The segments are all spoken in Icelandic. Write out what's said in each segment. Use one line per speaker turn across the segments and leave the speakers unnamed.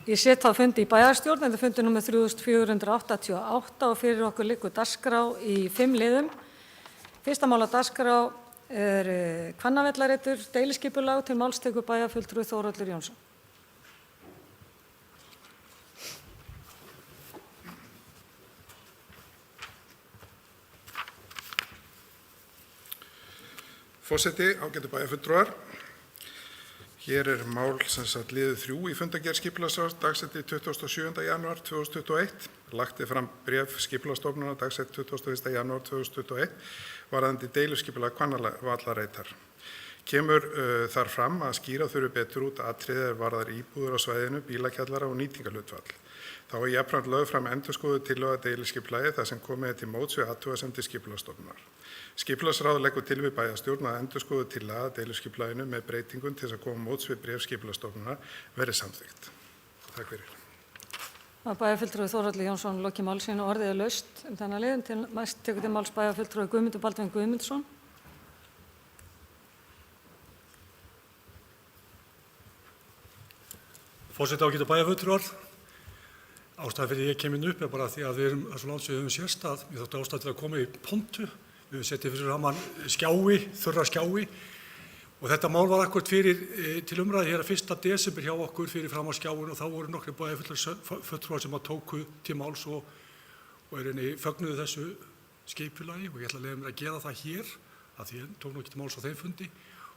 Ég set þá fundi í bæjarstjórn, þetta er fundi númer 3488 og fyrir okkur liggur dagskrá í 5 liðum. Fyrsta mál á dagskrá er Hvannavellarreitur, deiliskipulag, til máls tekur bæjarfulltrúi Þórhallur Jónsson.
Forseti, ágætu bæjarfulltrúar. Hér er mál liður 3 í fundargerð skipulagsráðs dagsett 27. janúar 2021. Lagt er fram bréf Skipulagsstofnunar dagsett 21. janúar 2021 varðandi deiliskipulag Hvannavallarreitar. Kemur þar fram að skýra þurfi betur út atriði varðar íbúðir á svæðinu, bílakjallara og nýtingarhlutfall. Þá er jafnframt lögð fram endurskoðuð tillöga deiliskipulagi þar sem komið er til móts við athugasemdir Skipulagsstofnunar. Skipulagsráð leggur til við bæjarstjórn að endurskoðuð tillaga deiliskipulaginu með breytingum til þess að koma móts við bréf Skipulagsstofnunar verði samþykkt. Takk fyrir.
Bæjarfulltrúi Þórhallur Jónsson lokið máli sínu, orðið er laust þennan liðin. Næst tekur til máls bæjarfulltrúi Guðmundur Baldvin Guðmundsson.
Forseti, ágætu bæjarfulltrúar. Ástæðan fyrir ég kem inn upp er bara því að við erum svo langt sem við höfum sést að ég þótti ástæða til að koma í pontu. Við höfum settið fyrir framan skjái, þurra skjái og þetta mál var akkúrat fyrir til umræðu hér 1. desember hjá okkur fyrir framan skjáin og þá voru nokkrir bæjarfulltrúar sem að tóku til máls og fögnuðu þessu skipulagi og ég ætla að leyfa mér að gera það hér af því ég tók nú ekki til máls á þeim fundi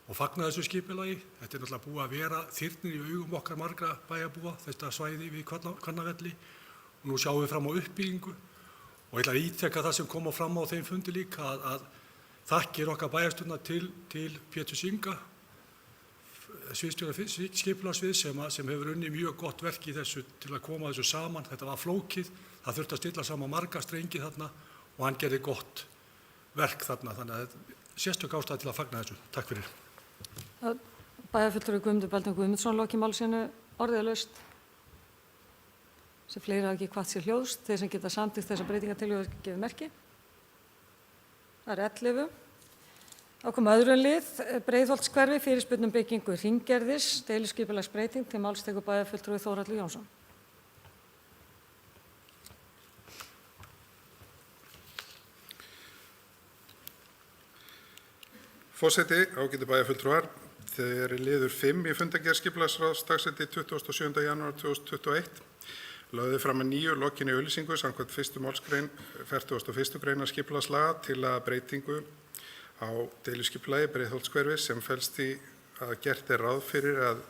og fagna þessu skipulagi. Þetta er náttúrulega búið að vera þyrnir í augum okkar margra bæjarbúa, þetta svæði við Hvannavelli og nú sjáum við fram á uppbyggingu og ég ætla að ítrekka það sem kom fram á þeim fundi líka að þakkir okkar bæjarstjórnar til Péturs Inga, sviðsstjóra skipulagssviðs sem hefur unnið mjög gott verk í þessu til að koma þessu saman. Þetta var flókið, það þurfti að stilla saman marga strengi þarna og hann gerði gott verk þarna, þannig að sérstök ástæða til að fagna þessu. Takk fyrir.
Bæjarfulltrúi Guðmundur Baldvin Guðmundsson lokið máli sínu, orðið er laust. Sem fleiri hafa ekki hvatt sér hljóðs, þeir sem geta samþykkt þessa breytingartillögu gefið merki. Það er 11. Þá kom öðrum lið, Breiðholtshverfi, fyrirspurn byggingu hringgerðis, deiliskipulagsbreyting, til máls tekur bæjarfulltrúi Þórhallur Jónsson.
Forseti, ágætu bæjarfulltrúar. Þegar er liður 5 í fundargerð skipulagsráðs dagsett 27. janúar 2021. Lögðu fram að nýju lokinni auglýsingu samkvæmt 1. málsgrein 41. greinar skipulagslaga til að breytingu á deiliskipulagi Breiðholtshverfis sem felst í að gert er ráð fyrir að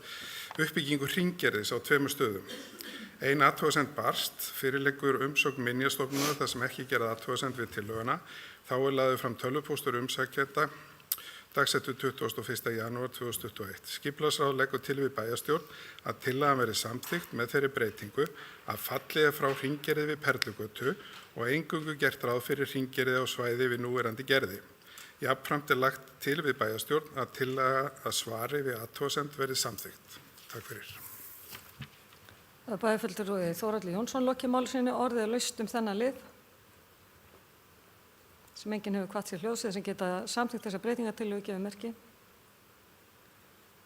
uppbyggingu hringgerðis á 2 stöðum. Ein athugasemd barst, fyrirliggur umsókn Minjastofnunar þar sem ekki gerð athugasemd við tillöguna. Þá er lagður fram tölvupóstur umsækjanda dagsettur 21. janúar 2021. Skipulagsráð leggur til við bæjarstjórn að tillagan verði samþykkt með þeirri breytingu að fallið er frá hringgerði við Perlugötu og eingöngu gert ráð fyrir hringgerði á svæði við núverandi gerði. Jafnframt er lagt til við bæjarstjórn að tillaga að svari við athugasemd verði samþykkt. Takk fyrir.
Bæjarfulltrúi Þórhallur Jónsson lokið máli sínu, orðið er laust þennan lið. Sem enginn hefur hvatt sér hljóðs, þeir sem geta samþykkt þessa breytingartillögu gefið merki.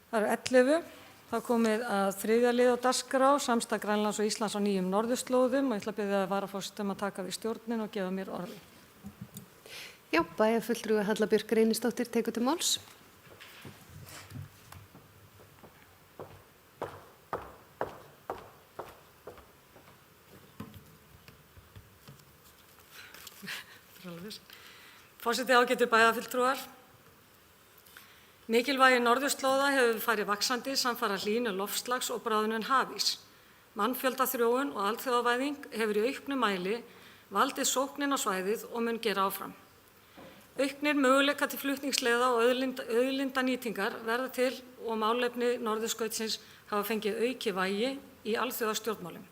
Það eru 11. Þá komið að 3. lið á dagskrá, samstarf Grænlands og Íslands á nýjum norðurslóðum og ég ætla að biðja varaforsetum að taka við stjórnin og gefa mér orðið.
Já, bæjarfulltrúi Halla Björk Reynisdóttir tekur til máls.
Forseti, ágætu bæjarfulltrúar. Mikilvægi norðurslóða hefur farið vaxandi samfara hlýnun loftslags og bráðnun hafís. Mannfjöldaþróun og alþjóðavæðing hefur í auknum mæli valdið sóknin á svæðið og mun gera áfram. Auknir möguleika til flutningsleiða og auðlindanýtingar verða til og málefni norðurskautsins hafa fengið aukið vægi í alþjóðastjórnmálum.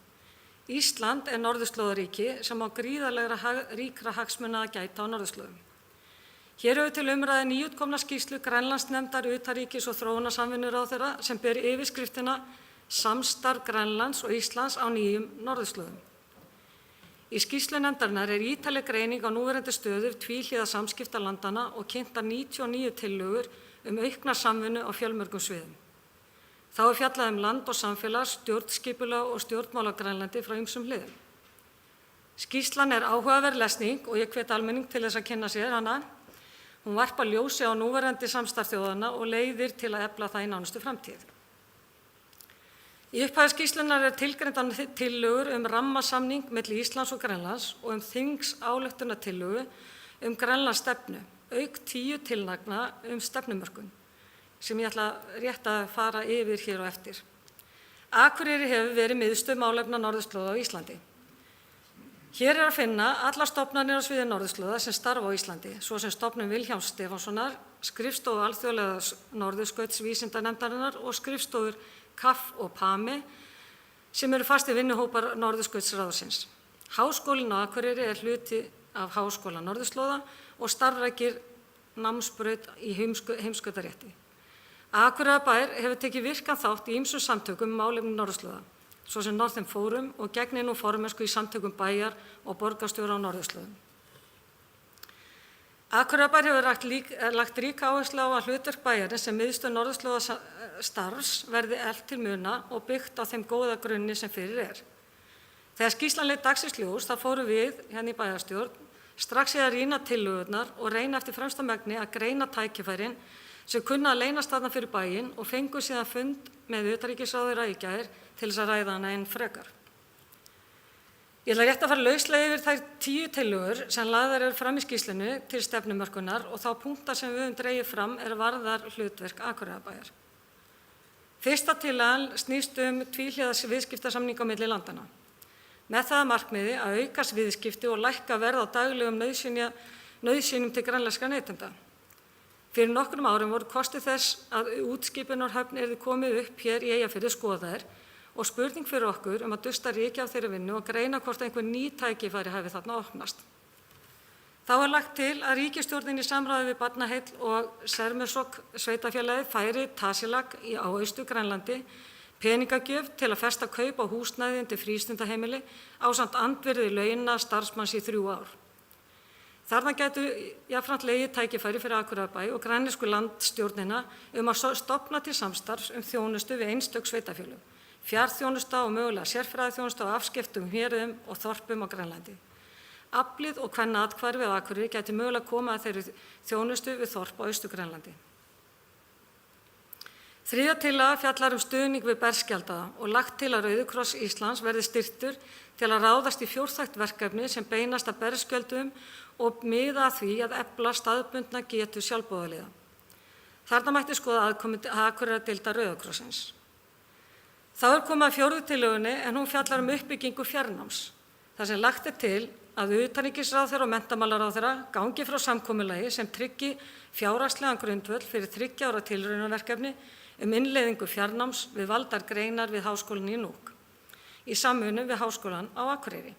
Ísland er norðurslóðaríki sem á gríðarlegra ríkra hagsmuna að gæta á norðurslóðum. Hér hefur til umræðu nýútkomna skýrslu Grænlandsnefndar utanríkis- og þróunarsamvinnuráðherra sem ber yfirskriftina Samstarf Grænlands og Íslands á nýjum norðurslóðum. Í skýrslu nefndarinnar er ítarleg greining á núverandi stöðu tvíhliða samskipta landanna og kynntar 99 tillögur aukna samvinnu á fjölmörgum sviðum. Þá er fjallað land og samfélag, stjórnskipulag og stjórnmál á Grænlandi frá ýmsum hliðum. Skýrslan er áhugaverð lesning og ég hvet almenning til þess að kynna sér hana. Hún varpar ljósi á núverandi samstarf þjóðanna og leiðir til að efla það í nánustu framtíð. Í upphafi skýrslunnar er tilgreindar tillögur rammasamning milli Íslands og Grænlands og þingsályktunartillögu Grænlandsstefnu, auk 10 tillagna stefnumörkun, sem ég ætla rétt að fara yfir hér á eftir. Akureyri hefur verið miðstöð málefna norðurslóða á Íslandi. Hér er að finna alla stofnanir á sviði norðurslóða sem starfa á Íslandi, svo sem stofnun Vilhjálms Stefánssonar, skrifstofu alþjóðlega norðurskautsvísindanefndarinnar og skrifstofur KAF og PAMI, sem eru fastir vinnuhópar Norðurskautsráðsins. Háskólinn á Akureyri er hluti af Háskóla norðurslóða og starfrækir námsbraut í heimskautarétti. Akureyrarbær hefur tekið virkan þátt í ýmsum samtökum málefni norðurslóða, svo sem Northern Forum og gegnir nú formennsku í samtökum bæjar og borgarstjóra á norðurslóðum. Akureyrarbær hefur lagt ríka áherslu á að hlutverk bæjarins sem miðstöð norðurslóðastarfs verði eflt til muna og byggt á þeim góða grunni sem fyrir er. Þegar skýrslan leit dagsins ljós, þá fórum við hérna í bæjarstjórn strax í að rýna tillögurnar og reyna eftir fremsta megni að greina tækifærin sem kunna að leynast þarna fyrir bæinn og fengu síðan fund með utanríkisráðherra í gær til þess að ræða hana enn frekar. Ég ætla rétt að fara lauslega yfir þær 10 tillögur sem lagðar eru fram í skýrslunni til stefnumörkunar og þá punkta sem við höfum dregið fram er varðar hlutverk Akureyrarbæjar. Fyrsta tillagan snýst tvíhliða viðskiptasamninga á milli landanna. Með það að markmiði að auka viðskipti og lækka verð á daglegum nauðsynjum til grænlenskra neytenda. Fyrir nokkrum árum voru kostir þess að útskipunarhöfn yrði komið upp hér í Eyjafirði skoðaðir og spurning fyrir okkur að dusta ryki af þeirri vinnu og greina hvort einhver ný tækifæri hafi þarna opnast. Þá er lagt til að ríkisstjórnin í samráði við Barnaheill og Sermersok sveitarfélagið færi Tasiilaq á Austur-Grænlandi peningagjöf til að festa kaup á húsnæði undir frístundaheimili ásamt andvirði launa starfsmanns í 3 ár. Þarna gætu jafnframt legið tækifæri fyrir Akureyrarbæ og grænlensku landstjórnina að stofna til samstarfs þjónustu við einstök sveitarfélög, fjarþjónusta og mögulega sérfræðiþjónusta á afskiptum héruðum og þorpum á Grænlandi. Aflið og kvennaathvarfið á Akureyri gæti mögulega koma að þeirri þjónustu við þorp á Austur-Grænlandi. Þriðja tillaga fjallar stuðning við berskjaldaða og lagt til að Rauði kross Íslands verði styrktur til að ráðast í fjórþætt verkefni sem beinast að berskjöldum og miða að því að efla staðbundna getu sjálfboðaliða. Þarna mætti skoða aðkomu Akureyrardeildar Rauða krossins. Þá er komið að 4. tillögunni en hún fjallar uppbyggingu fjarnáms, þar sem lagt er til að utanríkisráðherra og menntamálaráðherra gangi frá samkomulagi sem tryggi fjárhagslegan grundvöll fyrir 3 ára tilraunarverkefni innleiðingu fjarnáms við valdar greinar við Háskólann í Nuuk, í samvinnu við Háskólann á Akureyri.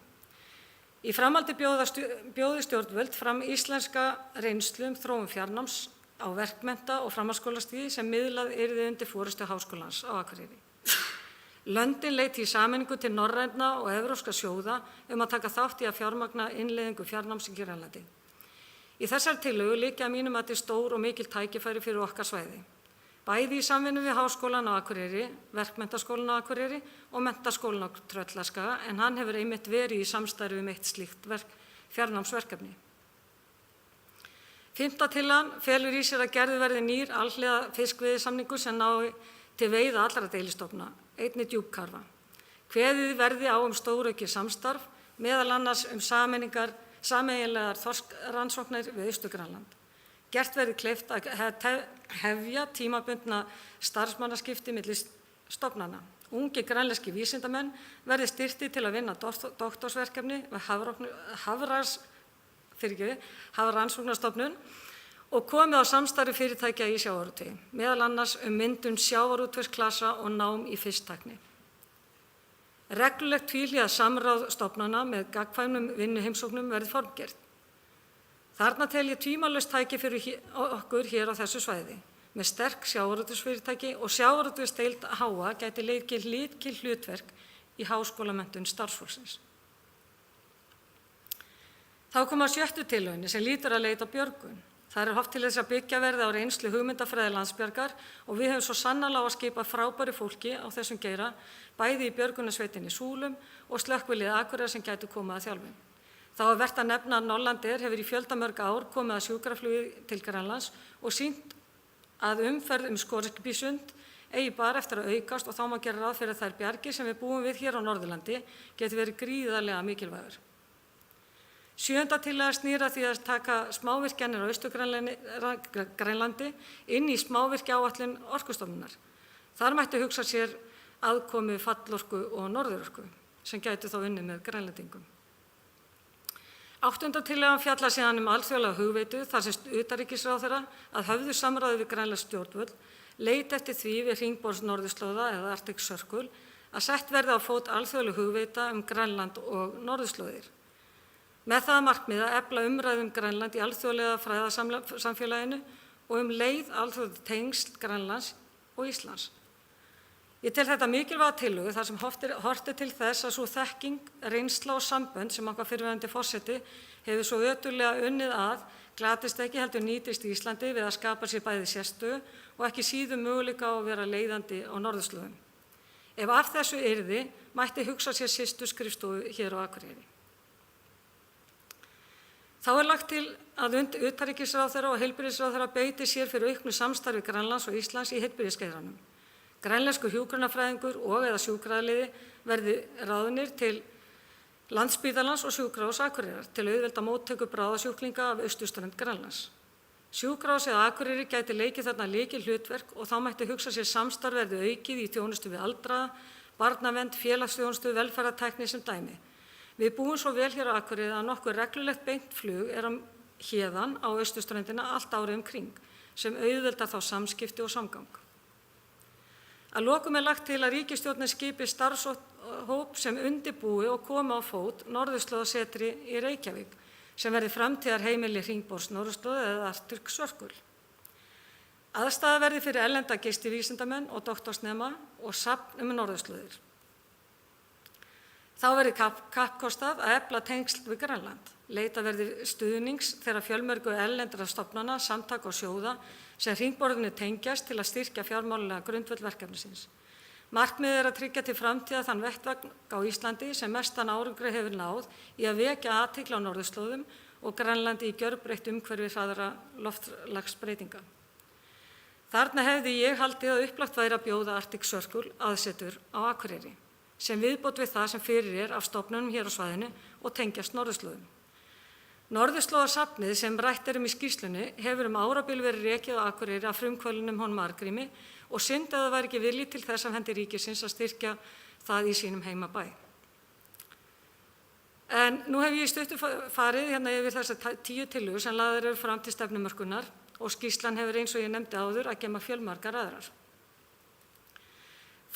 Í framhaldi bjóði stjórnvöld fram íslenska reynslu þróun fjarnáms á verkmennta- og framhaldsskólastigi sem miðlað yrði undir forystu Háskólans á Akureyri. Löndin leiti í sameiningu til norrænna og evrópska sjóða að taka þátt í að fjármagna innleiðingu fjarnáms í Grænlandi. Í þessari tillögu liggja að mínum mati stór og mikil tækifæri fyrir okkar svæði, bæði í samvinnu við Háskólann á Akureyri, Verkmenntaskólann á Akureyri og Menntaskólann á Tröllaskaga, en hann hefur einmitt verið í samstarfi eitt slíkt fjarnámsverkefni. 5. tillagan felur í sér að gerður verði nýr alhliða fiskveiðisamningur sem nái til veiða allra deilistofna, einnig djúpkarfa. Kveðið verði á stóraukið samstarf, meðal annars sameiginlegar þorskrannsóknir við Austur-Grænland. Gert verði kleift að hefja tímabundna starfsmannaskipti milli stofnana. Ungir grænlenskir vísindamenn verði styrktir til að vinna doktorsverkefni við Hafrannsóknastofnun og komið á samstarfi fyrirtækja í sjávarútvegi, meðal annars myndun sjávarútvegsklasa og nám í fisktækni. Reglulegt tvíhliða samráð stofnana með gagnkvæmum vinnuheimsóknum verði formgert. Þarna tel ég tvímælalaust tæki fyrir okkur hér á þessu svæði, með sterk sjávarútvegsfyrirtæki og sjávarútvegsdeild HA gæti leikið lykilhlutverk í háskólamenntun starfsfólksins. Þá kom að 6. tillögunni sem lýtur að leita björgun. Það er horft til þess að byggja verði á reynslu hugmyndafræði Landsbjargar og við höfum svo sannarlega að skipa frábæru fólki á þessum geira, bæði í björgunarsveitinni Súlum og slökkviliði Akureyrar sem gætu komið að þjálfun. Þá er vert að nefna að Norlandair hefur í fjöldamörg ár komið að sjúkraflugi til Grænlands og sýnt að umferð Scoresbysund eigi bara eftir að aukast og þá má gera ráð fyrir að þær bjargir sem við búum við hér á Norðurlandi geti verið gríðarlega mikilvægur. 7. tillaga snýr að því að taka smávirkjanir á Austur-Grænlandi inn í smávirkjaáætlun Orkustofnunar. Þar mætti hugsa sér aðkomu fallorku og norðurorku sem gætu þá unnið með Grænlendingum. 8. tillagan fjallar síðan alþjóðlega hugveitu þar sem utanríkisráðherra að höfðu samráði við grænlensk stjórnvöld leiti eftir því við hringborðs norðurslóða eða Arctic Circle að sett verði á fót alþjóðleg hugveita Grænland og norðurslóðir. Með það að markmiði að efla umræðu Grænland í alþjóðlega fræðasamfélaginu og leið alþjóðleg tengsl Grænlands og Íslands. Ég tel þetta mikilvæga tillögu þar sem horft til þess að svo þekking, reynsla og sambönd sem okkar fyrrverandi forseti hefur svo ötullega unnið að glatist ekki heldur nýtist í Íslandi við að skapa sér bæði sérstöðu og ekki síður möguleika á að vera leiðandi á norðurslóðum. Ef af þessu yrði, mætti hugsa sér systurskrifstofu hér á Akureyri. Þá er lagt til að utanríkisráðherra og heilbrigðisráðherra beiti sér fyrir auknu samstarfi Grænlands og Íslands í heilbrigðisgeiranum. Grænlenskur hjúkrunarfræðingur og eða sjúkraliði verði ráðnir til Landspítalans og sjúkrahúss Akureyrar til að auðvelda móttöku bráðasjúklinga af austurströnd Grænlands. Sjúkrahúsið á Akureyri gæti leikið þarna lykilhlutverk og þá mætti hugsa sér samstarf verði aukið í þjónustu við aldraða, barnavernd, félagsþjónustu, velferðartækni sem dæmi. Við búum svo vel hér á Akureyri að nokkuð reglulegt beint flug er héðan á austurströndina allt árið kring sem auðveldar þá samskipti og samgang. Að lokum er lagt til að ríkisstjórnin skipi starfshóp sem undirbúi og komi á fót norðurslóðasetri í Reykjavík sem verði framtíðar heimili hringborðs norðurslóða eða Arctic Circle. Aðstaða verði fyrir erlenda gistivísindamenn og doktorsnema og safn norðurslóðir. Þá verði kappkostað að efla tengsl við Grænland. Leita verði stuðnings þeirra fjölmörgu erlendra stofnana, samtaka og sjóða sem hringborðinu tengjast til að styrkja fjármálalega grundvöll verkefnisins. Markmiðið er að tryggja til framtíðar þann vettvang á Íslandi sem mestan árangri hefur náð í að vekja athygli á norðurslóðum og Grænlandi í gjörbreytt umhverfi hraðra loftslagsbreytinga. Þarna hefði ég haldið að upplagt væri að bjóða Arctic Circle aðsetur á Akureyri sem viðbót við það sem fyrir af stofnunum hér á svæðinu og tengjast norðurslóðum. Norðurslóðasafnið sem rætt í skýrslunni hefur árabil verið rekið á Akureyri af frumkvöðlunum honum Arngrími og synd að það væri ekki vilji til þess af hendi ríkisins að styrkja það í sínum heimabæ. En nú hef ég í stuttu farið yfir þessar 10 tillögur sem lagðar eru fram til stefnumörkunar og skýrslan hefur eins og ég nefndi áður að geyma fjölmargar aðrar.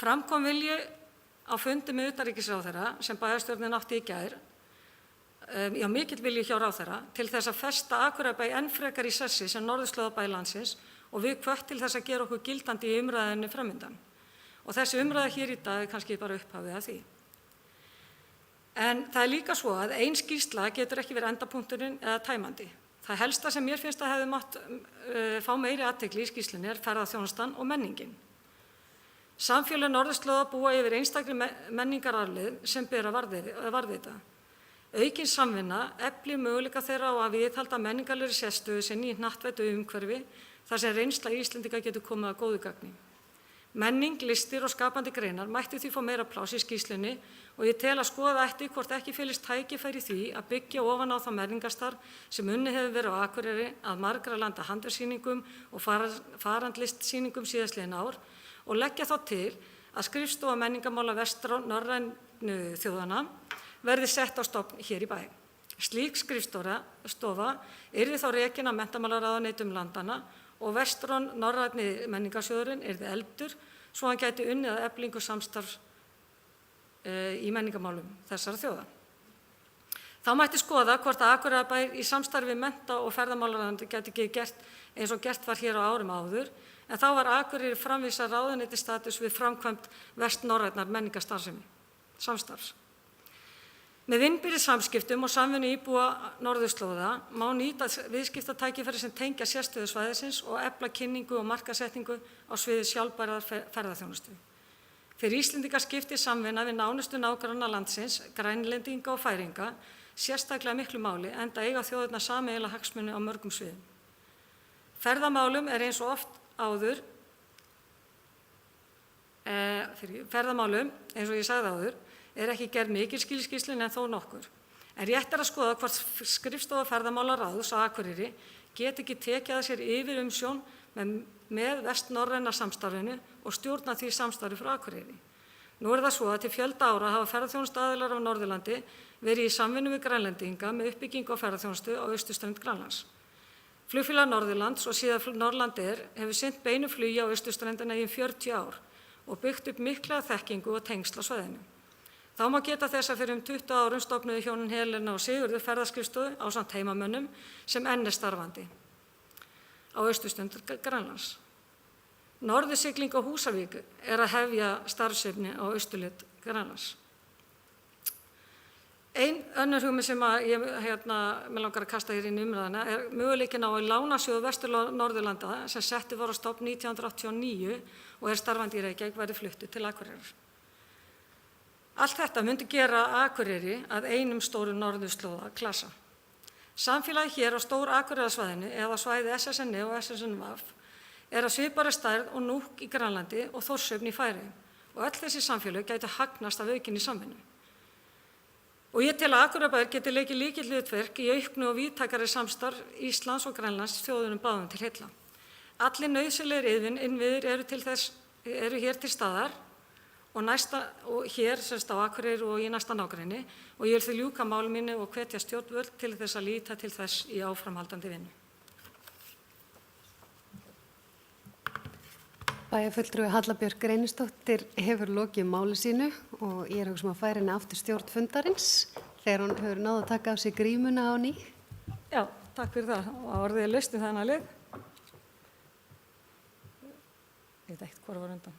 Fram kom vilji á fundi með utanríkisráðherra sem bæjarstjórnin átti í gær, mikill vilji hjá ráðherra til þess að festa Akureyrarbæ enn frekar í sessi sem norðurslóðabæ landsins og við hvött til þess að gera okkur gildandi í umræðinni framundan. Og þessi umræða hér í dag er kannski bara upphafið að því. En það er líka svo að ein skýrsla getur ekki verið endapunkturinn eða tæmandi. Það helsta sem mér finnst að hefði mátt fá meiri athygli í skýrslunni er ferðaþjónustan og menningin. Samfélög norðurslóða búa yfir einstakri menningararfleifð sem ber að varðveita. Aukin samvinna eflir möguleika þeirra á að viðhalda menningarlegri sérstöðu sinni í hnattvæddu umhverfi þar sem reynsla Íslendinga getur komið að góðu gagni. Menning, listir og skapandi greinar mætti því fá meira pláss í skýrslunni og ég tel að skoða ætti hvort ekki felist tækifæri í því að byggja ofan á það menningarstarf sem unnið hefur verið á Akureyri að margra landa handverkssýningum og farandlistsýningum síðastliðin ár og leggja þá til að skrifstofa menningarmála vestra norrænu þjóðanna verði sett á stofn hér í bæ. Slík skrifstofa yrði þá rekin af menntamálaráðuneytum landanna og vestron norrænni menningarsjóðurinn yrði efldur svo hann gæti unnið að eflingu samstarfs í menningarmálum þessara þjóða. Þá mætti skoða hvort að Akureyrarbær í samstarfi mennta- og ferðamálaráðuneyti gæti ekki gert eins og gert var hér á árum áður, en þá var Akureyri framvísað ráðuneyti status við framkvæmd vestnorrænnar menningarstarfsemi, samstarfs. Með innbyrðis samskiptum og samvinnu íbúa norðurslóða má nýta viðskiptatækifæri sem tengja sérstöðu svæðisins og efla kynningu og markaðssetningu á sviði sjálfbærrar ferðaþjónustu. Fyrir Íslendinga skiptir samvinna við nánustu nágranna landsins, Grænlendinga og Færeyinga, sérstaklega miklu máli enda eiga þjóðirnar sameiginlega hagsmuni á mörgum sviðum. Ferðamálum eins og ég sagði áður, ekki gerð mikil skýrslur en þó nokkur. En rétt að skoða hvort skrifstofa ferðamálaráðs á Akureyri geti ekki tekið að sér yfir umsjón með vestnorræna samstarfinu og stjórna því samstarfi frá Akureyri. Nú það svo að til fjölda ára hafa ferðaþjónustuaðilar á Norðurlandi verið í samvinnu við Grænlendinga með uppbyggingu á ferðaþjónustu á austurströnd Grænlands. Flugfélag Norðurlands og síðan Norlandair hefur sinnt beinu flugi á austurströndina í 40 ár og byggt upp mikla þekkingu og tengsl á svæðinu. Þá má geta þess að fyrir 20 árum stofnuðu hjónin Helena og Sigurður ferðaskrifstofu ásamt heimamönnum sem enn starfandi á austurströnd Grænlands. Norðursigling á Húsavík að hefja starfsemi á austurhluta Grænlands. Ein önnur hugmynd sem mig langar að kasta hér inn í umræðuna möguleikinn á að lánasjóður Vestur-Norðurlanda sem settur var á stofn 1989 og starfandi í Reykjavík verði fluttur til Akureyrar. Allt þetta myndi gera Akureyri að einum stórum norðurslóða klasa. Samfélagið hér á stór Akureyrarsvæðinu eða svæði SSNE og SSNVAF að svipaðri stærð og Nuuk í Grænlandi og Þórshöfn í Færeyjum og öll þessi samfélög gætu hagnast af aukinni samvinnu. Og ég tel að Akureyrarbær geti leikið lykilhlutverk í auknu og víðtækari samstarf Íslands og Grænlands þjóðunum báðum til heilla. Allir nauðsynlegir innviðir eru hér til staðar og hér á Akureyri og í næsta nágrenni og ég vil því ljúka máli mínu og hvetja stjórnvöld til þess að líta til þess í áframhaldandi vinnu.
Bæjarfulltrúi Halla Björk Reynisdóttir hefur lokið máli sínu og ég að færa henni aftur stjórn fundarins þegar hún hefur náð að taka af sig grímuna á ný.
Já, takk fyrir það og orðið laust þennan lið. Ég veit ekkert hvað var undan.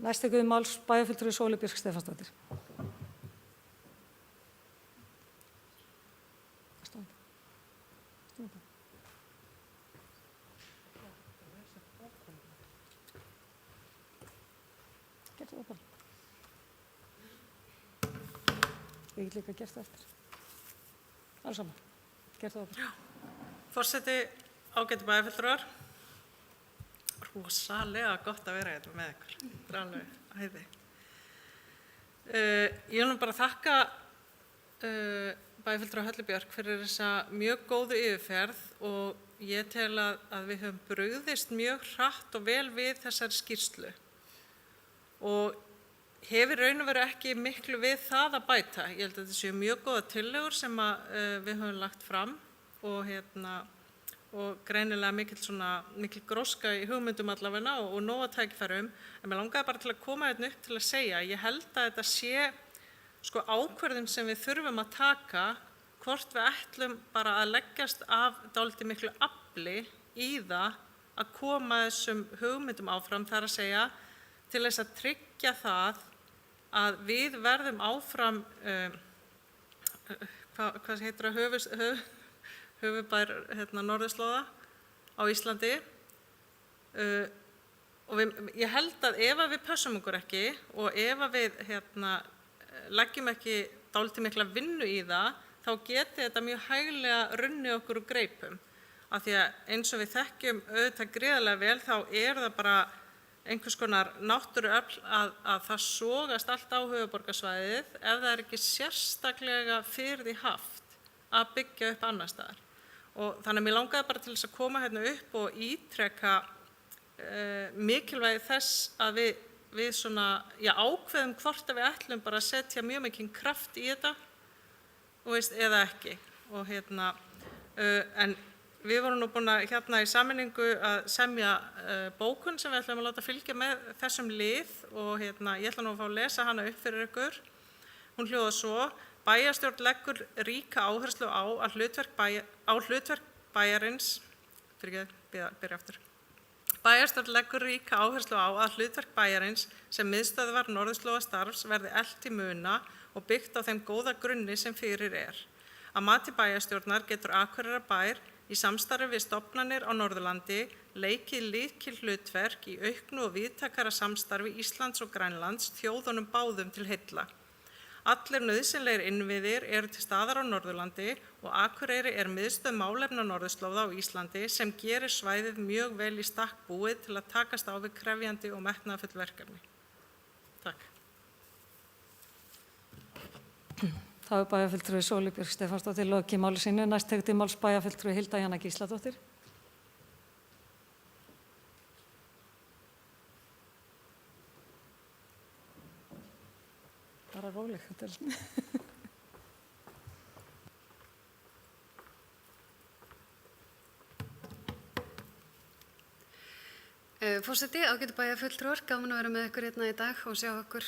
Næst tekur við máls bæjarfulltrúi Sólu Björk Stefánsdóttir. Gerðu það bara. Ég get líka gert það eftir. Alls saman. Gerðu það bara.
Forseti, ágætu bæjarfulltrúar. Rosalega gott að vera hérna með ykkur. Það alveg æði. Ég vil bara þakka bæjarfulltrúa Höllu Björk fyrir þessa mjög góðu yfirferð og ég tel að við höfum brugðist mjög hratt og vel við þessari skýrslu og hefur raun og veru ekki miklu við það að bæta. Ég held að þetta séu mjög góða tillögur sem við höfum lagt fram og greinilega mikil gróska í hugmyndum allavega og nóga tækifærum. En mér langaði bara til að koma hérna upp til að segja, ég held að þetta sé ákvörðun sem við þurfum að taka, hvort við ætlum bara að leggjast af dálítið miklu afli í það að koma þessum hugmyndum áfram, þar að segja, til þess að tryggja það að við verðum áfram, hvað heitir það, höfuðbær norðurslóða á Íslandi og ég held að ef við pössum okkur ekki og ef við leggjum ekki dálítið mikla vinnu í það, þá geti þetta mjög hæglega runnið okkur úr greipum. Af því að eins og við þekkjum auðvitað gríðarlega vel, þá það bara einhvers konar náttúruöfl að það sogast allt á höfuðborgarsvæðið ef það ekki sérstaklega fyrir því haft að byggja upp annar staðar. Og þannig að mér langaði bara til þess að koma hérna upp og ítreka mikilvægi þess að við ákveðum hvort að við ætlum bara að setja mjög mikinn kraft í þetta eða ekki. Og en við vorum nú búin að í sameiningu að semja bókun sem við ætlum að láta fylgja með þessum lið og ég ætla nú að fá að lesa hana upp fyrir ykkur. Hún hljóðar svo: Bæjarstjórn leggur ríka áherslu á hlutverk bæjarins, Bæjarstjórn leggur ríka áherslu á að hlutverk bæjarins sem miðstöðvar norðurslóðastarfs verði eflt til muna og byggt á þeim góða grunni sem fyrir er. Að mati bæjarstjórnar getur Akureyrarbær í samstarfi við stofnanir á Norðurlandi leikið lykilhlutverk í auknu og víðtækara samstarfi Íslands og Grænlands þjóðunum báðum til heilla. Allir nauðsynlegir innviðir eru til staðar á Norðurlandi og Akureyri miðstöð málefna norðurslóða á Íslandi sem gerir svæðið mjög vel í stakk búið til að takast á við krefjandi og metnaðarfull verkefni. Takk.
Þá bæjarfulltrúi Sóley Björk Stefánsdóttir lokið máli sínu. Næst tekur til máls bæjarfulltrúi Hilda Jana Gísladóttir. Bara róleg.
Forseti, ágætu bæjarfulltrúar, gaman að vera með ykkur hérna í dag og sjá okkur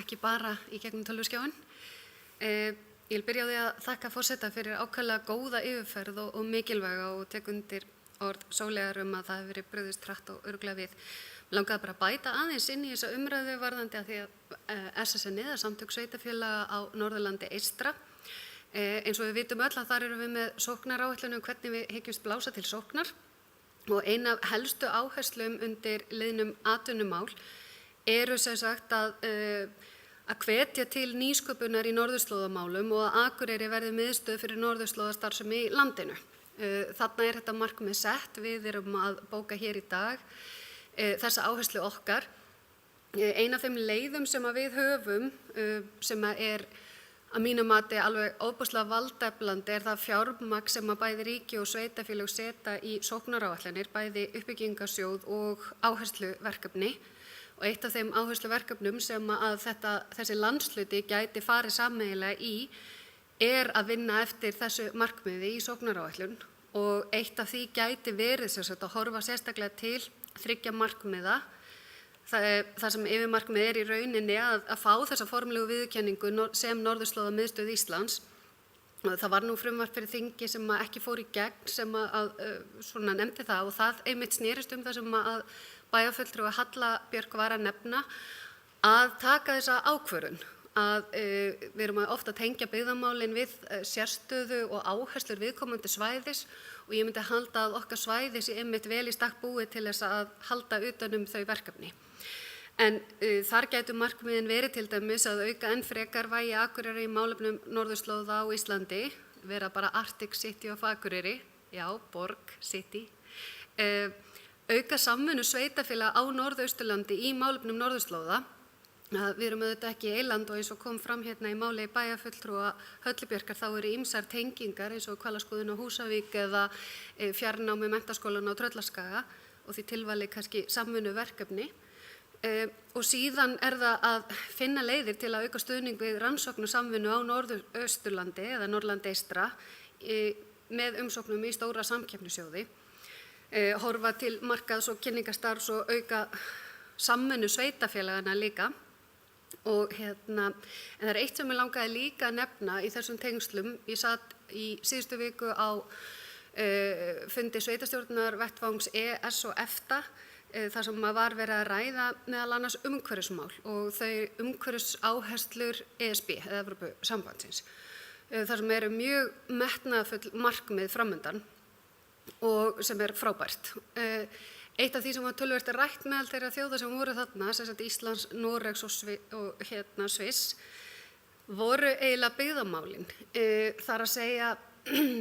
ekki bara í gegnum tölvuskjáin. Ég vil byrja á því að þakka forseta fyrir ákaflega góða yfirferð og mikilvæga og tek undir orð Sóleyjar að það hefur verið brugðist hratt og örugglega við. Mér langaði bara að bæta aðeins inn í þessa umræðu varðandi að því að SSN, eða Samtök sveitarfélaga á Norðurlandi eystra, eins og við vitum öll að þar erum við með sóknaráætlun hvernig við hyggjumst blása til sóknar og ein af helstu áherslum undir liðnum atvinnumál eru sem sagt að hvetja til nýsköpunar í norðurslóðamálum og að Akureyri verði miðstöð fyrir norðurslóðastarfsemi í landinu. Þarna þetta markmið sett, við erum að bóka hér í dag þessa áherslu okkar. Ein af þeim leiðum sem að við höfum, sem að mínu mati alveg ofboðslega valdeflandi, það fjármagn sem að bæði ríki og sveitarfélög setja í sóknaráætlanir, bæði uppbyggingarsjóð og áhersluverkefni. Og eitt af þeim áhersluverkefnum sem að þessi landshluti gæti farið sameiginlega í að vinna eftir þessu markmiði í sóknaráætlun og eitt af því gæti verið að horfa sérstaklega til 3 markmiða. Það sem yfirmarkmið í rauninni að fá þessa formlegu viðurkenningu sem norðurslóðamiðstöð Íslands. Það var nú frumvarp fyrir þingi sem ekki fór í gegn sem að nefndi það og það einmitt snerist það sem að bæjarfulltrúi Halla Björk var að nefna að taka þessa ákvörðun að við erum ofta að tengja byggðamálin við sérstöðu og áherslur viðkomandi svæðis og ég myndi halda að okkar svæðis einmitt vel í stakk búið til þess að halda utan þau verkefni. En þar gætu markmiðin verið til dæmis að auka enn frekar vægi Akureyri í málefnum norðurslóða á Íslandi, vera bara Arctic City of Akureyri, já, borg, city, auka samvinnu sveitarfélaga á Norðausturlandi í málefnum norðurslóða. Við erum auðvitað ekki eyland og eins og kom fram hérna í máli bæjarfulltrúa Höllu Bjarkar þá eru ýmsar tengingar eins og hvalaskoðun á Húsavík eða fjarnámi menntaskólan á Tröllaskaga og því tilvali kannski samvinnu verkefni. Og síðan það að finna leiðir til að auka stuðning við rannsókn og samvinnu á Norðausturlandi eða Norðurlandi eystra með umsóknum í stóra samkeppnissjóði, horfa til markaðs- og kynningarstarfs og auka samvinnu sveitarfélagana líka. Og en það eitt sem ég langaði líka að nefna í þessum tengslum. Ég satt í síðustu viku á fundi sveitarstjórnar vettvangs ES og EFTA þar sem var verið að ræða meðal annars umhverfismál og þau umhverfisáherslur ESB eða Evrópusambandsins. Þar sem eru mjög metnaðarfull markmið framundan og sem frábært. Eitt af því sem var töluvert rætt meðal þeirra þjóða sem voru þarna, sem sagt Íslands, Noregs og Sviss, voru eiginlega byggðamálin. Það að segja,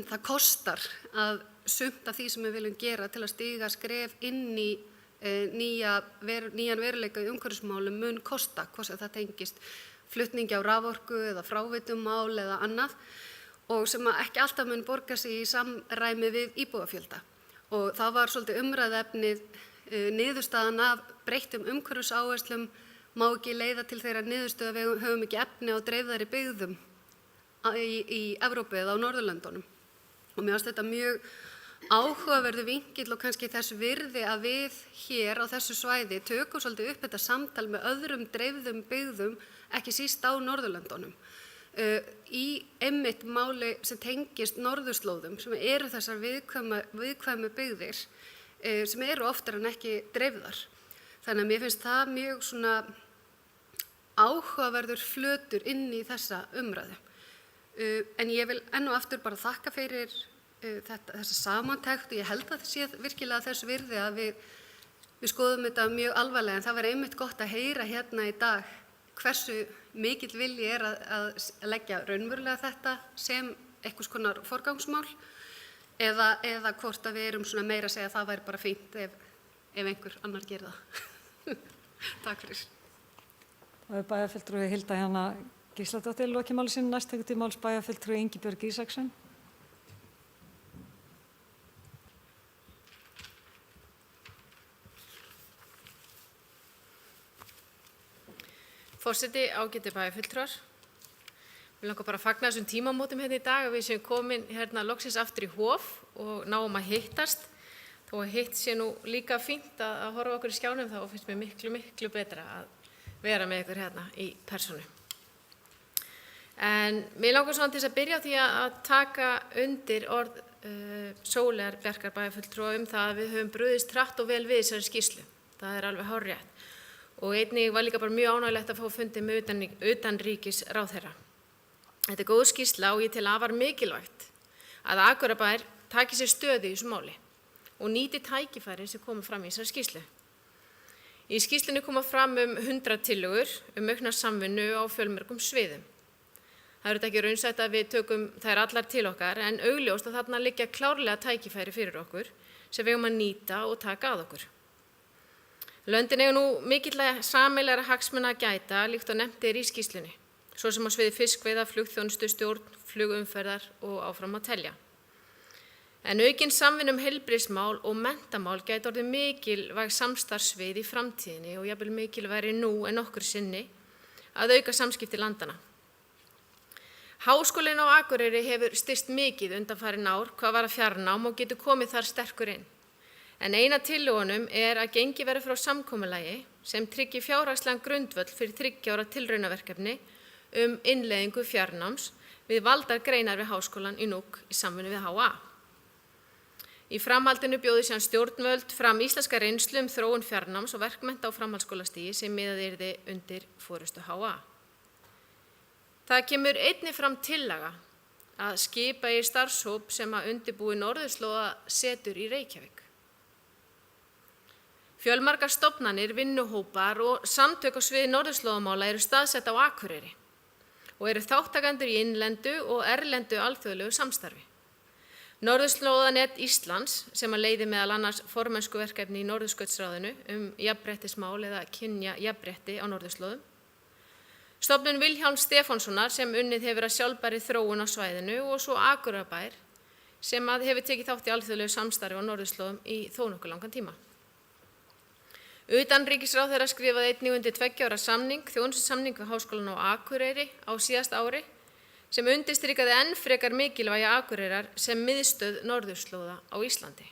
það kostar að sumt af því sem við viljum gera til að stíga skref inn í nýjan veruleika í umhverfismálum mun kosta, hvort sem það tengist flutningi á raforku eða fráveitumál eða annað og sem ekki alltaf mun borga sig í samræmi við íbúafjölda. Og það var svolítið umræðuefnið niðurstaðan af breyttum umhverfisáherslum má ekki leiða til þeirra niðurstöðu að við höfum ekki efni á dreifðari byggðum í Evrópu eða á Norðurlöndunum. Og mér finnst þetta mjög áhugaverður vinkill og kannski þess virði að við hér á þessu svæði tökum svolítið upp þetta samtal með öðrum dreifðum byggðum, ekki síst á Norðurlöndunum. Í einmitt máli sem tengist norðurslóðum sem eru þessar viðkvæmu byggðir sem eru oftar en ekki dreifðar. Þannig að mér finnst það mjög áhugaverður flötur inn í þessa umræðu. En ég vil enn og aftur bara þakka fyrir þessa samantekt og ég held að það sé virkilega þess virði að við skoðum þetta mjög alvarlega, en það var einmitt gott að heyra hérna í dag hversu mikill vilji er að leggja raunverulega þetta sem einhvers konar forgangsmál eða hvort að við erum svona meira að segja að það væri bara fínt ef einhver annar gerir það. Takk fyrir.
Það er bæjarfulltrúi Hilda Gísladóttir lokið máli sínu. Næst tekur til máls bæjarfulltrúi Ingibjörg Ísaksen.
Forseti, ágætu bæjarfulltrúar. Við langar bara að fagna þessum tímamótum hérna í dag að við séum komin hérna loksins aftur í Hof og náum að hittast. Þó að hitt sé nú líka fínt að horfa okkur í skjánum, þá finnst mér miklu betra að vera með ykkur hérna í persónu. En mér langar svona til þess að byrja á því að taka undir orð Sóleyjar Bjarkar bæjarfulltrúa það að við höfum brugðist hratt og vel við þessari skýrslu. Það er alveg hárrétt. Og einnig var líka bara mjög ánægjulegt að fá fundi með utanríkisráðherra. Þetta er góð skýrsla og ég tel afar mikilvægt að Akureyrarbær taki sér stöðu í þessu máli og nýti tækifæri sem koma fram í þessari skýrslu. Í skýrslunni koma fram 100 tillögur aukna samvinnu á fjölmörgum sviðum. Það er ekki raunsætt að við tökum þær allar til okkar en augljóst að þarna liggja klárlega tækifæri fyrir okkur sem við eigum að nýta og taka að okkur. Löndin eiga nú mikilvæga sameiginlegra hagsmuna að gæta líkt og nefnt í skýrslunni, svo sem á sviði fiskveiða, flugþjónustu, stjórn, flugumferðar og áfram að telja. En aukin samvinna heilbrigðismál og menntamál gæti orðið mikilvæg samstarfssvið í framtíðinni og jafnvel mikilvægari nú en nokkru sinni að auka samskipti landanna. Háskólinn á Akureyri hefur styrkst mikið undanfarin ár hvað varðar fjarnám og getur komið þar sterkur inn. En eina tillögunum að gengið verði frá samkomulagi sem tryggi fjárhagslegan grundvöll fyrir 3 ára tilraunaverkefni innleiðingu fjarnáms við valdar greinar við Háskólann í Nuuk í samvinnu við HA. Í framhaldinu bjóði síðan stjórnvöld fram íslenska reynslu þróun fjarnáms og verkmennta á framhaldsskólastigi sem miðað yrði undir forystu HA. Það kemur einnig fram tillaga að skipa í starfshóp sem að undirbúi norðurslóðasetur í Reykjavík. Fjölmargar stofnanir, vinnuhópar og samtök á sviði norðurslóðamála eru staðsett á Akureyri og eru þáttakendur í innlendu og erlendu alþjóðlegu samstarfi. Norðurslóðanet Íslands sem að leiði meðal annars formennskuverkefni í Norðurskautsráðinu jafnréttismál eða kynjajafnrétti á norðurslóðum. Stofnun Vilhjálms Stefánssonar sem unnið hefur að sjálfbærri þróun á svæðinu og svo Akureyrarbær sem að hefur tekið þátt í alþjóðlegu samstarfi á norðurslóðum í þó nokkuð langan tíma. Utanríkisráðherra skrifaði einnig undir 2 ára samning, þjónustusamning við Háskólann á Akureyri á síðasta ári sem undirstrikaði enn frekar mikilvægi Akureyrar sem miðstöð norðurslóða á Íslandi.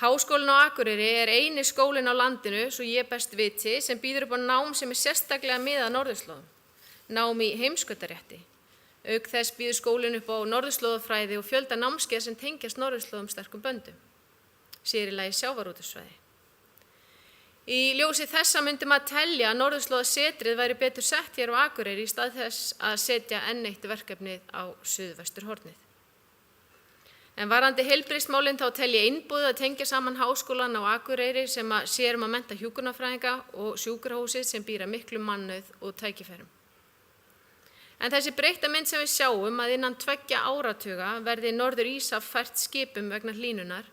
Háskólinn á Akureyri eini skólinn á landinu, svo ég best viti, sem býður upp á nám sem sérstaklega miðað norðurslóðum, nám í heimskautarétti. Auk þess býður skólinn upp á norðurslóðafræði og fjölda námskeið sem tengjast norðurslóðum sterkum böndum, sér í lagi sjávarútvegsfræði. Í ljósi þessa myndi maður telja að norðurslóðasetrið væri betur sett hér á Akureyri í stað þess að setja enn eitt verkefnið á suðvesturhornið. En varðandi heilbrigðismálin þá tel ég innboðið að tengja saman Háskólann á Akureyri sem að sér að mennta hjúkrunarfræðinga og sjúkrahúsið sem býr að miklu mannauð og tækifærum. En þessi breytta mynd sem við sjáum að innan 2 áratuga verði Norður Íshaf fært skipum vegna hlýnunar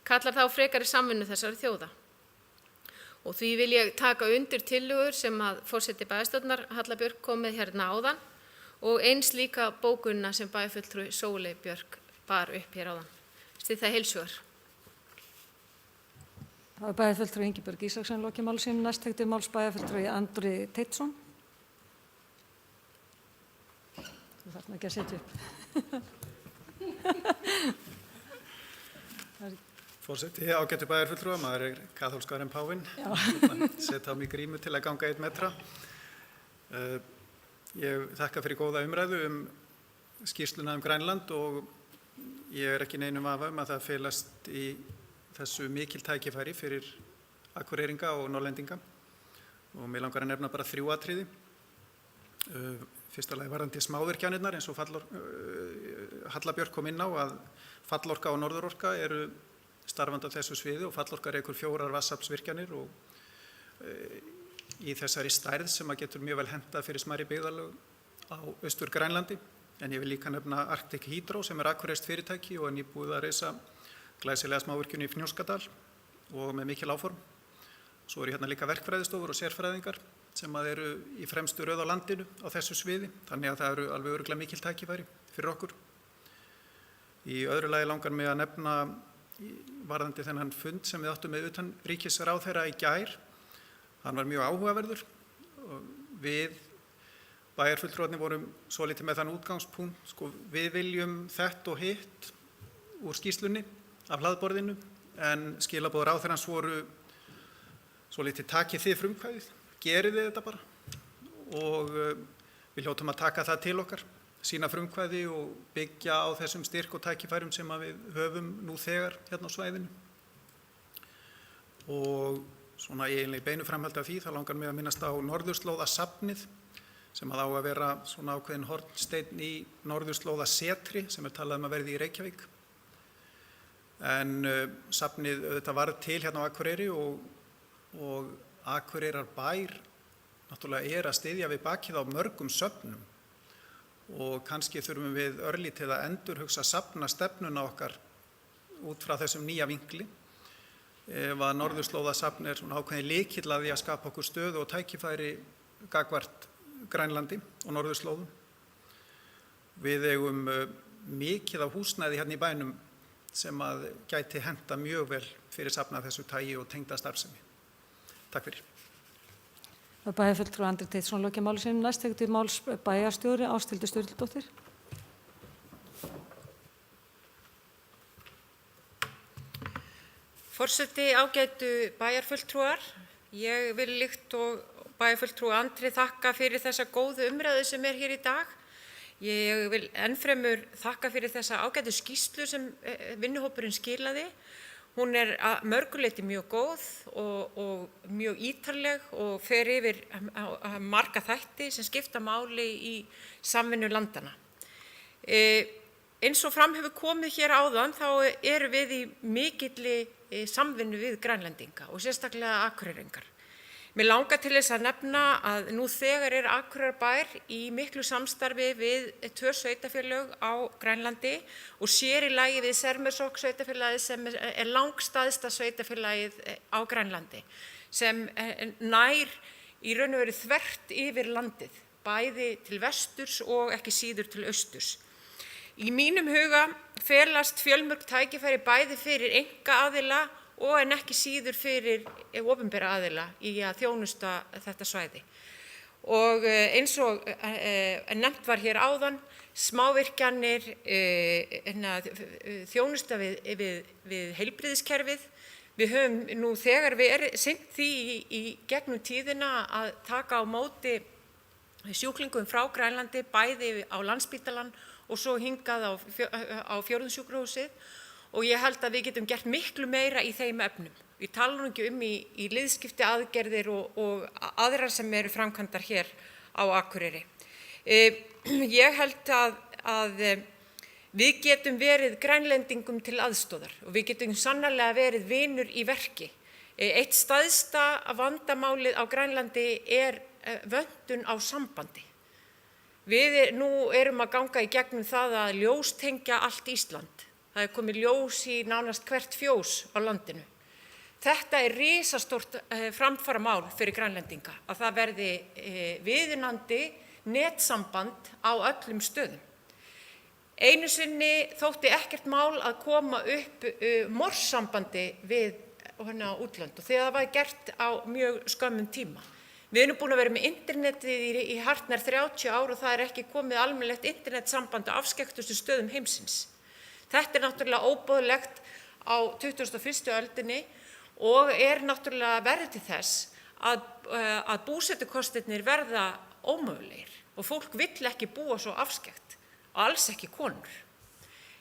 kallar þá frekari samvinnu þessara þjóða. Og því vil ég taka undir tillögur sem að forseti bæjarstjórnar Halla Björk kom með hérna áðan og eins líka bókunina sem bæjarfulltrúi Sóley Björk bar upp hér áðan. Styð það heils hugar.
Það er bæjarfulltrúi Ingibjörg Ísaksen lokið máli sínu. Næst tekur til máls bæjarfulltrúi Andri Teitsson. Þú þarf ekki að setja upp.
Forseti, ágætu bæjarfulltrúa, maður kaþólskari en páfinn, setja á mig grímu til að ganga 1 metra. Ég þakka fyrir góða umræðu skýrsluna Grænland og ég ekki neinum vafa að það felast í þessu mikil tækifæri fyrir Akureyringa og Norðlendinga og mig langar að nefna bara 3 atriði. Fyrsta lagi varðandi smávirkjanirnar eins og Halla Björk kom inn á að Fallorka og Norðurorka eru starfandi á þessu sviði og Fallorka rekur 4 vatnsaflsvirkjanir og í þessari stærð sem að getur mjög vel hentað fyrir smærri byggðarlög á Austur-Grænlandi. En ég vil líka nefna Arctic Hydro sem akureyrskt fyrirtæki og nýbúið að reisa glæsilega smávirkjun í Fnjóskadal og með mikil áform. Svo eru hérna líka verkfræðistofur og sérfræðingar sem að eru í fremstu röð á landinu á þessu sviði, þannig að það eru alveg örugglega mikil tækifæri fyrir okkur. Í öðru lagi langar mig að nefna varðandi þennan fund sem við áttum með utanríkisráðherra í gær. Hann var mjög áhugaverður og við bæjarfulltrúarnir vorum svolítið með þann útgangspunkt, við viljum þetta og hitt úr skýrslunni af hlaðborðinu, en skilaboð ráðherrans voru svolítið takið þið frumkvæðið, gerið þið þetta bara og við hljótum að taka það til okkar, sína frumkvæði og byggja á þessum styrk og tækifærum sem að við höfum nú þegar hérna á svæðinu. Og svona eiginlega í beinu framhaldi af því þá langar mig að minnast á Norðurslóðasafnið sem að á að vera svona ákveðin hornsteinn í Norðurslóðasetri sem talað að verði í Reykjavík. En safnið auðvitað varð til hérna á Akureyri og Akureyrar bær náttúrulega að styðja við bakið á mörgum söfnum og kannski þurfum við örlítið að endurhugsa safnastefnuna okkar út frá þessum nýja vinkli. Ef að Norðurslóðasafn svona ákveðin lykill að því að skapa okkur stöðu og tækifæri gagnvart Grænlandi og Norðurslóðum. Við eigum mikið af húsnæði hérna í bænum sem að gæti henta mjög vel fyrir safna þessu tagi og tengda starfsemi. Takk fyrir.
Bæjarfulltrúi Andri Teitsson lokið máli sínum. Næst tekur til máls bæjarstjóri Ásthildur Sturludóttir.
Forseti, ágætu bæjarfulltrúar, ég vil líkt og bæjarfulltrúi Andri þakka fyrir þessa góðu umræðu sem hér í dag. Ég vil ennfremur þakka fyrir þessa ágætu skýrslu sem vinnuhópurinn skilaði. Hún að mörgu leyti mjög góð og mjög ítarleg og fer yfir marga þætti sem skipta máli í samvinnu landanna. Eins og fram hefur komið hér áðan þá erum við í mikilli samvinnu við Grænlendinga og sérstaklega Akureyringar. Mér langar til þess að nefna að nú þegar Akureyrarbær í miklu samstarfi við 2 sveitarfélög á Grænlandi og sér í lagi við Sermersooq sveitarfélagið sem langstærsta sveitarfélagið á Grænlandi sem nær í raun og veru þvert yfir landið, bæði til vesturs og ekki síður til austurs. Í mínum huga felast fjölmörg tækifæri bæði fyrir einkaaðila og en ekki síður fyrir opinbera aðila í að þjónusta þetta svæði. Og eins og nefnt var hér áðan, smávirkjanir, þjónusta við heilbrigðiskerfið. Við höfum nú þegar sinnt því í gegnum tíðina að taka á móti sjúklingum frá Grænlandi, bæði á Landspítalann og svo hingað á Fjórðungssjúkrahúsið. Og ég held að við getum gert miklu meira í þeim efnum. Við talum ekki í liðskipti aðgerðir og aðrar sem eru framkvæmdar hér á Akureyri. Ég held að við getum verið Grænlendingum til aðstoðar og við getum sannarlega verið vinur í verki. Eitt stærsta vandamálið á Grænlandi vöntun á sambandi. Við nú erum að ganga í gegnum það að ljóstengja allt Ísland. Það komið ljós í nánast hvert fjós á landinu. Þetta risastórt framfaramál fyrir Grænlendinga að það verði viðunandi netsamband á öllum stöðum. Einu sinni þótti ekkert mál að koma upp morsambandi við útlönd og þegar það var gert á mjög skömmum tíma. Við erum búin að vera með internetið í hartnær 30 ár og það ekki komið almennilegt internetsamband á afskekktustu stöðum heimsins. Þetta náttúrulega óboðlegt á 21. öldinni og náttúrulega verið til þess að búsetukostirnir verða ómögulegir og fólk vill ekki búa svo afskekkt og alls ekki konur.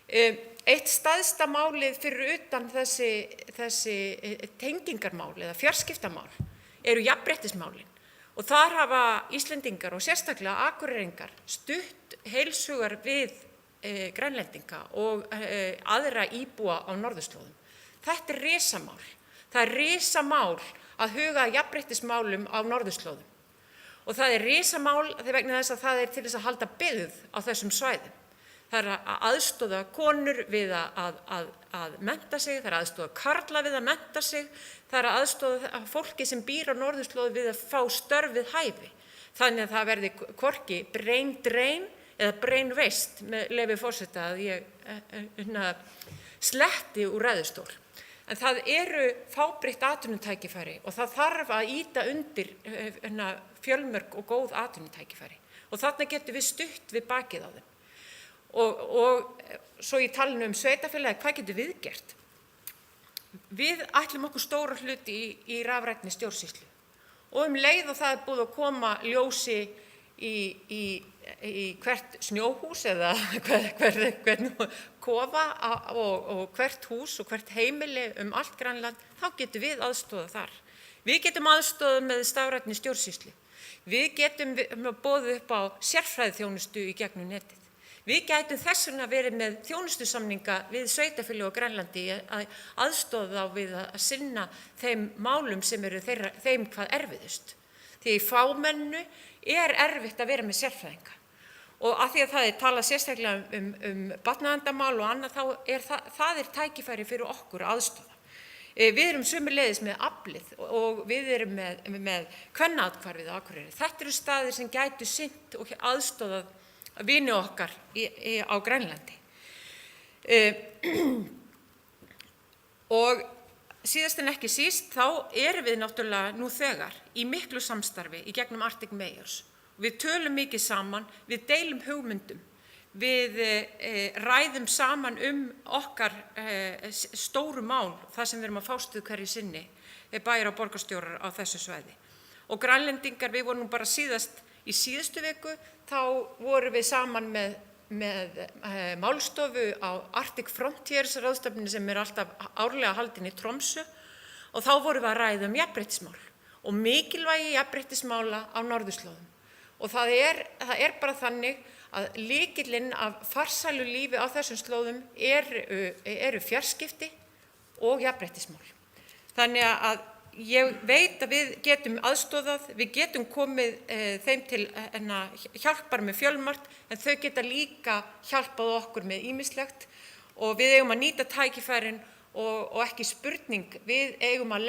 Eitt stærsta málið fyrir utan þessi tengingarmál eða fjarskiptamál eru jafnréttismálin. Og þar hafa Íslendingar og sérstaklega Akureyringar stutt heilshugar við Grænlendinga og aðra íbúa á norðurslóðum. Þetta er risamál. Það er risamál að huga að jafnréttismálum á norðurslóðum. Og það er risamál vegna þess að það er til þess að halda byggð á þessum svæðum. Það er að aðstoða konur við að mennta sig, það er að aðstoða karla við að mennta sig, það er að aðstoða fólki sem býr á norðurslóðu við að fá störf við hæfi. Þannig að það verði hvorki brain drain eða brain waste, með leyfi forseta að ég sletti úr ræðustól. En það eru fábreytt atvinnutækifæri og það þarf að ýta undir fjölmörg og góð atvinnutækifæri. Og þarna getum við stutt við bakið á þeim. Og svo ég tala um sveitarfélagi, hvað getum við gert? Við ætlum okkur stóra hluti í rafrænni stjórnsýslu og leið og það er búið að koma ljósi í hvert snjóhús eða hvern kofa og hvert hús og hvert heimili allt Grænland, þá getum við aðstoðað þar. Við getum aðstoðað með stafrænni stjórnsýslu. Við getum boðið upp á sérfræðiþjónustu í gegnum netið. Við gætum þess vegna verið með þjónustusamninga við sveitarfélög á Grænlandi að aðstoða þá við að sinna þeim málum sem eru þeim hvað erfiðust. Því í fámennu er erfitt að vera með sérfræðinga. Og af því að það er talað sérstaklega barnaverndarmál og annað, þá það er tækifæri fyrir okkur að aðstoða. Við erum sömuleiðis með aflið og við erum með kvennaathvarfið á Akureyri. Þetta eru staðir sem gætu sinnt og aðstoðað vini okkar á Grænlandi. Og síðast en ekki síst, þá erum við náttúrulega nú þegar í miklu samstarfi í gegnum Arctic Mayors. Við tölum mikið saman, við deilum hugmyndum, við ræðum saman okkar stóru mál, það sem við erum að fást við hverju sinni, bæjar og borgarstjórar á þessu svæði. Og Grænlendingar, við vorum nú bara í síðustu viku, þá vorum við saman með málstofu á Arctic Frontiers ráðstefnunni sem alltaf árlega haldin í Tromsö og þá vorum við að ræða jafnréttismál og mikilvægi jafnréttismála á norðurslóðum. Og það er bara þannig að lykillinn af farsælu lífi á þessum slóðum eru fjarskipti og jafnréttismál. Þannig að ég veit að við getum aðstoðað, við getum komið þeim til hjálpar með fjölmargt, en þau geta líka hjálpað okkur með ýmislegt og við eigum að nýta tækifærin og ekki spurning, við eigum að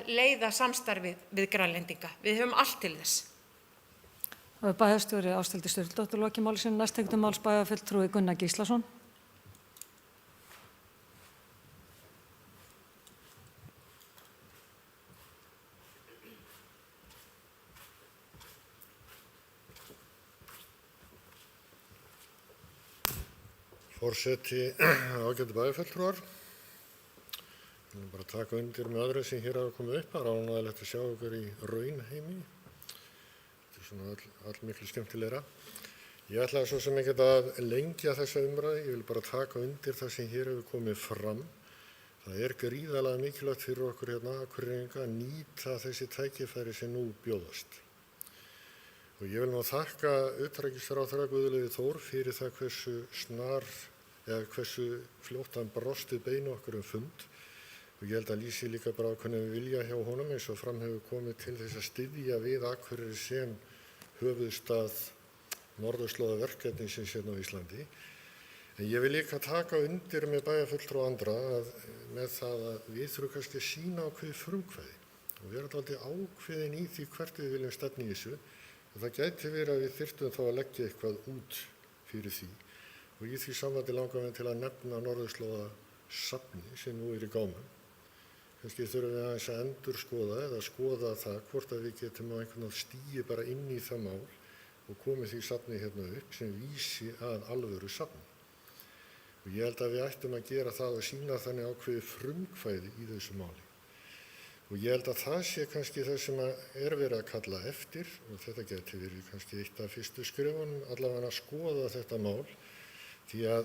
leiða samstarfið við Grænlendinga. Við höfum allt til þess.
Bæjarstjóri Ásthildur Sturludóttir lokið máli sínu. Næst tekur til máls bæjarfulltrúi Gunnar Gíslason.
Forseti, ágætu bæjarfulltrúar. Ég vil bara taka undir með öðru sem hér hafa komið upp. Það er ánægjulegt að sjá okkur í raunheimi. Þetta er svona allmiklu skemmtilegra. Ég ætla svo sem ekkert að lengja þessa umræðu. Ég vil bara taka undir það sem hér hefur komið fram. Það er gríðarlega mikilvægt fyrir okkur Akureyringa að nýta þessi tækifæri sem nú bjóðast. Og ég vil nú þakka utanríkisráðherra Guðlaugi Þór fyrir það hversu fljótt hann brostið beinu okkur fund. Og ég held að lýsi líka bara ákveðnum vilja hjá honum eins og fram hefur komið til þess að styðja við Akureyri sem höfuðstað norðurslóðaverkefnisins hérna á Íslandi. En ég vil líka taka undir með bæjarfulltrúa andra með það að við þurfum kannski að sýna ákveðið frumkvæði og vera dálítið ákveðin í því hvert við viljum stefna í þessu. Það gæti verið að við þyrftum þá að leggja eitthvað út fyrir því og í því sambandi langar við til að nefna norðurslóðasafni sem nú í gámum. Kannski þurfum við aðeins að endurskoða eða skoða það hvort að við getum á einhvern veginn stíi bara inn í það mál og komið því safni hérna upp sem vísi að alvöru safni. Og ég held að við ættum að gera það og sýna þannig ákveðið frumkvæði í þessu máli. Og ég held að það sé kannski það sem verið að kalla eftir og þetta geti verið kannski eitt af fyrstu skrefunum allavega að skoða þetta mál því að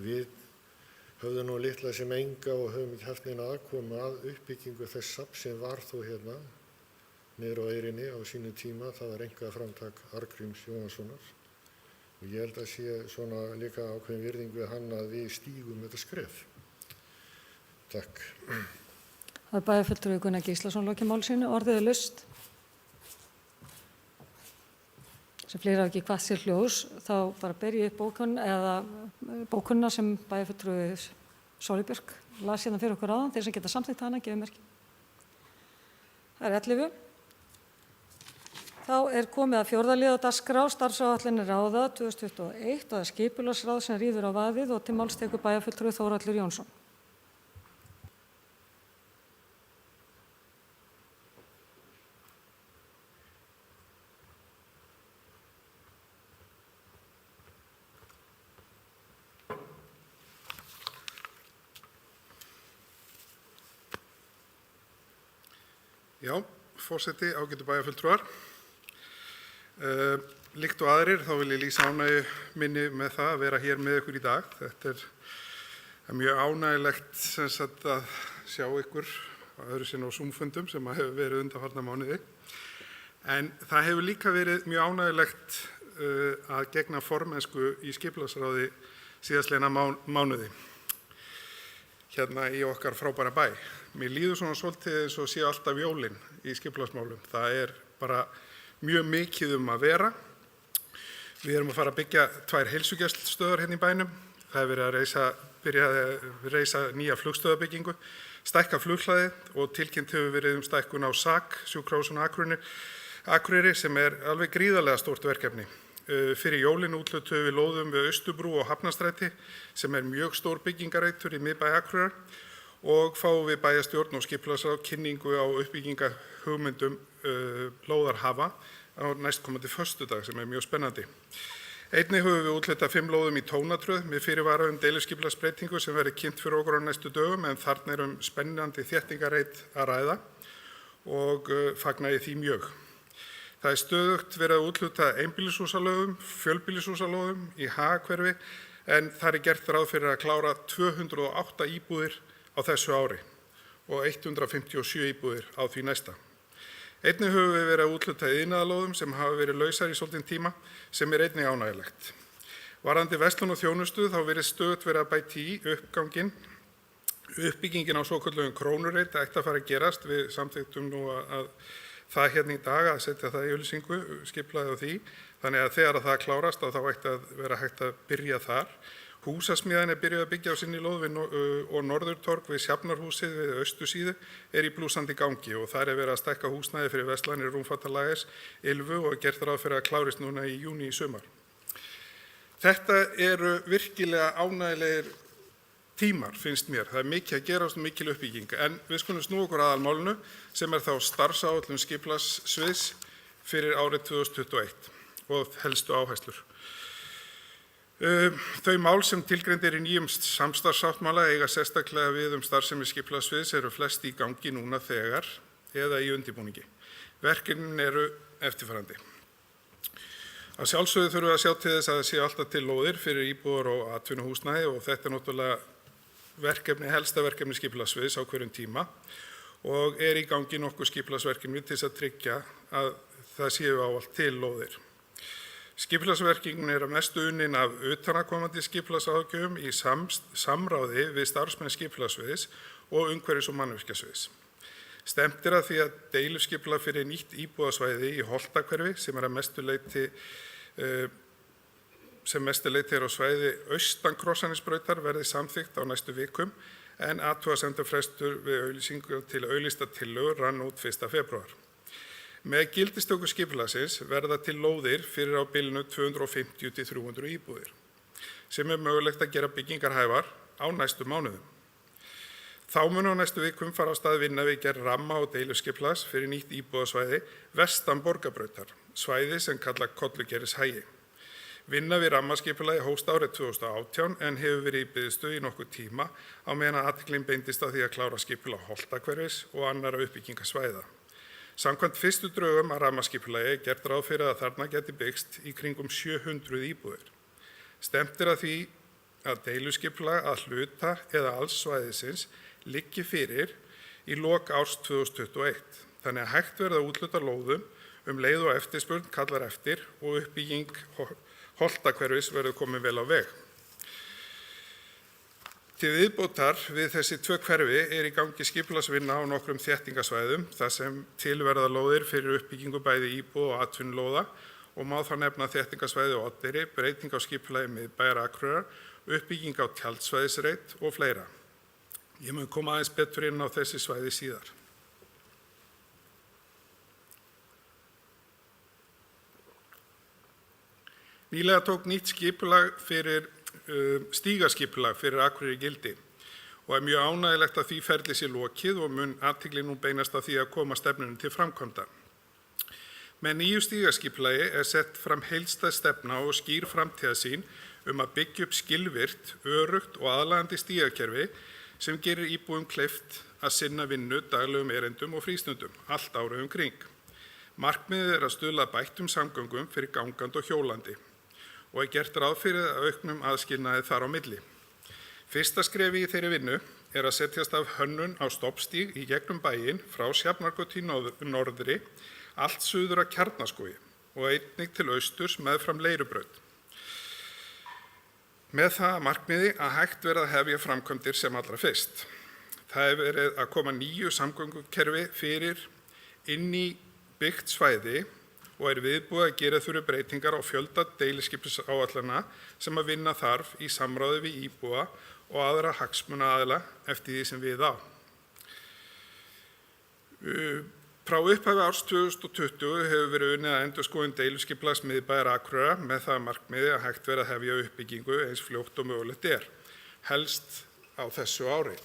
við höfðum nú litla sem enga og höfum ekki haft neina aðkomu að uppbyggingu þess safns sem var þó hérna niður á Eyrinni á sínu tíma. Það var einkaframtak Arngríms Jóhannssonar og ég held að sé svona líka ákveðin virðing við hann að við stígum þetta skref. Takk.
Það er bæjarfulltrúi Gunnar Gíslason lokið máli sínu. Orðið er laust. Sem fleiri hafa ekki hvað sér hljós, þá bara ber ég upp bókunna sem bæjarfulltrúi Sóley Björk las hérna fyrir okkur áðan. Þeir sem geta samþykkt hana, gefið merki. Það er 11. Þá er komið að 4. lið á dagskrá, starfsáætlanir ráða 2021 og það er skipulagsráð sem ríður á vaðið og til máls tekur bæjarfulltrúi Þórhallur Jónsson.
Já, forseti, ágætu bæjarfulltrúar. Líkt og aðrir þá vil ég lýsa ánægju minni með það að vera hér með ykkur í dag. Þetta er mjög ánægilegt sem sagt að sjá ykkur öðru sinni á Zoom-fundum sem hefur verið undanfarna mánuði. En það hefur líka verið mjög ánægilegt að gegna formennsku í skipulagsráði síðastliðna mánuði hérna í okkar frábæra bæ. Mér líður svona svolítið eins og séu alltaf jólin í skipulagsmálum. Það er bara mjög mikið að vera. Við erum að fara að byggja 2 heilsugæslustöðvar hérna í bænum. Það er verið að reisa nýja flugstöðarbyggingu, stækka flughlaðið og tilkynnt hefur verið stækkun á SAK, sjúkrahúsinu á Akureyri, sem er alveg gríðarlega stórt verkefni. Fyrir jólin úthlutuðum við lóðum við Austurbrú og Hafnarstræti sem er mjög stór byggingareitur í miðbæ Akureyrar og fáum við bæjarstjórn og skipulagsráð kynningu á uppbyggingahugmyndum lóðarhafa á næstkomandi föstudag sem er mjög spennandi. Einnig höfum við úthlutað 5 lóðum í Tónatröð með fyrirvara deiliskipulagsbreytingu sem verður kynnt fyrir okkur á næstu dögum en þarna er spennandi þéttingareit að ræða og fagna ég því mjög. Það er stöðugt verið að úthluta einbýlishúsalóðum, fjölbýlishúsalóðum í Hagahverfi en það er gert ráð fyrir að klára 208 íbúðir á þessu ári og 157 íbúðir á því næsta. Einnig höfum við verið að úthluta iðnaðarlóðum sem hafa verið lausar í svolítinn tíma sem er einnig ánægilegt. Varðandi verslun og þjónustu þá verið stöðugt verið að bæta í uppbyggingin á svokölluðum krónureit ætti að fara að gerast. Við samþykktum nú að það hérna í dag að setja það í auglýsingu, skipulagið á því. Þannig að þegar það klárast þá ætti að vera hægt að byrja þar. Húsasmíðan er byrjuð að byggja á sinni lóð og Norðurtorg við Sjafnarhúsið við Austursíðu er í blúsandi gangi og þar er verið að stækka húsnæði fyrir verslanir Rúmfatalagers, Ylfu og gert ráð fyrir að klárist núna í júní í sumar. Þetta eru virkilega ánægilegir tímar, finnst mér. Það er mikið að gerast og mikil uppbygging en við skulum snúa okkur að aðalmálinu sem er þá starfsáætlun skipulagssviðs fyrir árið 2021 og helstu áherslur. Þau mál sem tilgreind í nýjum samstarfssáttmála eiga sérstaklega við starfsemi skipulagssviðs eru flest í gangi núna þegar eða í undirbúningi. Verkefnin eru eftirfarandi. Að sjálfsögðu þurfum við að sjá til þess að það séu alltaf til lóðir fyrir íbúðar og atvinnuhúsnæði og þetta er náttúrulega helsta verkefni skipulagssviðs á hverjum tíma og er í gangi nokkuð skipulagsverkefni til þess að tryggja að það séu ávallt til lóðir. Skipulagsverkefnin er að mestu unnin af utanaðkomandi skipulagsráðgjöfum í samráði við starfsmenn skipulagssviðs og umhverfis- og mannvirkjasviðs. Stefnt er að því að deiliskipulag fyrir nýtt íbúðasvæði í Holtahverfi sem er að mestu leyti er á svæði austan Krossanesbrautar verði samþykkt á næstu vikum en athugasemdafrestur við auglýsingu til auglýsta tillögur rann út 1. febrúar. Með gildistöku skipulagsins verða til lóðir fyrir á bilinu 250 til 300 íbúðir sem er mögulegt að gera byggingar hæfar á næstu mánuðum. Þá mun á næstu vikum fara á stað vinna við gerð ramma og deiluskipulags fyrir nýtt íbúðasvæði vestan Borgarbrautar, svæði sem kalla Kollugerðishagi. Vinna við rammaskipulagi hófst árið 2018 en hefur verið í biðstöðu í nokkuð tíma á meðan að athyglin beindist að því að klára skipulag Holtahverfis og annarra uppbyggingasvæða. Samkvæmt fyrstu drögum að rammaskipulagi er gert ráð fyrir að þarna geti byggst í kringum 700 íbúðir. Stefnt er að því að deiluskipulag að hluta eða alls svæðisins liggi fyrir í lok árs 2021. þannig að hægt verði að úthluta lóðum leið og eftirspurn kallar eftir og uppbygging Holtahverfis verður komin vel á veg. Til viðbótar við þessi 2 hverfi í gangi skipulagsvinna á nokkrum þéttingasvæðum þar sem til verða lóðir fyrir uppbyggingu bæði íbúða og atvinnulóða og má þá nefna þéttingasvæði á Oddeyri, breyting á skipulagi miðbæjar Akureyrar, uppbygging á tjaldsvæðisreit og fleira. Ég mun koma aðeins betur inn á þessi svæði síðar. Nýlega tók nýtt stígaskipulag fyrir Akureyri gildi og mjög ánægjulegt að því ferli sé lokið og mun athygli nú beinast að því að koma stefnunni til framkvæmda. Með nýju stígaskipulagi sett fram heildstæð stefna og skýr framtíðarsýn að byggja upp skilvirkt, öruggt og aðlaðandi stígakerfi sem gerir íbúum kleift að sinna vinnu, daglegum erindum og frístundum, allt árið kring. Markmiðið að stuðla að bættum samgöngum fyrir gangandi og hjólandi og gert ráð fyrir auknum aðskilnaði þar á milli. Fyrsta skrefi í þeirri vinnu að setjast af hönnun á stoppstíg í gegnum bæinn frá Sjafnargötu í norðri, allt suður að Kjarnaskógi og einnig til austurs meðfram Leirubraut. Með það að markmiði að hægt verði að hefja framkvæmdir sem allra fyrst. Það hefur verið að koma nýju samgöngukerfi fyrir inn í byggt svæði og viðbúið að gera þurfi breytingar á fjölda deiliskipulagsáætlana sem að vinna þarf í samráði við íbúa og aðra hagsmunaaðila eftir því sem við á. Frá upphafi árs 2020 hefur verið unnið að endurskoðun deiliskipulags miðbæjar Akureyrar með það markmiði að hægt verði að hefja uppbyggingu eins fljótt og mögulegt helst á þessu ári.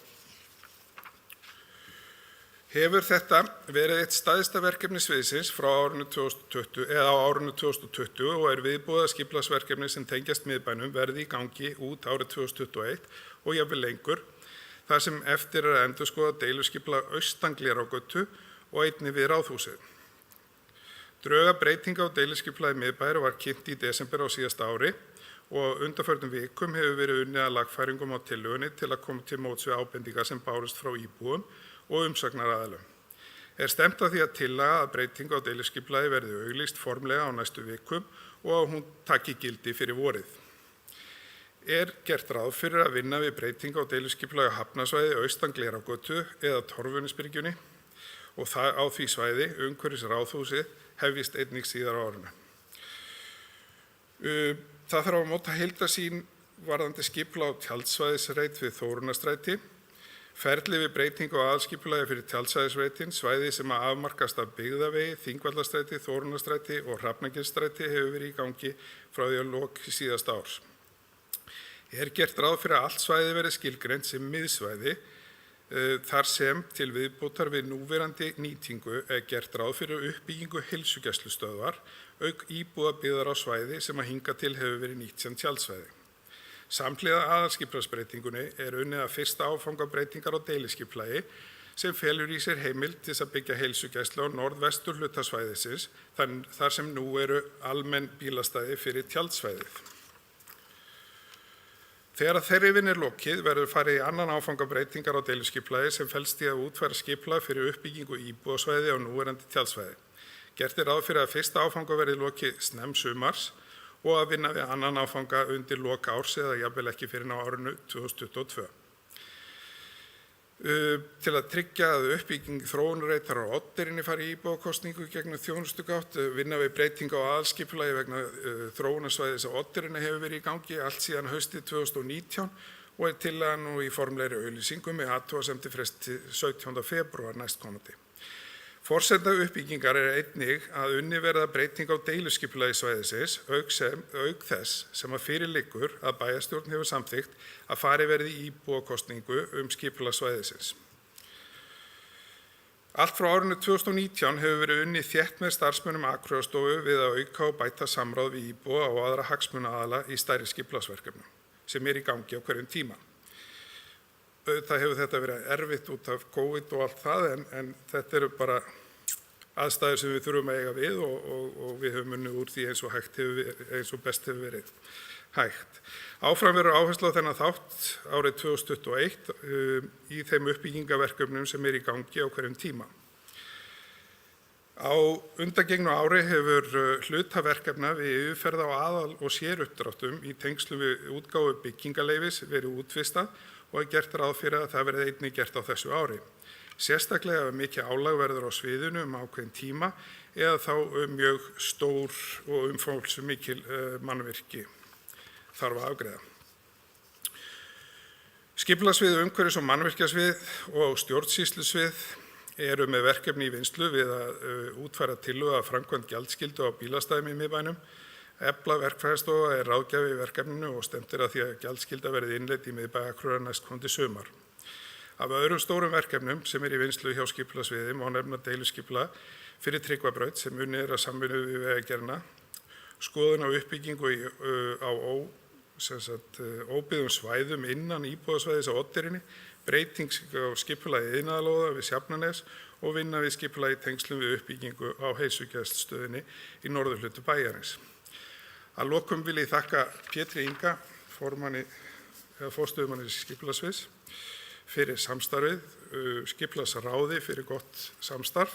Hefur þetta verið eitt stærsta verkefni sviðsins frá árinu 2020 og viðbúið að skipulagsverkefni sem tengjast miðbænum verði í gangi út árið 2021 og jafnvel lengur, þar sem eftir að endurskoða deiliskipulag austan Glerárgötu og einnig við Ráðhúsið. Drög að breytinga á deiliskipulagi miðbæjar var kynnt í desember á síðasta ári og undanförnum vikum hefur verið unnið að lagfæringum á tillögunni til að koma til móts við ábendingar sem bárust frá íbúum og umsagnaraðilum. Stefnt að því að tillaga að breytingu á deiliskipulagi verði auglýst formlega á næstu vikum og að hún taki gildi fyrir vorið. Gert ráð fyrir að vinna við breytingu á deiliskipulagi á hafnasvæði austan Glerárgötu eða Torfunnisbyrgjunni og það á því svæði umhverfis Ráðhúsið hefjist einnig síðar á árinu. Það þarf að móta heildarsýn varðandi skipulag á tjaldsvæðisreit við Þórunnarstræti. Ferli við breytingu á aðalskipulagi fyrir tjaldsvæðisreitin, svæði sem að afmarkast af Byggðavegi, Þingvallastræti, Þórunnarstræti og Hrafnagilsstræti hefur verið í gangi frá því að loki síðasta árs. Gert ráð fyrir að allt svæði verið skilgreint sem miðsvæði, þar sem til viðbótar við núverandi nýtingu gert ráð fyrir uppbyggingu heilsugæslustöðvar, auk íbúðabyggðar á svæði sem að hingað til hefur verið nýtt sem tjaldsvæði. Samhliða aðalskipulagsbreytingunni unnið að fyrsta áfanga breytingar á deiliskipulagi sem felur í sér heimild til að byggja heilsugæslu á norðvestur hluta svæðisins þar sem nú almenn bílastæði fyrir tjaldsvæðið. Þegar þeirri vinnu lokið verður farið í annan áfanga breytingar á deiliskipulagi sem felst í að útfæra skipulag fyrir uppbyggingu íbúðasvæði á núverandi tjaldsvæði. Gert ráð fyrir að fyrsta áfanga verði lokið snemmsumars og að vinna við annan áfanga undir lok árs eða jafnvel ekki fyrir á árinu 2022. Til að tryggja að uppbygging þróunarreitar á Oddeyrinni fari í íbúðakosningu gegnum þjónustugátt, vinna við breytingu á aðalskipulagi vegna þróunarsvæðis á Oddeyrinni hefur verið í gangi allt síðan haustið 2019 og tillaga nú í formlegri auglýsingu með athugasemdir fresti 17. febrúar næstkomandi. Forsenda uppbyggingar einnig að unnið verða breyting á deiliskipulagi svæðisins, auk þess sem að fyrir liggur að bæjarstjórn hefur samþykkt að farið verði í íbúakosningu skipulag svæðisins. Allt frá árinu 2019 hefur verið unnið þétt með starfsmönnum Akureyrarstofu við að auka og bæta samráð við íbúa og aðra hagsmunaaðila í stærri skipulagsverkefnum sem í gangi á hverjum tíma. Það hefur þetta verið erfitt út af COVID og allt það en þetta bara aðstæður sem við þurfum að eiga við og við höfum unnið úr því eins og best hefur verið hægt. Áfram verður áhersla á þennan þátt árið 2021 í þeim uppbyggingaverkefnum sem í gangi á hverjum tíma. Á undangengnu ári hefur hluta verkefna við yfirferð á aðal- og séruppdráttum í tengslum við útgáfu byggingaleyfis verið útvistað og er gert ráð fyrir að það verði einnig gert á þessu ári. Sérstaklega ef mikið álag verður á sviðinu ákveðin tíma eða þá mjög stór og umfangsmikil mannvirki þarf að afgreiða. Skipulagssvið, umhverfis- og mannvirkjasvið og stjórnsýslusvið eru með verkefni í vinnslu við að útfæra tillögu að framkvæmd gjaldskyldu á bílastæðum í miðbænum. Efla verkfræðistofa er ráðgjafi í verkefninu og stefnt er að því að gjaldskylda verði innleidd í miðbæ Akureyrar næstkomandi sumar. Af öðrum stórum verkefnum sem er í vinnslu hjá skipulagssviði má nefna deiluskipulag fyrir Tryggvabraut sem unnið er að samvinnu við Vegagerðina, skoðun á uppbyggingu á óbyggðum svæðum innan íbúðasvæðis á Oddeyrinni, breyting á skipulagi iðnaðarlóða við Sjafnanes og vinna við skipulagi í tengslum við uppbyggingu á heilsugæslustöðinni í norðurhluta bæjarins. Að lokum vil ég þakka Pétri Inga, forstöðumanni skipulagssviðs, fyrir samstarfið, skipulagsráði fyrir gott samstarf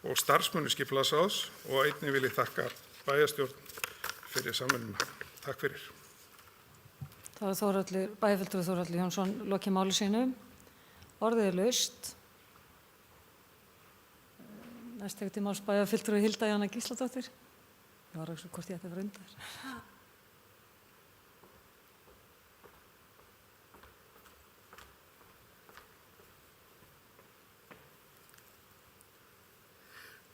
og starfsmönnum skipulagsráðs og einnig vil ég þakka bæjarstjórn fyrir samvinnuna. Takk fyrir.
Það var bæjarfulltrúi Þórhallur Jónsson lokið máli sínu. Orðið er laust. Næst tekur til máls bæjarfulltrúi Hilda Jana Gísladóttir. Ég var ekki hvort ég ætti að vera undir.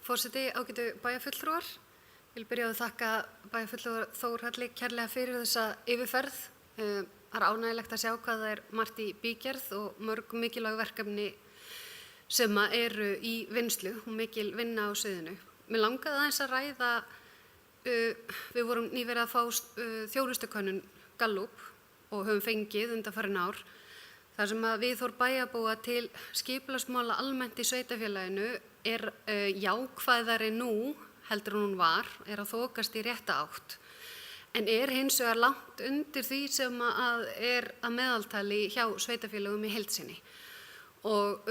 Forseti, ágætu bæjarfulltrúar. Ég vil byrja á að þakka bæjarfulltrúa Þórhalli kærlega fyrir þessa yfirferð. Það er ánægilegt að sjá hvað það er margt í bígerð og mörg mikilvæg verkefni sem eru í vinnslu og mikil vinna á sviðinu. Mér langaði aðeins að ræða, við vorum nýverið að fá þjónustukönnun Gallup og höfum fengið undanfarin ár, þar sem að viðhorf bæjarbúa til skipulagsmála almennt í sveitarfélaginu er jákvæðari nú heldur en hún var, er að þokast í rétta átt. En er hins vegar langt undir því sem að er að meðaltali hjá sveitarfélögum í heild sinni. Og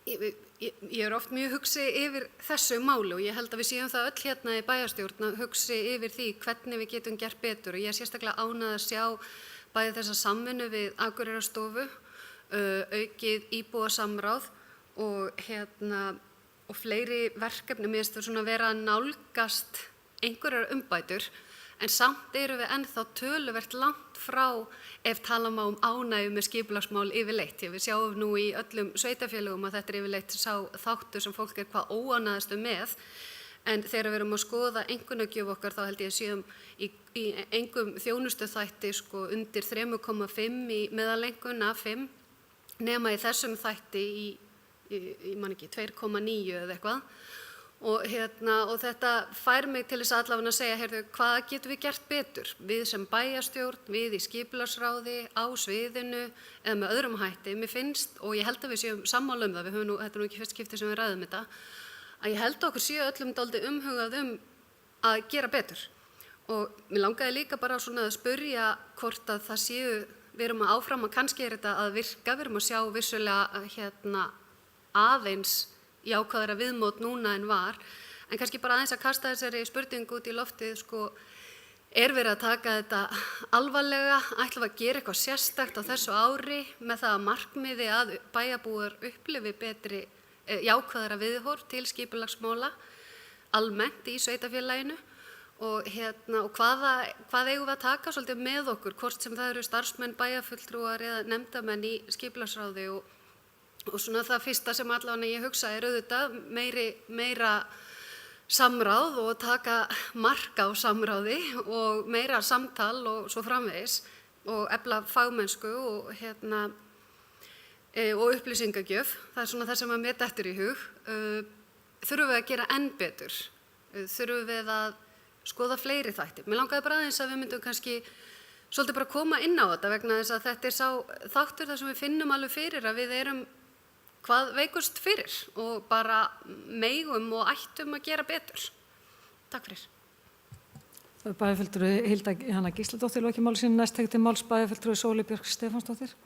ég er oft mjög hugsi yfir þessu máli og ég held að við séum það öll hérna í bæjarstjórn að hugsi yfir því hvernig við getum gert betur. Og ég er sérstaklega ánægð að sjá bæði þessa samvinnu við Akureyrarstofu, aukið íbúasamráð og fleiri verkefni. Mér finnst það svona vera að nálgast einhverjar umbætur. En samt eru við ennþá töluvert langt frá ef tala má ánægju með skipulagsmál yfirleitt. Við sjáum nú í öllum sveitarfélögum að þetta er yfirleitt sá þáttur sem fólk er hvað óánægðastu með. En þegar við erum að skoða einkunnagjöf okkar þá held ég að séum í engum þjónustuþætti undir 3,5 í meðalengun af 5 nema í þessum þætti ég man ekki 2,9 eða eitthvað. Og þetta fær mig til þess allavega að segja, hvað getum við gert betur? Við sem bæjarstjórn, við í skipulagsráði, á sviðinu eða með öðrum hætti. Mér finnst, og ég held að við séum sammála það, þetta er nú ekki fyrst skipti sem við ræðum þetta, að ég held að okkur séu öllum dálítið umhugað að gera betur. Og mér langaði líka bara svona að spyrja hvort að það séu, við erum að áfram að kannski er þetta að virka, við erum að sjá vissulega aðeins jákvæðara viðmót núna en var, en kannski bara aðeins að kasta þessari spurningu út í loftið, er verið að taka þetta alvarlega, ætlum að gera eitthvað sérstakt á þessu ári með það að markmiði að bæjarbúar upplifi betri jákvæðara viðhorf til skipulagsmála almennt í sveitarfélaginu og hvað eigum við að taka svolítið með okkur, hvort sem það eru starfsmenn, bæjarfulltrúar eða nefndamenn í skipulagsráði og svona það fyrsta sem allavega ég hugsa er auðvitað meira samráð og taka mark á samráði og meira samtal og svo framvegis og efla fagmennsku og upplýsingagjöf. Það er svona það sem að mér dettur í hug. Þurfum við að gera enn betur? Þurfum við að skoða fleiri þætti? Mér langaði bara aðeins að við myndum kannski svolítið bara koma inn á þetta vegna þess að þetta er sá þáttur þar sem við finnum alveg fyrir að við erum hvað veikust fyrir og bara megum og ættum að gera betur. Takk fyrir.
Bæjarfulltrúi Hilda Jana Gísladóttir lokið máli sínu. Næst tekur til máls bæjarfulltrúi Sóley Björk Stefánsdóttir.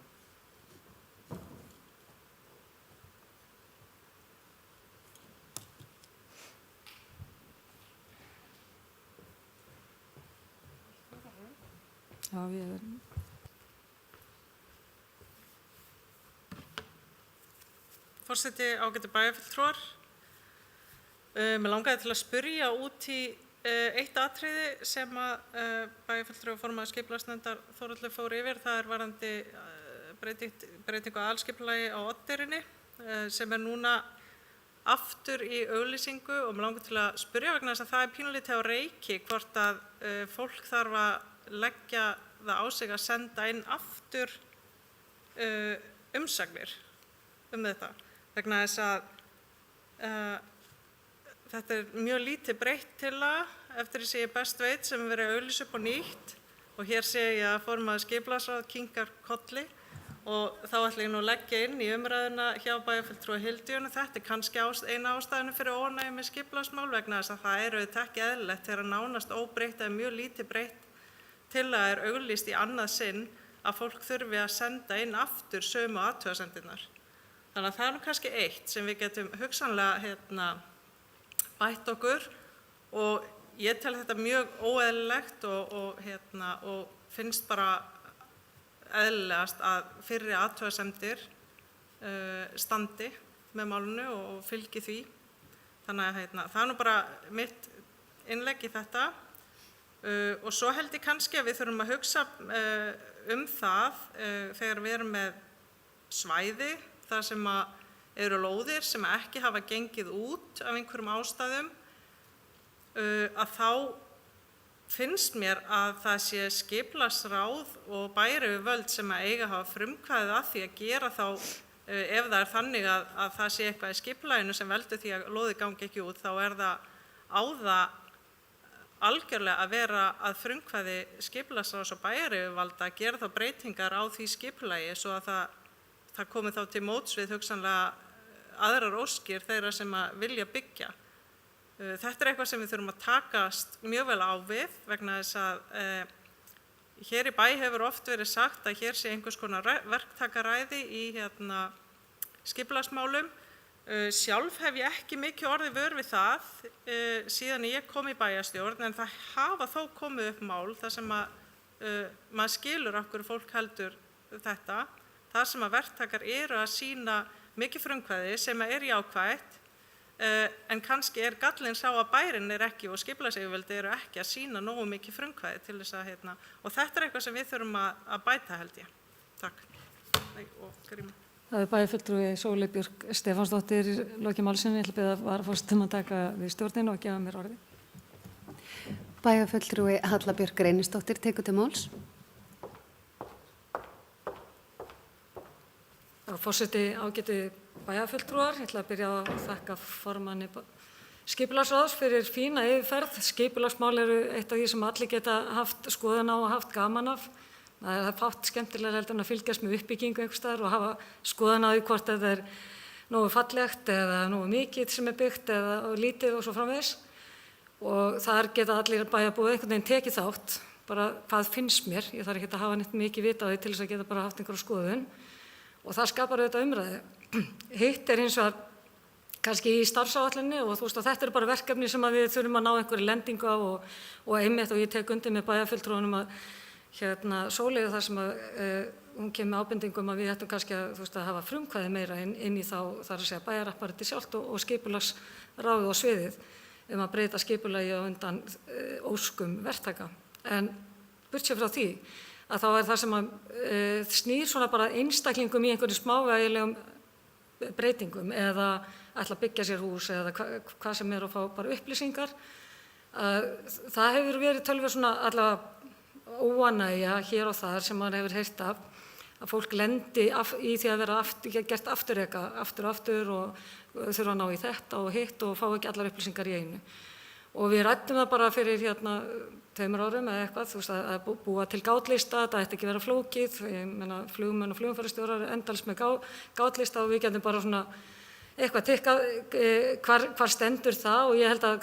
Já, ég
Forseti, ágætu bæjarfulltrúar. Mér langaði til að spyrja út í eitt atriði sem að bæjarfulltrúi og formaður skipulagsnefndar Þórhallur fór yfir. Það er varðandi breytingu á aðalskipulagi á Oddeyrinni sem er núna aftur í auglýsingu og mér langar til að spyrja vegna þess að það er pínulítið á reiki hvort að fólk þarf að leggja það á sig að senda inn aftur umsagnir þetta. Vegna þess að þetta er mjög lítið breytt tillaga eftir því sem ég best veit sem verið að auglýsa upp á nýtt og hér sé ég að formaður skipulagsráð kinkar kolli og þá ætla ég nú að leggja inn í umræðuna hjá bæjarfulltrúa Hildíönu. Þetta er kannski eina ástæðan fyrir óánægju með skipulagsmál vegna þess að það er auðvitað ekki eðlilegt þegar nánast óbreytt eða mjög lítið breytt tillaga er auglýst í annað sinn að fólk þurfi að senda inn aftur sömu athugasemdirnar. Þannig að það er nú kannski eitt sem við getum hugsanlega bætt okkur og ég tel þetta mjög óeðlilegt og finnst bara eðlilegast að fyrri athugasemdir standi með málinu og fylgi því. Þannig að það er nú bara mitt innlegg í þetta og svo held ég kannski að við þurfum að hugsa það þegar við erum með svæði þar sem eru lóðir sem ekki hafa gengið út af einhverjum ástæðum að þá finnst mér að það sé skipulagsráð og bæjaryfirvöld sem að eiga að hafa frumkvæðið að því að gera þá ef það er þannig að það sé eitthvað í skipulaginu sem veldur því að lóðir gangi ekki út þá er það á það algjörlega að vera að frumkvæði skipulagsráðs og bæjaryfirvalda að gera þá breytingar á því skipulagi svo að það komi þá til móts við hugsanlega aðrar óskir þeirra sem að vilja byggja. Þetta er eitthvað sem við þurfum að takast mjög vel á við vegna þess að hér í bæ hefur oft verið sagt að hér sé einhvers konar verktakaræði í skipulagsmálum. Sjálf hef ég ekki mikið orðið vör við það síðan ég kom í bæjarstjórn en það hafa þó komið upp mál þar sem að maður skilur af hverju fólk heldur þetta. Það sem að verktakar eru að sýna mikið frumkvæði sem er jákvætt en kannski er gallinn sá að bærinn er ekki og skipulagsyfirvöld eru ekki að sýna nógu mikið frumkvæði til þess að og þetta er eitthvað sem við þurfum að bæta held ég. Takk.
Það er bæjarfulltrúi Sóley Björk Stefánsdóttir í loki málsins. Ég ætla að biðja varaforsetann að taka við stjórnina og gefa mér orðið.
Bæjarfulltrúi Halla Björk Reynisdóttir tekur til máls.
Forseti, ágætu bæjarfulltrúar, ég ætla að byrja að þakka formanni skipulagsráðs fyrir fína yfirferð. Skipulagsmál eru eitt af því sem allir geta haft skoðun á og haft gaman af. Það er fátt skemmtilega heldur en að fylgjast með uppbyggingu einhvers staðar og hafa skoðun á því hvort þetta er nógu fallegt eða nógu mikið sem er byggt eða lítið og svo framvegis. Og þar geta allir bæjarbúar einhvern veginn tekið þátt, bara hvað finnst mér. Ég þarf ekki að hafa neitt mikið vita á því til þess að geta bara haft einhverja skoðun. Og það skapar auðvitað umræðu. Hitt er hins vegar kannski í starfsáætluninni og þú veist að þetta er bara verkefni sem við þurfum að ná einhverju lendingu á og einmitt og ég tek undir með bæjarfulltrúanum að Sóleyju þar sem hún kemur með ábendingum að við ættum kannski að hafa frumkvæði meira inn í þá þar að segja bæjarapparati sjálft og skipulagsráðið og sviðið að breyta skipulagi á undan óskum verktaka. En burtséð frá því að þá er það sem snýr svona bara einstaklingum í einhverjum smávægilegum breytingum eða ætla að byggja sér hús eða hvað sem er að fá bara upplýsingar. Það hefur verið töluvert svona allavega óánægja hér og þar sem maður hefur heyrt af að fólk lendi í því að vera gert afturreka aftur og þurfa að ná í þetta og hitt og fá ekki allar upplýsingar í einu. Og við ræddum það bara fyrir 2 árum eða eitthvað, þú veist að búa til gátlista, þetta ætti ekki vera flókið, ég meina flugmenn og flugumferðarstjórar endalaust með gátlista og við getum bara svona eitthvað tikkað hvar stendur það og ég held að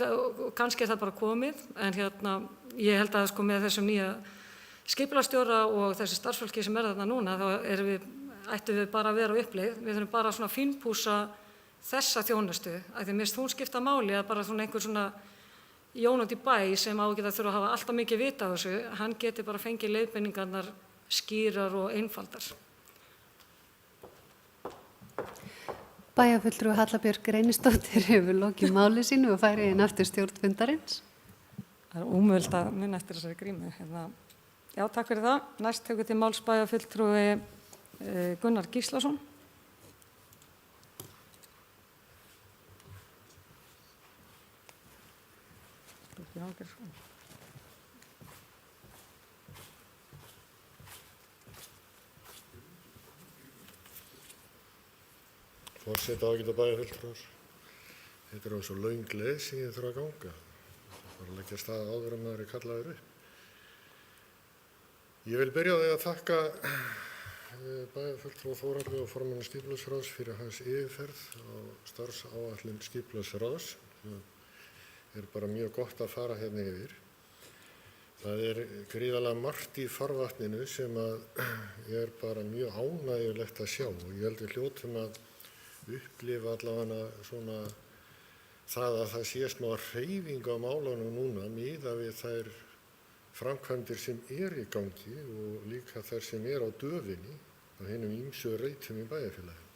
kannski er það bara komið, en ég held að sko með þessum nýja skipulagsstjóra og þessi starfsfólki sem er þarna núna, þá ættum við bara að vera á uppleið, við þurfum bara svona fínpúsa þessa þjónustu, af því mér finnst hún skipta máli að bara svona einhver svona Jón út í bæ sem á ekki að þurfa að hafa alltaf mikið vita á þessu, hann geti bara fengið leiðbeiningarnar skýrar og einfaldar.
Bæjarfulltrúi Halla Björk Reynisdóttir hefur lokið máli sínu og færi inn aftur stjórn fundarins.
Það er ómögulegt að muna eftir þessari grímu. Já, takk fyrir það. Næst tekur til máls bæjarfulltrúi Gunnar Gíslason.
Forseti ágætu bæjarfulltrúar. Þetta er svo löng leið sem ég þarf að ganga. Það var að leggja stað áður en maður er kallaður upp. Ég vil byrja á því að þakka bæjarfulltrúa Þórhalli og formanni skipulagsráðs fyrir hans yfirferð á starfsáætlun skipulagsráðs. Það er bara mjög gott að fara hérna yfir. Það er gríðarlega margt í farvatninu sem er bara mjög ánægjulegt að sjá og ég held við hljótum að upplifa allavega svona það að það sé smá hreyfing á málunum núna miðað við þær framkvæmdir sem í gangi og líka þær sem á döfinni á hinum ýmsu reitum í bæjarfélaginu.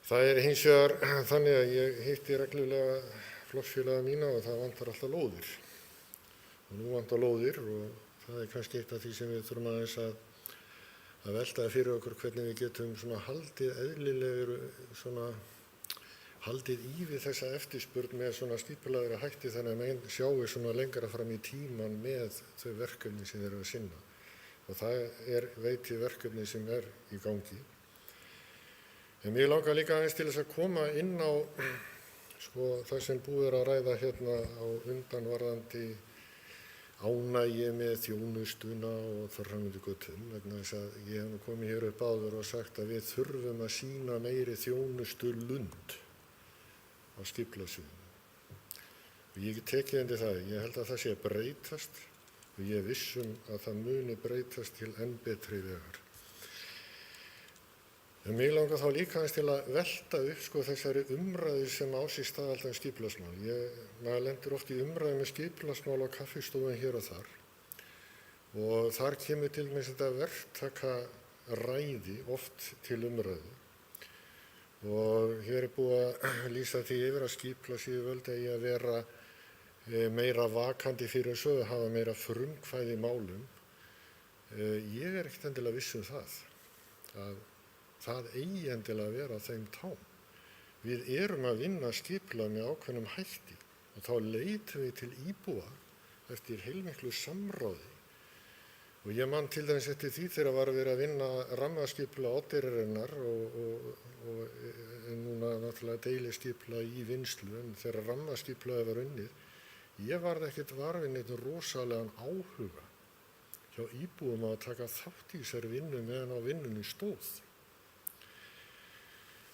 Það er hins vegar þannig að ég hitti reglulega flokksfélaga mína og það vantar alltaf lóðir. Og nú vantar lóðir og það er kannski eitt af því sem við þurfum aðeins að velta fyrir okkur hvernig við getum svona haldið í við þessa eftirspurn með svona skipulagðri hætti þannig að menn sjáu svona lengra fram í tíman með þau verkefni sem þeir eru að sinna. Og það veit ég verkefni sem í gangi. En mér langar líka aðeins til þess að koma inn á það sem búið að ræða hérna á undan varðandi ánægju með þjónustuna og þar fram undir götum vegna þess að ég hef komið hér upp áður og sagt að við þurfum að sýna meiri þjónustulund á skipulagssviðinu. Og ég tekið undir það, ég held að það sé að breytast og ég er viss að það muni breytast til enn betri vegar. En mig langar þá líka aðeins til að velta upp þessari umræðu sem á sér stað alltaf skipulagsmál. Maður lendir oft í umræðu með skipulagsmál á kaffistofum hér og þar. Og þar kemur til með þetta verktakaræði oft til umræðu. Og hér er búið að lýsa því yfir að skipulagsyfirvöld eigi að vera meira vakandi fyrir þessu og hafa meira frumkvæði í málum. Ég er ekkert endilega viss það. Það eigi endilega að vera á þeim tám. Við erum að vinna skipulag með ákveðnum hætti og þá leitum við til íbúa eftir heilmiklu samráði. Og ég man til dæmis eftir því þegar var verið að vinna rammaskipulag Oddeyrarinnar og núna náttúrulega deiliskipulag í vinnslu en þegar rammaskipulagið var unnið, ég varð ekkert varfinn neitt rosalegan áhuga hjá íbúum að taka þátt í þessari vinnu meðan á vinnunni stóð.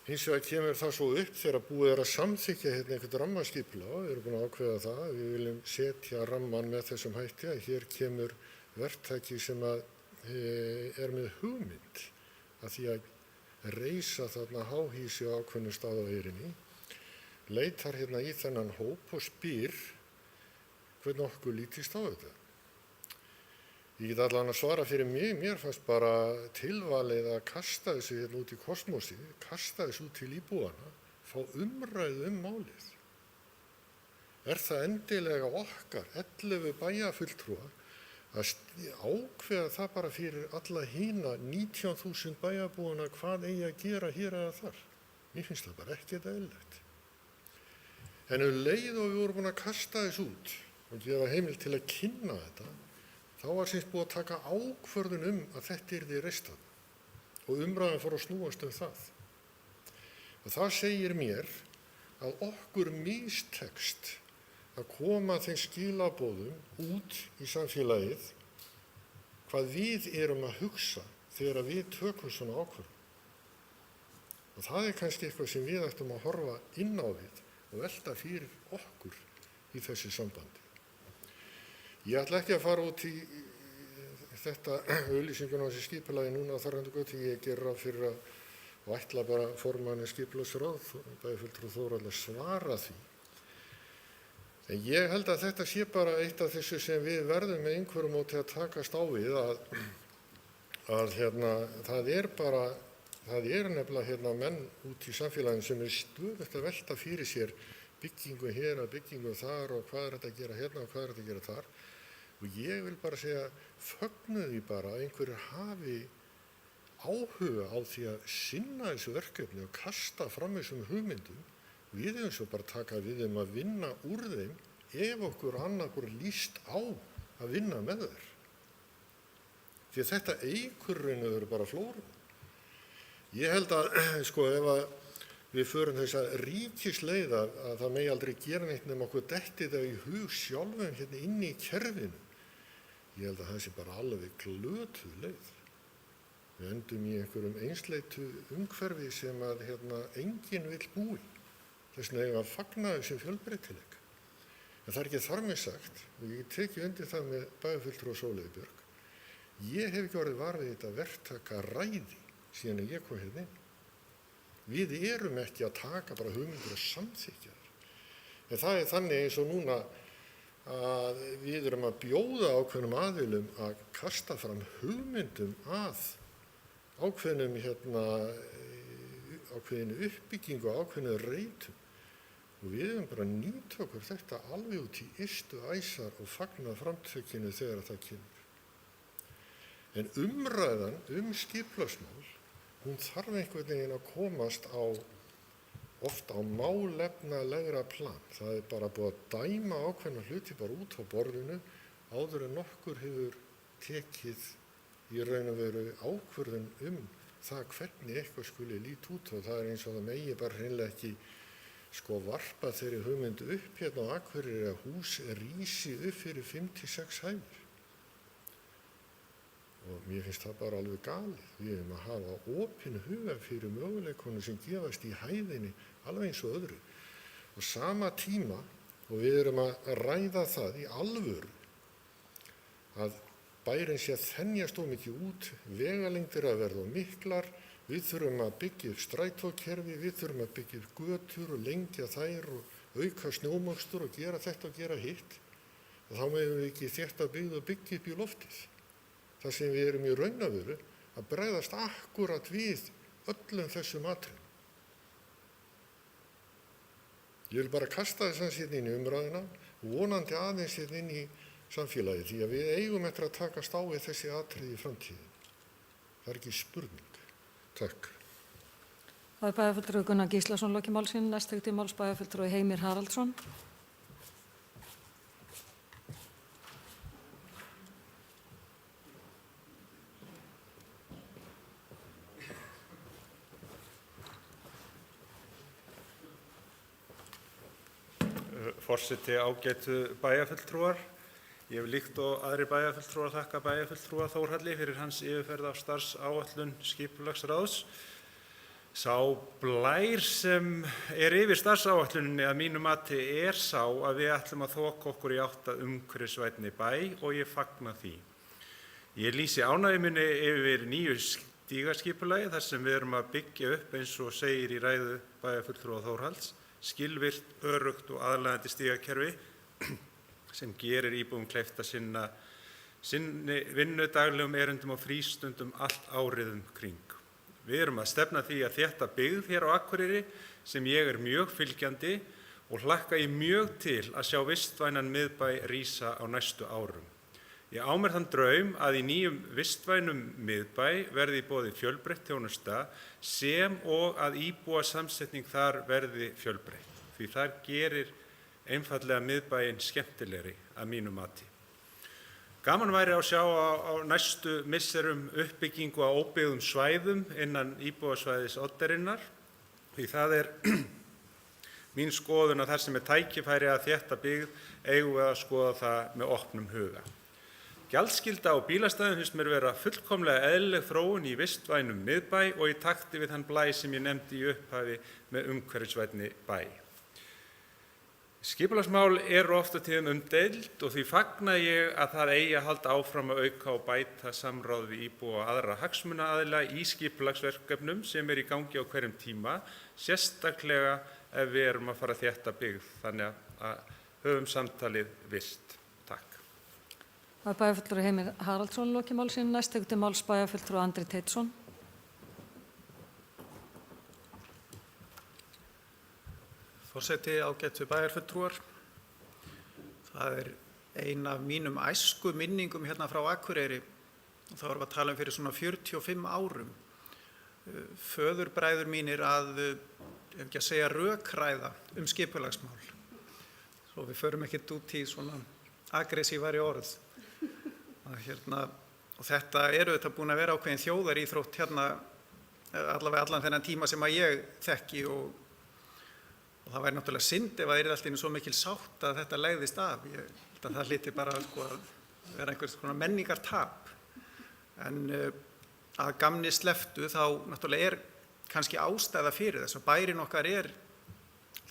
Hins vegar kemur það svo upp þegar búið að samþykkja einhvern rammaskipulag, við erum búin að ákveða það, við viljum setja ramman með þessum hætti að hér kemur verktaki sem með hugmynd að því að reisa þarna háhýsi á ákveðnum stað á eyrinni, leitar í þennan hóp og spyr hvernig okkur lítist á þetta. Ég get allan að svara fyrir mig, mér fannst bara tilvalið að kasta þessu út í kosmósið, kasta þessu út til íbúana, fá umræðu málið. Er það endilega okkar 11 bæjarfulltrúar að ákveða það bara fyrir alla hina 19.000 bæjarbúana hvað eigi að gera hér eða þar? Mér finnst það bara ekkert eðlilegt. En leið og við vorum búin að kasta þessu út og gefa heimild til að kynna þetta, þá var síns búið að taka ákvörðun að þetta yrði reistað og umræðan fór að snúast það. Og það segir mér að okkur mistekst að koma þeim skilaboðum út í samfélagið hvað við erum að hugsa þegar við tökum svona ákvörðun. Og það er kannski eitthvað sem við ættum að horfa inn á við og velta fyrir okkur í þessu sambandi. Ég ætla ekki að fara út í þetta auglýsinguna á þessi skipulagi núna þar hendur gott, ég ger ráð fyrir og ætla bara formanni skipulagsráð, bæjarfulltrúa Þórhalli að svara því. En ég held að þetta sé bara eitt af þessu sem við verðum með einhverju móti að takast á við að það er nefnilega menn út í samfélaginu sem er stöðugt að velta fyrir sér byggingu hér og byggingu þar og hvað er þetta að gera hérna og hvað er þetta að gera þar. Og ég vil bara segja, fögnuðu því bara að einhverjir hafi áhuga á því að sinna þessu verkefni og kasta fram þessum hugmyndum. Við höfum svo bara taka við þeim að vinna úr þeim ef okkur annarkur líst á að vinna með þær. Því að þetta eykur raun og veru bara flórun. Ég held að ef að við förum þessa ríkisleið að það megi aldrei gera neitt nema okkur detti það í hug sjálfum hérna inni í kerfinu. Ég held að það sé bara alveg glötuð leið. Við endum í einhverjum einsleitu umhverfi sem að enginn vill búi. Þess vegna eigum við að fagna þessum fjölbreytileika. En það er ekki þar með sagt, og ég teki undir það með bæjarfulltrúa Sóleyju Björk, ég hef ekki orðið var við þetta verktaka ræði síðan ég kom hérna inn. Við erum ekki að taka bara hugmyndir og samþykkja þær. En það er þannig eins og núna að við erum að bjóða ákveðnum aðilum að kasta fram hugmyndum að ákveðnum ákveðinu uppbyggingu og ákveðinu reytum. Og við höfum bara nýtt okkur þetta alveg út í ystu æsar og fagna framtökinu þegar það kemur. En umræðan skipulagsmál, hún þarf einhvern veginn að komast oft á málefnalegra plan. Það er bara búið að dæma ákveðna hluti bara út á borðinu áður en nokkur hefur tekið í raun og veru ákvörðun það hvernig eitthvað skuli líta út og það er eins og það megi bara hreinlega ekki varpa þeirri hugmyndu upp hérna á Akureyri að hús rísi upp fyrir 5-6 hæðir. Og mér finnst það bara alveg galið. Við erum að hafa opinn huga fyrir möguleikunum sem gefast í hæðinni alveg eins og öðru. Og sama tíma, og við erum að ræða það í alvöru, að bærinn sé að þenjast of mikið út, vegalengdir að verða of miklar, við þurfum að byggja upp strætókerfi, við þurfum að byggja upp götur og lengja þær og auka snjómokstur og gera þetta og gera hitt. Og þá megum við ekki þétta byggð og byggja upp í loftið. Það sem við erum í raun og veru að bregðast akkurat við öllum þessum atriðum. Ég vil bara kasta þess hérna inn í umræðuna og vonandi aðeins hérna inn í samfélagið því að við eigum eftir að takast á við þessi atriði í framtíðin. Það er ekki spurning. Takk.
Það er bæjarfulltrúi Gunnar Gíslason lokið máls sínu. Næst tekur til máls bæjarfulltrúi Heimir Haraldsson.
Forseti, ágætu bæjarfulltrúar. Ég hef líkt og aðrir bæjarfulltrúar þakka bæjarfulltrúa Þórhalli fyrir hans yfirferð af starfsáætlun skipulagsráðs. Sá blær sem er yfir starfsáætluninni að mínu mati er sá að við ætlum að þoka okkur í átt að umhverfisvænni bæ og ég fagna því. Ég lýsi ánægju minni yfir nýju stígaskipulagi þar sem við erum að byggja upp eins og segir í ræðu bæjarfulltrúa Þórhalls, skilvirkt, öruggt og aðlaðandi stígakerfi sem gerir íbúum kleift að sinni vinnu, daglegum erindum og frístundum allt árið kring. Við erum að stefna því að þétta byggð hér á Akureyri sem ég er mjög fylgjandi og hlakka ég mjög til að sjá vistvænan miðbæ rísa á næstu árum. Ég á mér þann draum að í nýjum vistvænum miðbæ verði í boði fjölbreytt þjónusta sem og að íbúasamsetning þar verði fjölbreytt. Því þar gerir einfallega miðbæinn skemmtilegri að mínu mati. Gaman væri að sjá á næstu misserum uppbyggingu á óbyggðum svæðum innan íbúasvæðis Oddeyrrinnar. Því það er mín skoðun að þar sem er tækifæri að þétta byggð eigum við að skoða það með opnum huga. Gjaldskylda á bílastæðum finnst mér vera fullkomlega eðlileg þróun í vistvænum miðbæ og í takti við þann blæ sem ég nefndi í upphafi með umhverfisvænni bæ. Skipulagsmál eru oft á tíðum umdeild og því fagna ég að það eigi að halda áfram að auka og bæta samráð við íbúa og aðra hagsmunaaðila í skipulagsverkefnum sem er í gangi á hverjum tíma, sérstaklega ef við erum að fara að þétta byggð þannig að höfum samtalið virkt. Takk.
Það er bæjarfulltrúi Heimir Haraldsson lokið máli sínu. Næst tekur til máls bæjarfulltrúi Andri Teitsson.
Forseti, ágætu bæjarfulltrúar. Það er ein af mínum æsku minningum hérna frá Akureyri. Og þá erum við að tala fyrir svona 45 árum. Föðurbræður mínir að, ef ekki að segja, rökræða skipulagsmál. Svo við förum ekkert út í svona aggressívari orð. Og þetta þetta búin að vera ákveðin þjóðaríþrótt hérna allavega allan þennan tíma sem að ég þekki og það væri náttúrulega synd ef það yrði allt í einu svo mikil sátt að þetta legðist af. Ég held að það hlyti bara að vera einhvers konar menningartap. En að gamni slepptu þá náttúrulega kannski ástæða fyrir þess að bærinn okkar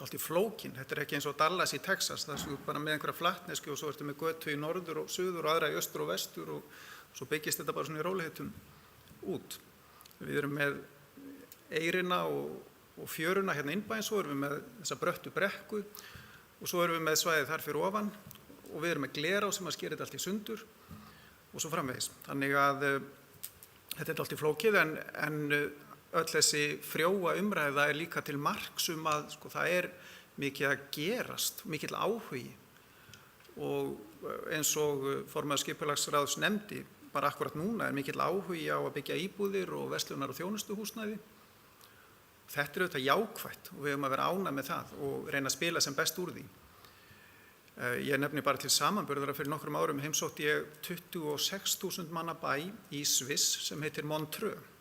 allt í flókin. Þetta ekki eins og Dallas í Texas, það er bara með einhverja flatnesku og svo ertu með götu í norður og suður og aðra í austur og vestur og svo byggist þetta bara svona í rólegheitum út. Við erum með eyrina og fjöruna hérna innbæinn, svo erum við með þessa bröttu brekku og svo erum við með svæðið þar fyrir ofan og við erum með glerá sem að skera þetta allt í sundur og svo framvegis. Þannig að þetta allt í flókið en öll þessi frjóa umræða líka til marks að það mikið að gerast, mikill áhugi og eins og formaður skipulagsráðs nefndi, bara akkurat núna mikill áhugi á að byggja íbúðir og verslunar- og þjónustuhúsnæði. Þetta auðvitað jákvætt og við höfum að vera ánægð með það og reyna að spila sem best úr því. Ég nefni bara til samanburðar að fyrir nokkrum árum heimsótti ég 26.000 manna bæ í Sviss sem heitir Montreux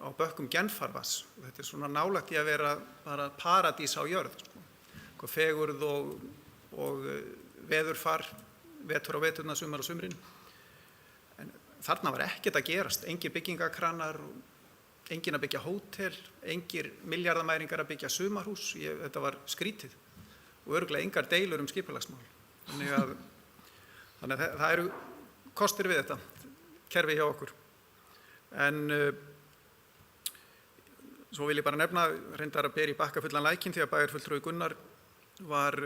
á bökkum Genfarvatns. Þetta svona nálægt í að vera bara paradís á jörð. Fegurð og veðurfar, vetur á veturna, sumar á sumrin. En þarna var ekkert að gerast, engir byggingakranar, engin að byggja hótel, engir milljarðamæringar að byggja sumarhús. Þetta var skrítið og örugglega engar deilur skipulagsmál. Þannig að það eru kostir við þetta kerfi hjá okkur. En svo vil ég bara nefna, reyndar að bera í bakka fullan lækinn því að bæjarfulltrúi Gunnar var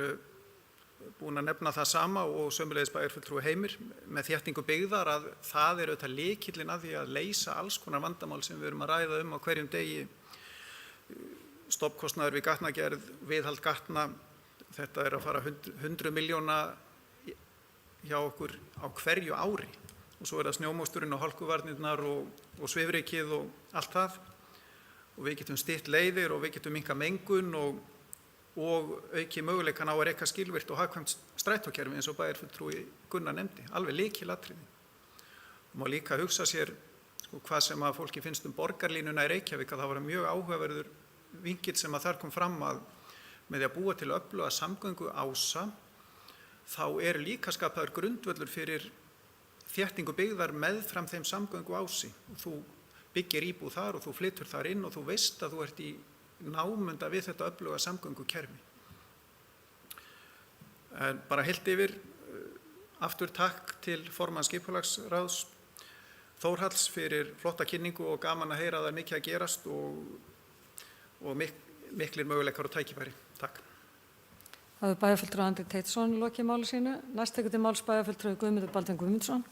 búinn að nefna það sama og sömuleiðis bæjarfulltrúi Heimir með þéttingu byggðar að það auðvitað lykillinn að því að leysa alls konar vandamál sem við erum að ræða á hverjum degi. Stofnkostnaður við gatnagerð, viðhald gatna, þetta að fara 100 milljóna hjá okkur á hverju ári og svo það snjómósturinn og hálkuvarnirnar og svifrykið og allt það. Og við getum stytt leiðir og við getum minnkað mengun og auki möguleikann á að reka skilvirkt og hagkvæmt strætókerfi eins og bæjarfulltrúi Gunnar nefndi, alveg lykilatriði. Má líka hugsa sér hvað sem að fólki finnst borgarlínuna í Reykjavík, að það var mjög áhugaverður vinkill sem að þar kom fram að með því að búa til öfluga samgönguása þá líka skapaður grundvöllur fyrir þéttingu byggðar meðfram þeim samgönguási. Þú byggir íbúð þar og þú flytur þar inn og þú veist að þú ert í námunda við þetta öfluga samgöngukerfi. En bara heilt yfir, aftur takk til formanns skipulagsráðs Þórhalls fyrir flotta kynningu og gaman að heyra að það er mikið að gerast og miklir möguleikar og tækifæri. Takk.
Það er bæjarfulltrúi Andri Teitsson lokið máli sínu. Næst tekur til máls bæjarfulltrúi Guðmundur Baldvin Guðmundsson.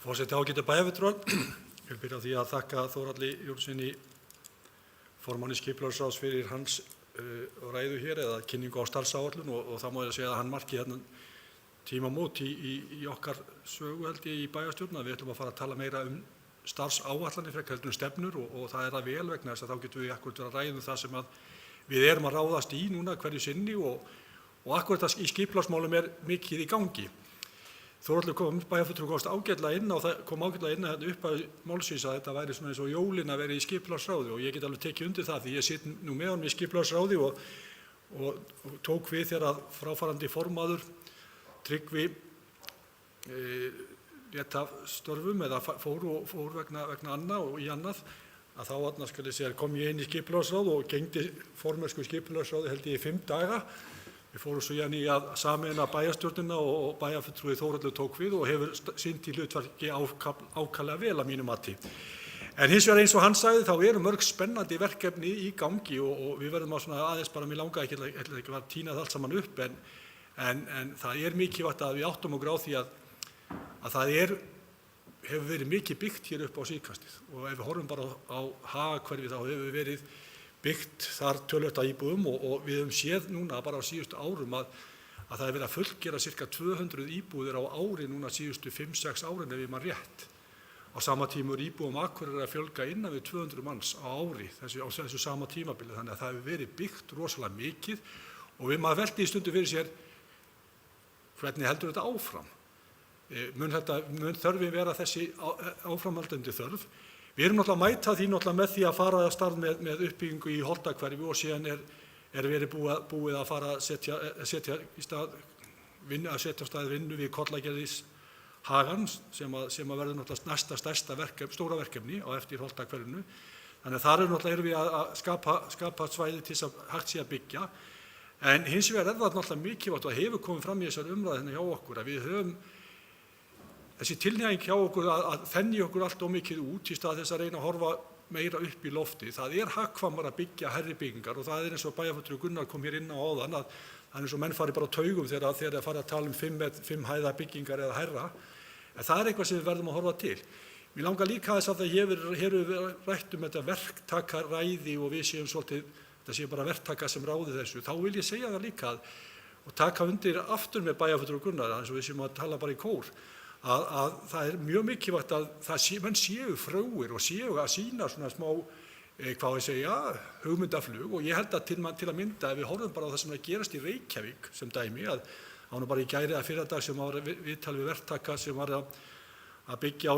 Forseti, ágætu bæjarfulltrúar, ég vil byrja á því að þakka Þórhalli Jónssyni formanni skipulagsráðs fyrir hans ræðu hér eða kynningu á starfsáætlun og það má ég segja að hann marki hérna tímamót í okkar sögu held ég í bæjarstjórn að við ætlum að fara að tala meira starfsáætlanir frekar heldur stefnur og það það vel vegna þess að þá getum við akkúrat að ræða það sem að við erum að ráðast í núna hverju sinni og akkúrat í skipulagsmálum mikið í gangi. Þórhallur bæjarfulltrúi komst ágætlega inn og það kom ágætlega inn að upp að málsins að þetta væri svona eins og jólin að vera í skipulagsráði og ég get alveg tekið undir það því ég sitt nú með honum í skipulagsráði og tók við þegar að fráfarandi formaður Tryggvi lét af störfum eða fór vegna annað og í annað að þá kom ég inn í skipulagsráð og gegndi formennsku skipulagsráði held ég í 5 daga. Við fórum svo í að sameina bæjarstjórnina og bæjarfulltrúi Þórhallur tók við og hefur sinnt í hlutverki ákaflega vel að mínu mati. En hins vegar eins og hann sagði þá eru mörg spennandi verkefni í gangi og við verðum aðeins bara, mér langaði ekki að tína það allt saman upp en það mikilvægt að við áttum okkur á því að það hefur verið mikið byggt hér upp á síðkastið og ef við horfum bara á Hagahverfi þá hefur verið byggt þar töluvert af íbúðum og við höfum séð núna bara á síðustu árum að það er verið að fullgera sirka 200 íbúðir á ári núna síðustu 5-6 árin ef ég man rétt. Á sama tíma íbúðum Akureyrar að fjölga innan við 200 manns á ári á þessu sama tímabili þannig að það hefur verið byggt rosalega mikið og maður velti í stundu fyrir sér hvernig heldur þetta áfram. Mun þörfin vera þessi áframhaldandi þörf? Við erum náttúrulega að mæta því með því að fara að stað með uppbyggingu í Holtahverfi og síðan verið búið að fara að setja á stað vinnu við Kollagerðishagann sem verður náttúrulega næsta stærsta stóra verkefni á eftir Holtahverfinu. Þannig að þar erum við að skapa svæði til þess að hægt sé að byggja. En hins vegar það náttúrulega mikilvægt og hefur komið fram í þessar umræðu hjá okkur að við höfum þessi tilhneiging hjá okkur að þenja okkur allt of mikið út í stað þess að reyna að horfa meira upp í lofti. Það hagkvæmara að byggja hærri byggingar og það eins og bæjarfulltrúi Gunnar kom hér inn á áðan að það eins og menn fari bara á taugum þegar það fara að tala 5 hæða byggingar eða hærra. En það eitthvað sem við verðum að horfa til. Mér langar líka þess að það hér við rætt þetta verktakaræði og við séum svolítið, þetta sé bara verktaka sem ráði þessu. Þá vil ég segja það líka og taka undir aftur með bæjarfulltrúi Gunnar eins og við séum að tala bara í kór. Að það er mjög mikilvægt að menn séu frjóir og séu að sýna svona smá, hugmyndaflug og ég held að til að mynda ef við horfum bara á það sem er að gerast í Reykjavík sem dæmi að það bara í gæri að fyrradag sem var viðtal við verktaka sem var að byggja á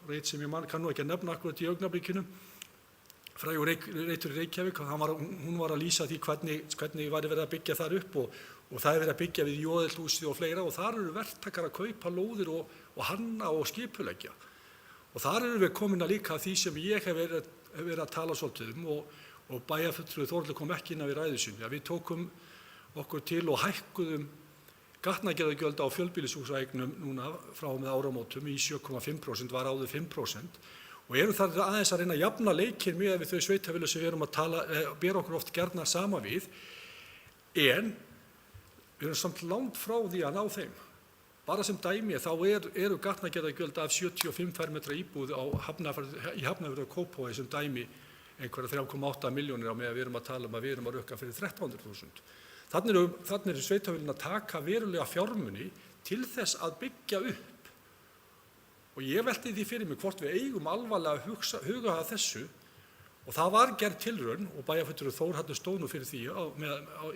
reit sem ég kann nú ekki að nefna akkurat í augnablikinu, frægur reitur í Reykjavík og hún var að lýsa því hvernig væri verið að byggja þar upp og það er verið að byggja við Jóðelhúsið og fleira og þar eru verktakar að kaupa lóðir og hanna og skipuleggja. Og þar við komin að líka því sem ég hef verið að tala svolítið og bæjarfulltrúi Þórhallur kom ekki inn á í ræðu sinni. Við tókum okkur til og hækkuðum gatnagerðargjöld á fjölbýlishúsaeignum núna frá með áramótum í 7,5% var áður 5% og erum þar aðeins að reyna að jafna leikinn með við þau sveitarfélög sem við erum að bera okkur oft gjarna saman við en við erum samt langt frá því að ná þeim. Bara sem dæmi þá eru gatnagerðargjöld af 75 fermetra íbúð í Hafnarfirði og Kópavogi sem dæmi einhverja 3,8 milljónir á meðan við erum að tala að við erum að rukka fyrir 1300.000. Þannig eru sveitarfélögin að taka verulega fjármuni til þess að byggja upp. Og ég velti því fyrir mig hvort við eigum alvarlega að huga að þessu og það var gerð tilraun og bæjarfulltrúi Þórhallur stóð nú fyrir því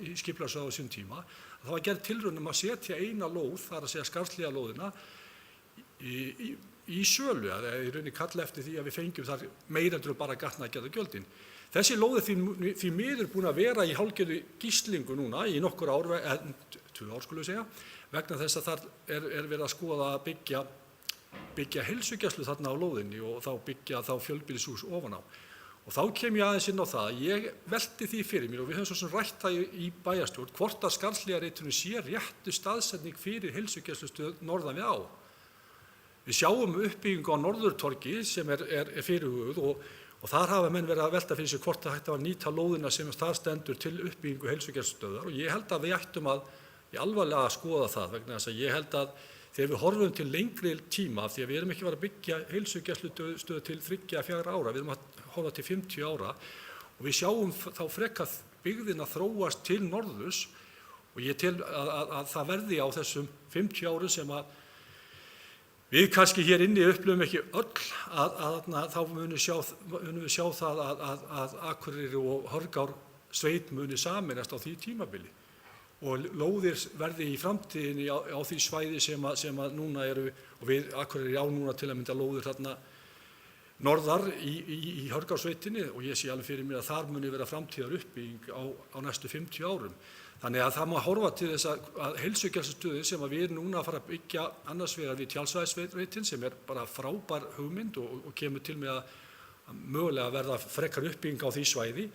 í skipulagsráði á sínum tíma að það var gerð tilraun að setja eina lóð, það að segja Skarðshlíðar lóðina í sölu eða í rauninni kalla eftir því að við fengjum þar meira en bara gatnagerðargjöldin. Þessi lóð því miður búin að vera í hálfgerðu gíslingu núna í nokkur ár, 2 ár skulum við segja, vegna þess að þar verið að skoða að byggja heilsugæslu þarna á lóðinni og þá byggja fjölbýlishús ofan á. Og þá kem ég aðeins inn á það að ég velti því fyrir mér og við höfum svo sem rætt það í bæjarstjórn hvort að Skarðshlíðarreiturinn sé réttu staðsetning fyrir heilsugæslustöð norðan við á. Við sjáum uppbyggingu á Norðurtorgi sem er fyrirhuguð og þar hafa menn verið að velta fyrir sig hvort það hægt að nýta lóðina sem þar stendur til uppbyggingu heilsugæslustöðar og ég held að við ættum að alvarlega að skoða það vegna þess að ég held að þegar við horfum til lengri tíma því að við erum ekki að byggja heilsugæslustöð til 3-4 ára, við erum að horfa til 50 ára og við sjáum þá frekar byggðina þróast til norðurs og ég tel að það verði á þessum 50 árum sem að við kannski hér inni upplifum ekki öll þá munum við sjá það að Akureyri og Hörgársveit muni sameinast á því tímabili og lóðir verði í framtíðinni á því svæði sem að núna eru og við Akureyri á núna til að mynda lóðir þarna norðar í Hörgársveitinni og ég sé alveg fyrir mér að þar muni vera framtíðar uppbygging á næstu 50 árum. Þannig að það má horfa til þess að heilsugæslustöðin sem að við erum núna að fara að byggja annars vegar við Tjaldsvæðisveitin sem er bara frábær hugmynd og kemur til með mögulega verða frekar uppbygging á því svæði,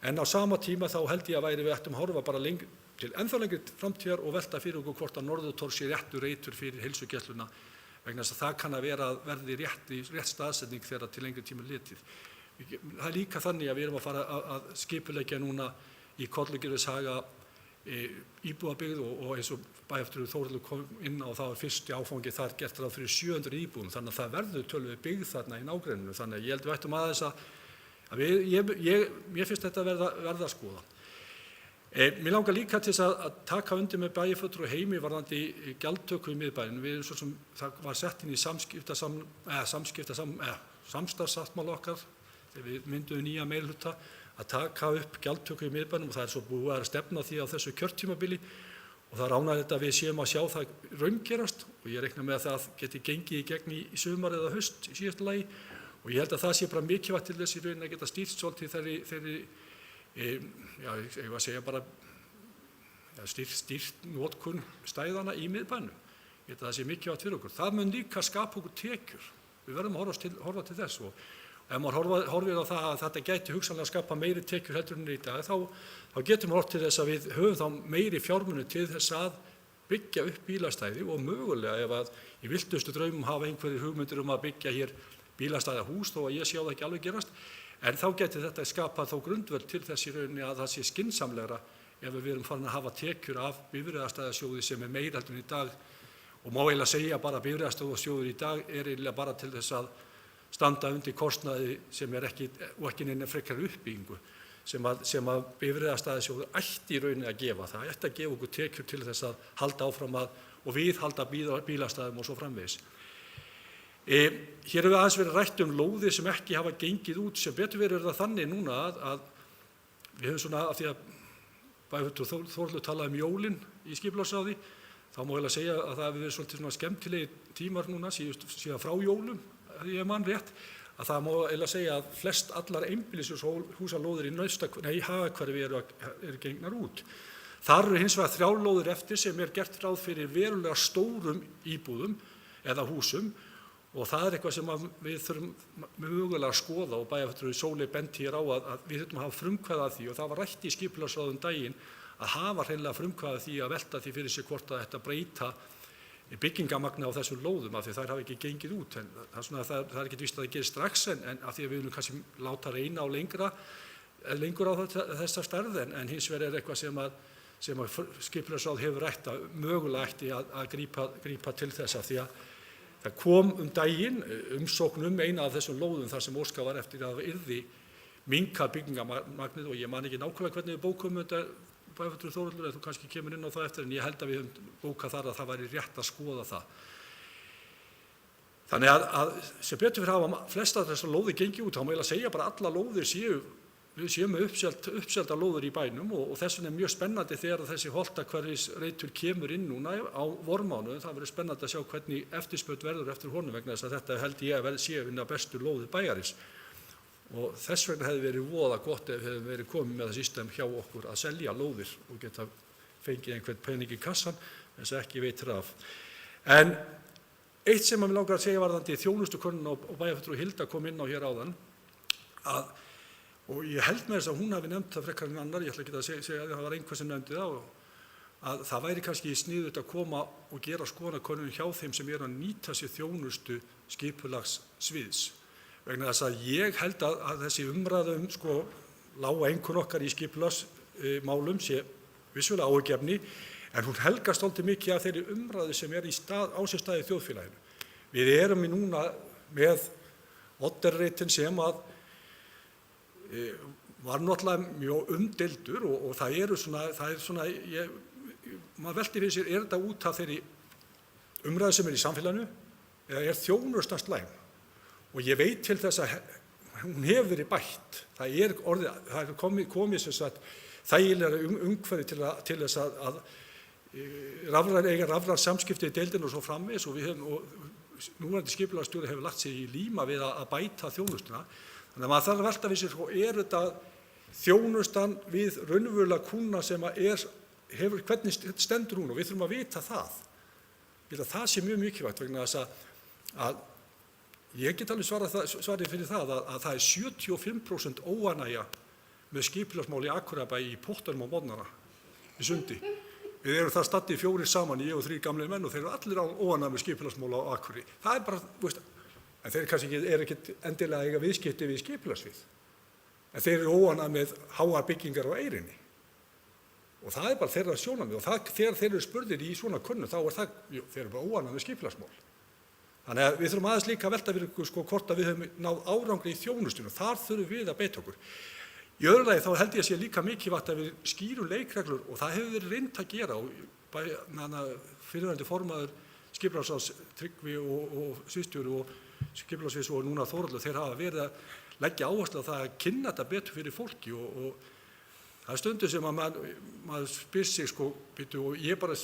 en á sama tíma þá held ég að við ættum að horfa bara til ennþá lengri framtíðar og velta fyrir okkur hvort að Norðurtorg sé réttur reitur fyrir heilsugæsluna, vegna þess að það kann að vera að verði rétt staðsetning þegar til lengri tíma litið. Það er líka þannig að við erum að fara að skipuleggja núna í Kollugirðishaga íbúðabyggð og eins og bæjarfulltrúi Þórhallur kom inn á, það var fyrsti áfangi þar gert ráð fyrir 700 íbúðum, þannig að það verður töluvert byggð þarna í nágrenninu, þannig að ég held við ættum aðeins að mér finnst þetta verða að skoða. Mér langar líka til þess að taka undir með bæjarfulltrúi Heimi varðandi gjaldtöku í miðbæinn. Við erum svo sem það var sett inn í samstarfssáttmála okkar þegar við mynduðum nýja meirihluta að taka upp gjaldtöku í miðbænum og það er svo búið að stefna því á þessu kjörtímabili og það er ánægjulegt að við séum að sjá það raungerast og ég reikna með að það geti gengið í gegn í sumar eða haust í síðasta lagi og ég held að það sé bara mikilvægt til þess í rauninni að geta stýrt svolítið þeirri ég var að segja bara stýrt notkun stæðana í miðbænum. Ég held að það sé mikilvægt fyrir okkur. Það mun líka skapa okkur tekjur. Við verðum að horfa til þess og ef maður horfir á það að þetta gæti hugsanlega skapa meiri tekjur heldur en í dag, þá getum við hort til þess að við höfum þá meiri fjármuni til þess að byggja upp bílastæði og mögulega ef að í viltustu draumum hafa einhverjir hugmyndir að byggja hér bílastæðahús þó að ég sé á það ekki alveg gerast, en þá geti þetta skapað þó grundvöll til þess í rauninni að það sé skynsamlegra ef við erum farin að hafa tekjur af bifreiðastæðasjóði sem meira heldur en í dag og má eiginlega segja bara að bifreiðastæðasjóður í dag eiginlega bara til þess að standa undir kostnaði sem ekki neina frekar uppbyggingu sem að bifreiðastæðasjóður ætti í rauninni að gefa. Það ætti að gefa okkur tekjur til þess að halda áfram og viðhalda bílastæðum og svo framvegis. Hér hefur aðeins verið rætt lóðir sem ekki hafa gengið út, sem betur verið það þannig núna að við höfum svona, af því að bæjarfulltrúi Þórhallur talaði jólin í skipulagsráði, þá má eiginlega segja að það hefur verið svolítið svona skemmtilegi tímar núna síðan frá jólum, ég man rétt, að það má eiginlega segja að flest allar einbýlishúsalóðir í Hagahverfi eru gengnar út. Þar eru hins vegar 3 lóðir eftir sem gert ráð fyrir verulega stórum íbúðum eða húsum og það eitthvað sem við þurfum mögulega að skoða og bæjarfulltrúi Sóley benti hér á að við þurfum að hafa frumkvæði að því og það var rætt í skipulagsráði daginn að hafa hreinlega frumkvæði að því að velta því fyrir sig hvort að þetta breyta byggingamagni á þessum lóðum af því þær hafa ekki gengið út. En það er ekki víst að það gerir strax en af því að við viljum kannski láta reyna á lengur á þessa stærð en hins vegar eitthvað sem að skipulagsráð hefur rætt að mögulega ætti að grípa til þess af því að það kom daginn umsókn eina af þessum lóðum þar sem óskað var eftir að það yrði minnkað byggingarmagnið og ég man ekki nákvæmlega hvernig við bókum þetta bæjarfulltrúi Þórhallur, þú kannski kemur inn á það eftir en ég held að við höfum bókað þar að það væri rétt að skoða það. Þannig að sem betur fyrir hafa flesta þessar lóðir gengið út, þá má ég segja bara alla lóðir við séum með uppselda lóðir í bænum og þess vegna mjög spennandi þegar þessi Holtahverfisreitur kemur inn núna á vormánuðum, það verður spennandi að sjá hvernig eftirspurn verður eftir honum vegna þess að þetta held ég að sé vinna bestu lóðir bæjarins. Og þess vegna hefði verið voða gott ef hefði verið komið með það system hjá okkur að selja lóðir og geta fengið einhvern pening í kassan þess að ekki veitir af. En eitt sem ég langar að segja varðandi þjónustukönnun og bæjarfulltrúi Hilda kom inn á hér áðan og ég held með þess að hún hafi nefnt það frekar en annar, ég ætla ekki að segja að það var einhver sem nefndi það að það væri kannski sniðugt að koma og gera skoðanakönnun hjá þeim sem að nýta sér þjónustu skipulagssviðs. Vegna þess að ég held að þessi umræða lága einkunn okkar í skipulagsmálum sé vissulega áhyggjuefni, en hún helgast svolítið mikið af þeirri umræðu sem á sér stað í þjóðfélaginu. Við erum núna með Odderreitin sem að var náttúrulega mjög umdeildur og maður veltir fyrir sér, þetta út af þeirri umræðu sem í samfélaginu eða þjónustan slæm? Og ég veit til þess að hún hefur verið bætt. Það er komið sem sagt þægilega umhverfi til þess að eiga rafræn samskipti í deildinu og svo framvegis og núverandi skipulagsstjóri hefur lagt sig í líma við að bæta þjónustuna. Þannig að maður þarf að velta við sér, þetta þjónustan við raunverulega kúnna sem hvernig stendur hún og við þurfum að vita það. Ég held að það sé mjög mikilvægt vegna þess að Ég get alveg svarið fyrir það að það er 75% óánægja með skipulagsmál í Akureyrarbæ í pottunum á morgnana í Sundi. Við erum það staddir 4 saman, ég og 3 gamlir menn, og þeir eru allir óánægðir með skipulagsmál á Akureyri. Það er bara, en þeir kannski eru ekkert endilega að eiga viðskipti við skipulagssvið. En þeir eru óánægðir með háar byggingar á Eyrinni. Og það er bara þeirra sjónarmið, og þegar þeir eru spurðir í svona könnun, þá er það, þeir eru bara óánægðir með skipulagsmál. Þannig að við þurfum aðeins líka að velta fyrir okkur hvort að við höfum náð árangri í þjónustunni, og þar þurfum við að beita okkur. Í öðru lagi þá held ég að sé líka mikilvægt að við skýrum leikreglur, og það hefur verið reynt að gera, og fyrirverandi formaður skipulagsráðs Tryggvi og sviðsstjóri og skipulagssviðs og núna Þórhallur, þeir hafa verið að leggja áherslu á það að kynna þetta betur fyrir fólki, og það er stundum sem að maður spyr sig, og ég bara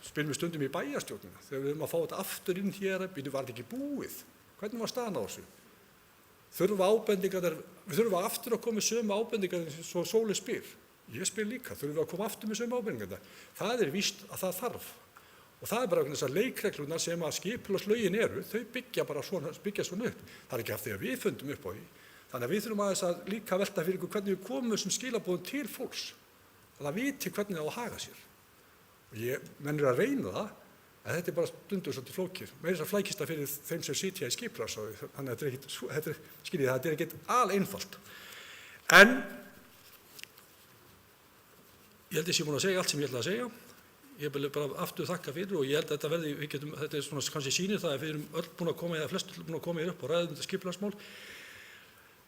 spyr mig stundum í bæjarstjórnina, þegar við erum að fá þetta aftur inn hér, var þetta ekki búið? Hvernig var staðan á þessu? Við þurfum aftur að koma með sömu ábendingar svo Sóli spyr. Ég spyr líka, þurfum við að koma aftur með sömu ábendingar. Það er víst að það þarf. Og það er bara þessar leikreglurnar sem að skipulagslögin eru, þau byggja svona upp. Það er ekki af því að við fundum upp á því. Þannig að við þurfum aðeins að líka velta fyrir ykkur hvernig við komum þessum skilaboðum til fólks. Að það viti hvernig það á að haga sér. Og menn eru að reyna það, en þetta er bara stundum svolítið flókið. Meira þess að flækist það fyrir þeim sem sitja í skipulagsráði, þannig að þetta er ekkert aleinfalt. En ég held að ég sé búin að segja allt sem ég ætla að segja. Ég vil bara aftur þakka fyrir, og ég held að þetta er svona kannski sýnir það að við erum öll búin að koma, eða flest búin að koma hér upp og ræða þetta skipulagsmál.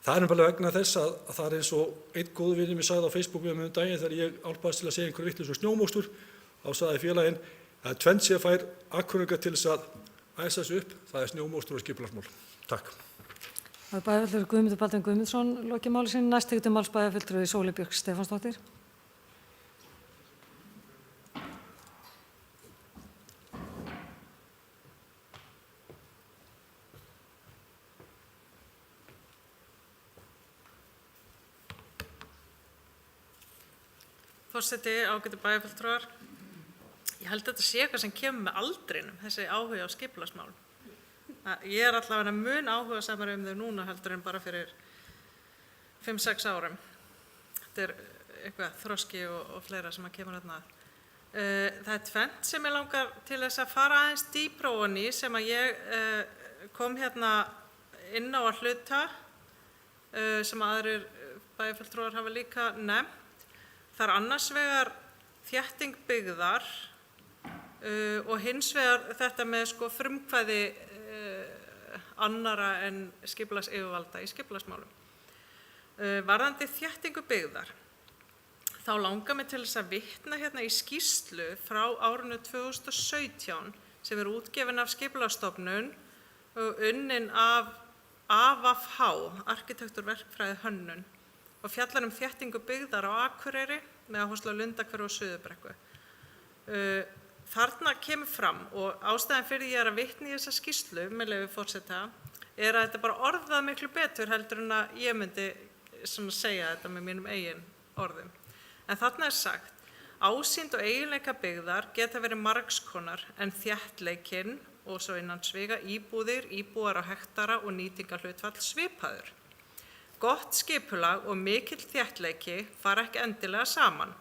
Það er bara vegna þess að það er eins og einn góður vinur mér sagði á Facebook við mig daginn þegar ég álpaðist til að segja einhverju vitlaus um snjómokstur, þá sagði félaginn að tvennt sem fær Akureyringa til þess að æsa þessu upp, það er snjómokstur og skipulagsmál. Takk.
Það er bæjarfulltrúi Guðmundur Baldvin Guðmundsson lokið máli sínu. Næst tekur til máls bæjarfulltrúi Sóley Björk Stefánsdóttir.
Forseti, ágætu bæjarfulltrúar. Ég held að þetta sé eitthvað sem kemur með aldrinum, þessi áhuga á skipulagsmálum. Ég er allavega mun áhugasamari þau núna heldur en bara fyrir 5-6 árum. Þetta er eitthvað þroski og fleira sem kemur þarna að. Það er tvennt sem ég langar til þess að fara aðeins dýpra ofan í sem að ég kom hérna inn á að hluta sem aðrir bæjarfulltrúar hafa líka nefnt. Það er annars vegar þétting byggðar og hins vegar þetta með frumkvæði annara en skipulagsyfirvalda í skipulagsmálum. Varðandi þéttingu byggðar, þá langar mig til þess að vitna hérna í skýrslu frá árinu 2017 sem er útgefin af Skipulagsstofnun og unnin af AVH, Arkitektur, verkfræði, hönnun, og fjallar þéttingu byggðar á Akureyri með áherslu á Lundahverfi og Suðurbrekku. Þarna kemur fram, og ástæðan fyrir ég er að vitna í þessa skýrslu, með leyfi forseta, er að þetta bara orðað miklu betur heldur en að ég myndi segja þetta með mínum eigin orðum. En þarna er sagt, ásýnd og eiginleika byggðar geta verið margskonar en þéttleikinn og svo innan sviga íbúðir, íbúar á hektara og nýtingarhlutfall svipaður. Gott skipulag og mikill þéttleiki fara ekki endilega saman.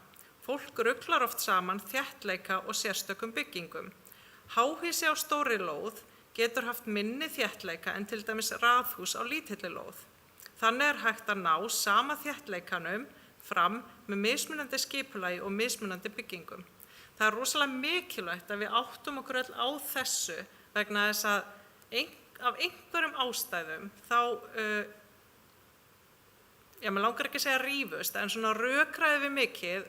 Fólk ruglar oft saman þéttleika og sérstökum byggingum. Háhýsi á stórri lóð getur haft minni þéttleika en til dæmis raðhús á lítilli lóð. Þannig er hægt að ná sama þéttleikanum fram með mismunandi skipulagi og mismunandi byggingum. Það er rosalega mikilvægt að við áttum okkur öll á þessu vegna þess að af einhverjum ástæðum þá mér langar ekki að segja rífust, en svona rökræði við mikið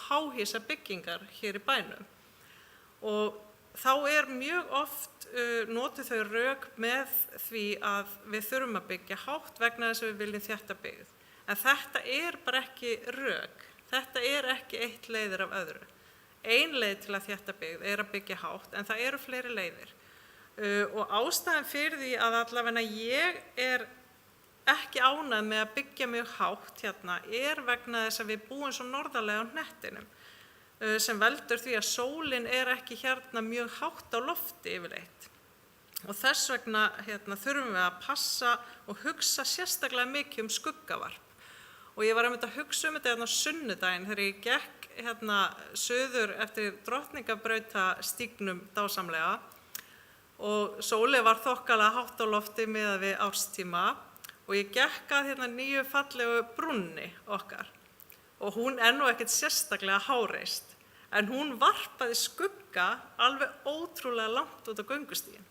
háhýsa byggingar hér í bænum. Og þá er mjög oft notuð þau rök með því að við þurfum að byggja hátt vegna þess að við viljum þétta byggð. En þetta er bara ekki rök, þetta er ekki eitt leiðir af öðru. Ein leið til að þétta byggð er að byggja hátt, en það eru fleiri leiðir. Og ástæðan fyrir því að allavega ég er ekki ánægð með að byggja mjög hátt hérna er vegna þess að við búum svo norðarlega á hnettinum sem veldur því að sólin er ekki hérna mjög hátt á lofti yfirleitt. Og þess vegna þurfum við að passa og hugsa sérstaklega mikið skuggavarp. Og ég var einmitt að hugsa þetta á sunnudaginn þegar ég gekk suður eftir Drottningarbrautastígnum dásamlega og sólin var þokkalega hátt á lofti miðað við árstíma og ég gekk að nýju fallegu brúnni okkar og hún nú ekkert sérstaklega háreist en hún varpaði skugga alveg ótrúlega langt út á göngustíginn.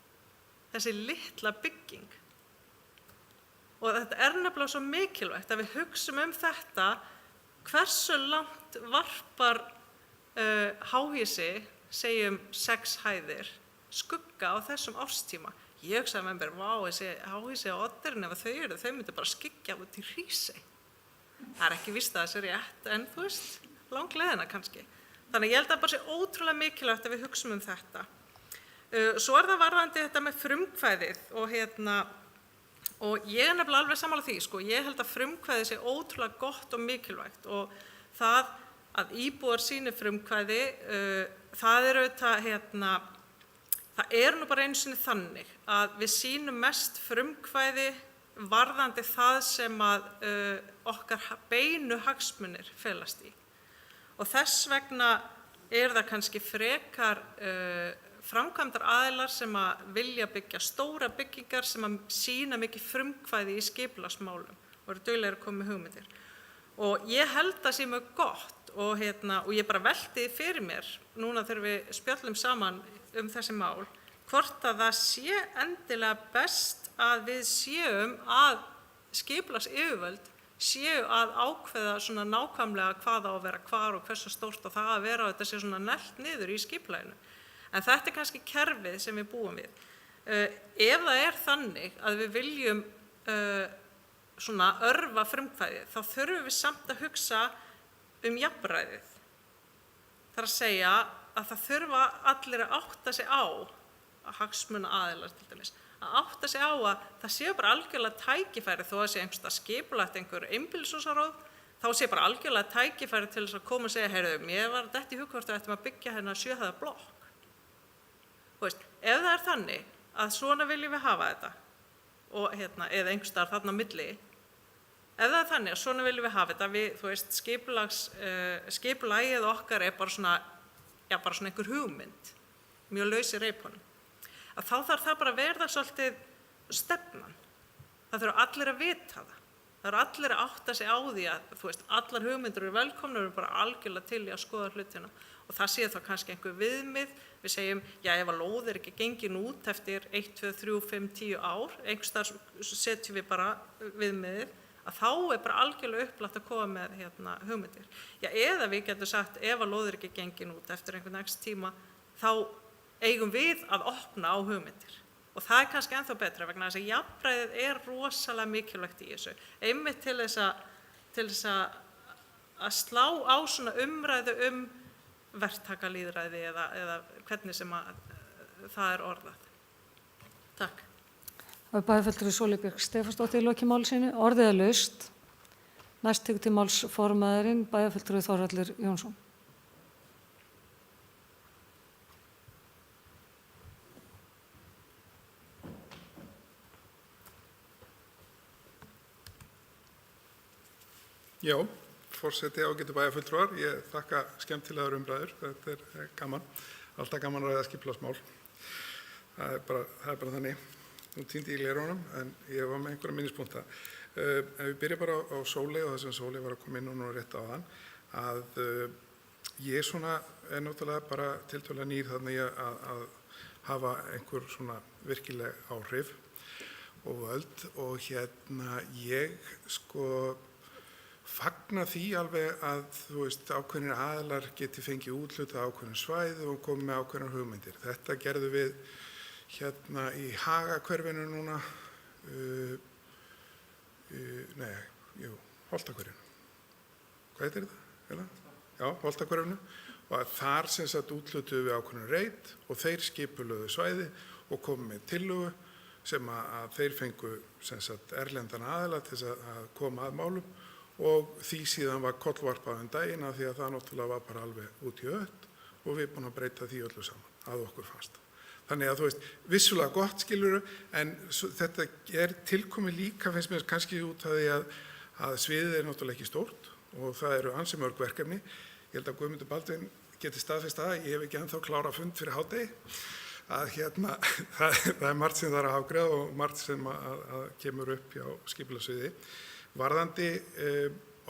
Þessi litla bygging. Og þetta nefnilega svo mikilvægt að við hugsum þetta, hversu langt varpar háhýsi, segjum 6 hæðir, skugga á þessum árstíma. Ég hugsaði með mér, vá, þessi háhýsi á Odderinn, ef þau myndu bara skyggja út í Hrísey. Það ekki víst að þessi rétt, en þú veist, langleiðina kannski. Þannig ég held að bara sé ótrúlega mikilvægt að við hugsum þetta. Svo það varðandi þetta með frumkvæðið og ég nefnilega alveg sammála því, ég held að frumkvæðið sé ótrúlega gott og mikilvægt og það að íbúar sýni frumkvæði, það auðvitað, það nú bara einu sinni þannig að við sýnum mest frumkvæði varðandi það sem að okkar beinu hagsmunir felast í. Og þess vegna það kannski frekar framkvæmdar aðilar sem að vilja byggja stóra byggingar sem að sýna mikið frumkvæði í skipulagsmálum og eru duglegir að koma með hugmyndir. Og ég held að sé mjög gott og ég bara velti fyrir mér núna þegar við spjöllum saman þessi mál, hvort að það sé endilega best að við séum að skipulagsyfirvöld séu að ákveða svona nákvæmlega hvað á að vera hvar og hversu stórt og það að vera og þetta sé svona neglt niður í skipulaginu. En þetta kannski kerfið sem við búum við. Ef það þannig að við viljum svona örva frumkvæðið, þá þurfum við samt að hugsa jafnræðið. Það að segja að það þurfa allir að átta sig á, að hagsmunaaðilar til dæmis, að átta sig á að það séu bara algjörlega tækifæri þó að sé einhverstað skipulagt einhver einbýlishúsaröð, þá sé bara algjörlega tækifæri til þess að koma og segja, heyrðu, mér var þetta í hug hvort við ættum að byggja 7 hæða blokk. Ef það þannig að svona viljum við hafa þetta, og, eða einhvers staðar þarna á milli, ef það þannig að svona viljum við hafa þetta, skipulagið okkar bara svona einhver hugmynd, mjög laus í reipunum, að þá þarf það bara að verða svolítið stefnan. Það þurfa allir að vita það. Það eru allir að átta sig á því að allar hugmyndir eru velkomnar og eru bara algjörlega til í að skoða hlutina. Og það sé þá kannski einhver viðmið. Við segjum, já, ef að lóð ekki gengin út eftir 1, 2, 3, 5, 10 ár, einhvers staðar setjum við bara viðmiðið, að þá bara algjörlega upplagt að koma með hugmyndir. Já, eða við getum sagt, ef að lóð ekki gengin út eftir einhvern næst tíma, þá eigum við að opna á hugmyndir. Og það kannski ennþá betra vegna þess að jafnræðið rosalega mikilvægt í þessu. Einmitt til þess að slá á svona umræðu verktakalýðræði eða hvernig sem það orðað. Takk.
Það var bæjarfulltrúi Sóley Björk Stefánsdóttir í loki máli sínu. Orðið laust. Næst tekur til máls formaðurinn bæjarfulltrúi Þórhallur Jónsson.
Já, forseti ágætu bæjarfulltrúar, ég þakka skemmtilegar umræður, þetta gaman, alltaf gaman að ræða skipulagsmál. Það bara þannig, nú týndi ég gleraugunum en ég var með einhverja minnispunkta. Ef við byrja bara á Sóley og það sem Sóley var að koma inn og nú rétt á þann, að ég svona náttúrulega bara tiltölulega nýr þannig að hafa einhver svona virkileg áhrif og völd og ég fagna því alveg að ákveðnir aðilar geti fengið úthlutað ákveðnum svæði og komið með ákveðnar hugmyndir. Þetta gerðum við í Hagahverfinu núna, Holtahverfinu. Hvað heitir þetta? Já, Holtahverfinu. Og þar úthlutuðum við ákveðnum reit og þeir skipulögðu svæði og komið með tillögu sem að þeir fengu erlendan aðila til að koma að málum. Og því síðan var kollvarpað daginn af því að það náttúrulega var bara alveg út í ött og við búin að breyta því öllu saman að okkur fannst. Þannig að þú veist, vissulega gott skilur, en þetta tilkomið líka finnst mér kannski út af því að sviðið náttúrulega ekki stórt og það eru ansi mörg verkefni. Ég held að Guðmundur Baldvin geti staðfest ég hef ekki ennþá klárað fund fyrir hádegi, að það margt sem það að afgreiða og margt sem að kemur upp hjá skipulagssviði. Varðandi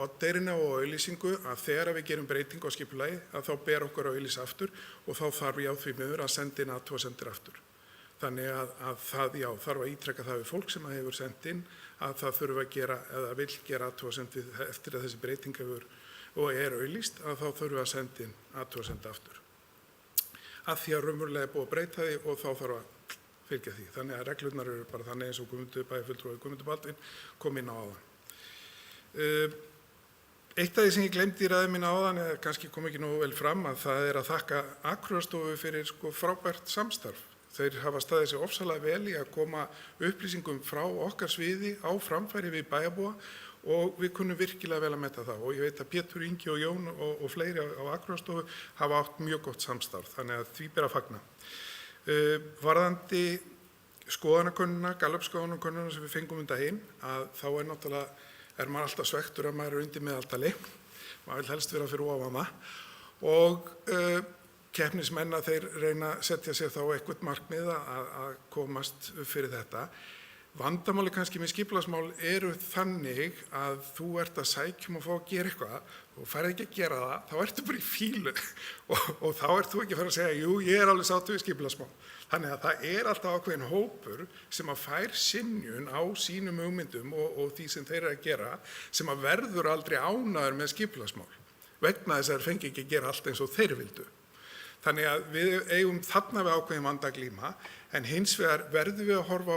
oddeyrinna og auglýsingu að þegar við gerum breytingu á skipulagi að þá ber okkur að auglýsa aftur og þá þarf því miður að senda inn athugasemdir aftur. Þannig að það þarf að ítreka það við fólk sem hefur sendt inn að það þurfa að gera eða vill gera athugasemd eftir að þessi breyting hefur og auglýst að þá þurfa að senda inn athugasemd aftur. Að því að raunverulega búið að breyta því og þá þarf að fylgja því. Þannig að reglurnar eru bara þannig eins og Guðmundur Baldvin kom inn á áðan. Eitt af því sem ég glemdi í ræðu mína áðan, eða kannski kom ekki nógu vel fram, að það að þakka Akureyrarstofu fyrir frábært samstarf. Þeir hafa staðið sig ofsalega vel í að koma upplýsingum frá okkar sviði á framfæri við bæjarbúa og við kunnum virkilega vel að meta það. Og ég veit að Pétur, Ingi og Jón og fleiri á Akureyrarstofu hafa átt mjög gott samstarf, þannig að því ber að fagna. Varðandi skoðanakönnuna, Gallup-skoðanakönnuna sem við fengum daginn, að þá náttúrulega maður alltaf svektur að maður undir meðaltali, maður vil helst vera fyrir ofan það og keppnismenn að þeir reyna að setja sér þá eitthvað markmið að komast fyrir þetta. Vandamáli kannski með skipulagsmál eru þannig að þú ert að sækja og fá að gera eitthvað og færð ekki að gera það, þá ertu bara í fílu og þá ert þú ekki að fara að segja, jú, ég alveg sáttur við skipulagsmál. Þannig að það alltaf ákveðin hópur sem að fær synjun á sínum hugmyndum og því sem þeir eru að gera sem að verður aldrei ánægður með skipulagsmál vegna þess að þeir fengi ekki að gera allt eins og þeir vildu. Þannig að við eigum þarna við ákveðin vanda að glíma en hins vegar verðum við að horfa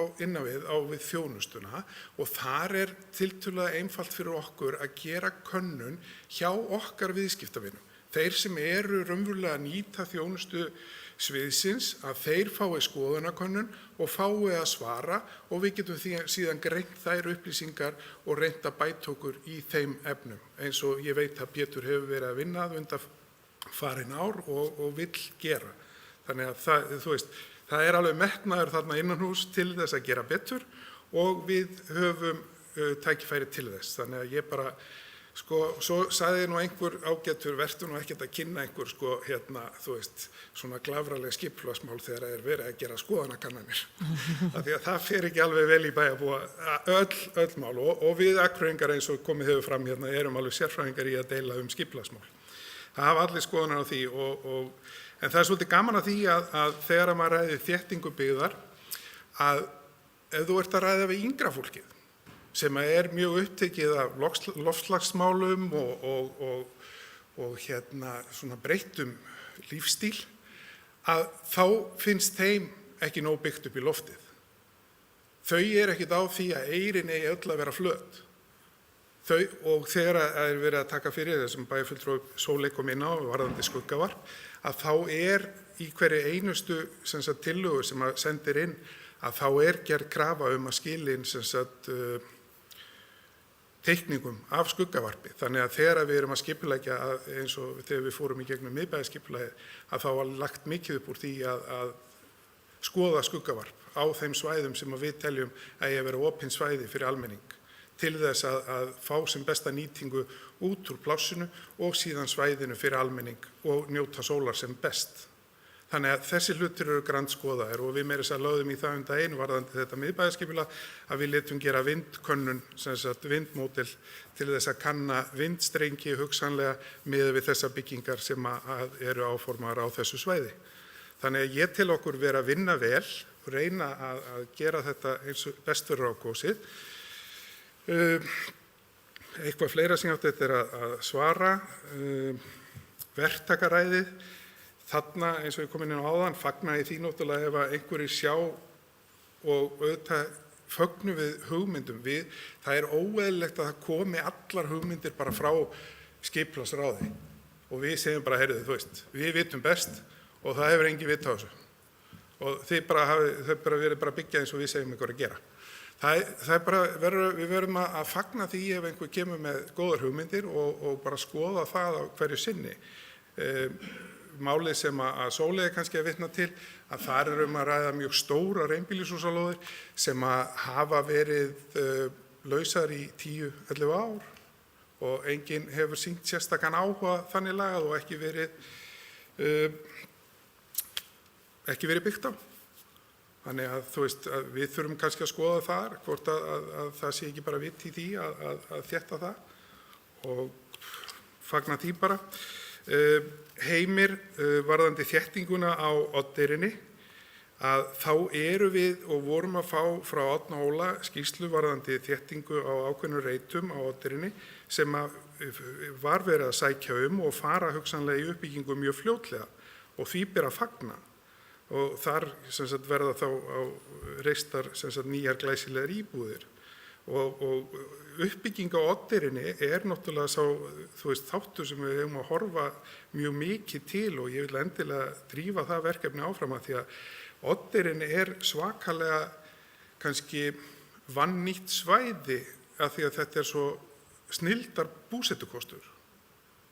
við þjónustuna og þar tiltölulega einfalt fyrir okkur að gera könnun hjá okkar viðskiptavinum. Þeir sem eru raunverulega að nýta þjónustu sviðsins að þeir fái skoðanakönnun og fái að svara og við getum síðan greint þær upplýsingar og reynt að bæta okkur í þeim efnum. Eins og ég veit að Pétur hefur verið að vinna undanfarin ár og vill gera. Þannig að það alveg metnaður þarna innanhús til þess að gera betur og við höfum tækifæri til þess. Þannig að ég bara svo sagði nú einhver ágætur vertu nú ekkert að kynna einhver svona glafraleg skipulagsmál þegar verið að gera skoðanakannanir. Af því að það fer ekki alveg vel í bæjarbúa öll mál og við Akureyringar eins og komið hefur fram erum alveg sérfræðingar í að deila skipulagsmál. Það hafa allir skoðanar á því en það svolítið gaman að því að þegar maður ræðir þéttingu byggðar að ef þú ert að ræða við yngra fólkið sem mjög upptekið af loftslagsmálum og svona breyttum lífstíl, að þá finnst þeim ekki nóg byggt upp í loftið. Þau ekkert á því að eyrin eigi öll að vera flöt. Og þegar verið að taka fyrir þessum bæjarfulltrúi Sóley kom inn á varðandi skuggavarp, að þá í hverju einustu tillögu sem að sendir inn, að þá gerð krafa að skila inn teikningum af skuggavarpi. Þannig að þegar við erum að skipuleggja eins og þegar við fórum í gegnum miðbæjarskipulagið að þá var lagt mikið upp úr því að skoða skuggavarp á þeim svæðum sem við teljum að eigi að vera opin svæði fyrir almenning til þess að fá sem besta nýtingu út úr plássinu og síðan svæðinu fyrir almenning og njóta sólar sem best. Þannig að þessi hlutir eru grandskoðaðir og við meira lögðum í það einu varðandi þetta miðbæjarskipulag að við letum gera vindkönnun, vindmódel til þess að kanna vindstrengi hugsanlega miðað við þessar byggingar sem eru áformaðar á þessu svæði. Þannig að ég tel okkur vera að vinna vel og reyna að gera þetta eins og best fyrir á kosið. Eitthvað fleira sem ég átti þetta að svara, verktakaræðið. Þarna, eins og ég kom inn á áðan, fagna ég því náttúrulega ef einhverjir sjá og auðvitað fögnum við hugmyndum. Það óeðlilegt að það komi allar hugmyndir bara frá skipulagsráði og við segjum bara, heyrðu, við vitum best og það hefur engin vit á þessu. Og þau verið bara að byggja eins og við segjum ykkur að gera. Við verðum að fagna því ef einhver kemur með góðar hugmyndir og bara skoða það á hverju sinni. málið sem að Sóley er kannski að vitna til, að þar er að ræða mjög stórar einbýlishúsalóðir sem að hafa verið lausar í 10-11 ár og enginn hefur sýnt sérstakann áhuga þannig lagað og ekki verið byggt á. Þannig að þú veist að við þurfum kannski að skoða þar hvort að það sé ekki bara vitt í því að þétta það og fagna því bara. Heimir, varðandi þéttinguna á Oddeyrinni, að þá eru við og vorum að fá frá Árna Óla skýrslu varðandi þéttingu á ákveðnum reitum á Oddeyrinni sem var verið að sækja og fara hugsanlega í uppbyggingu mjög fljótlega og því ber að fagna. Og þar verða þá reistar nýjar glæsilegar íbúðir og uppbygging á Oddeyrinni er náttúrulega sá þáttur sem við hefum að horfa mjög mikið til og ég vil endilega drífa það verkefni áfram að því að Oddeyrinni er svakalega kannski vannýtt svæði að því að þetta er svo snilldar búsetukostur.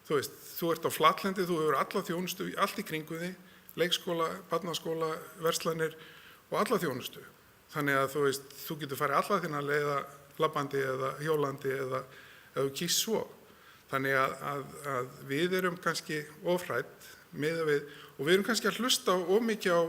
Þú ert á flatlendi, þú hefur alla þjónustu, allt í kringu þig, leikskóla, barnaskóla, verslanir og alla þjónustu. Þannig að þú getur farið alla þína leiða labbandi eða hjólandi eða þú kýst svo. Þannig að við erum kannski ofrædd miðað við og við erum kannski að hlusta of mikið á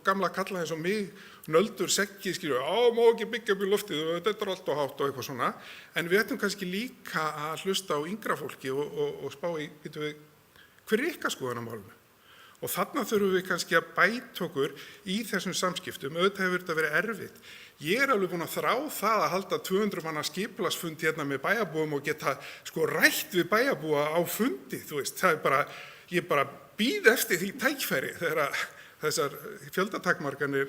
gamla kalla eins og mig, nöldur, seggi, má ekki byggja upp í loftið og þetta er allt og hátt og eitthvað svona. En við ættum kannski líka að hlusta á yngra fólki og spá í, hver er ykkar skoðun á málinu? Og þarna þurfum við kannski að bæta okkur í þessum samskiptum, auðvitað hefur þetta verið erfitt. Ég er alveg búin að þrá það að halda 200 manna skipulagsfund hérna með bæjarbúum og geta rætt við bæjarbúa á fundi, það er bara, ég bara býð eftir því tækifæri þegar þessar fjöldatakmarkanir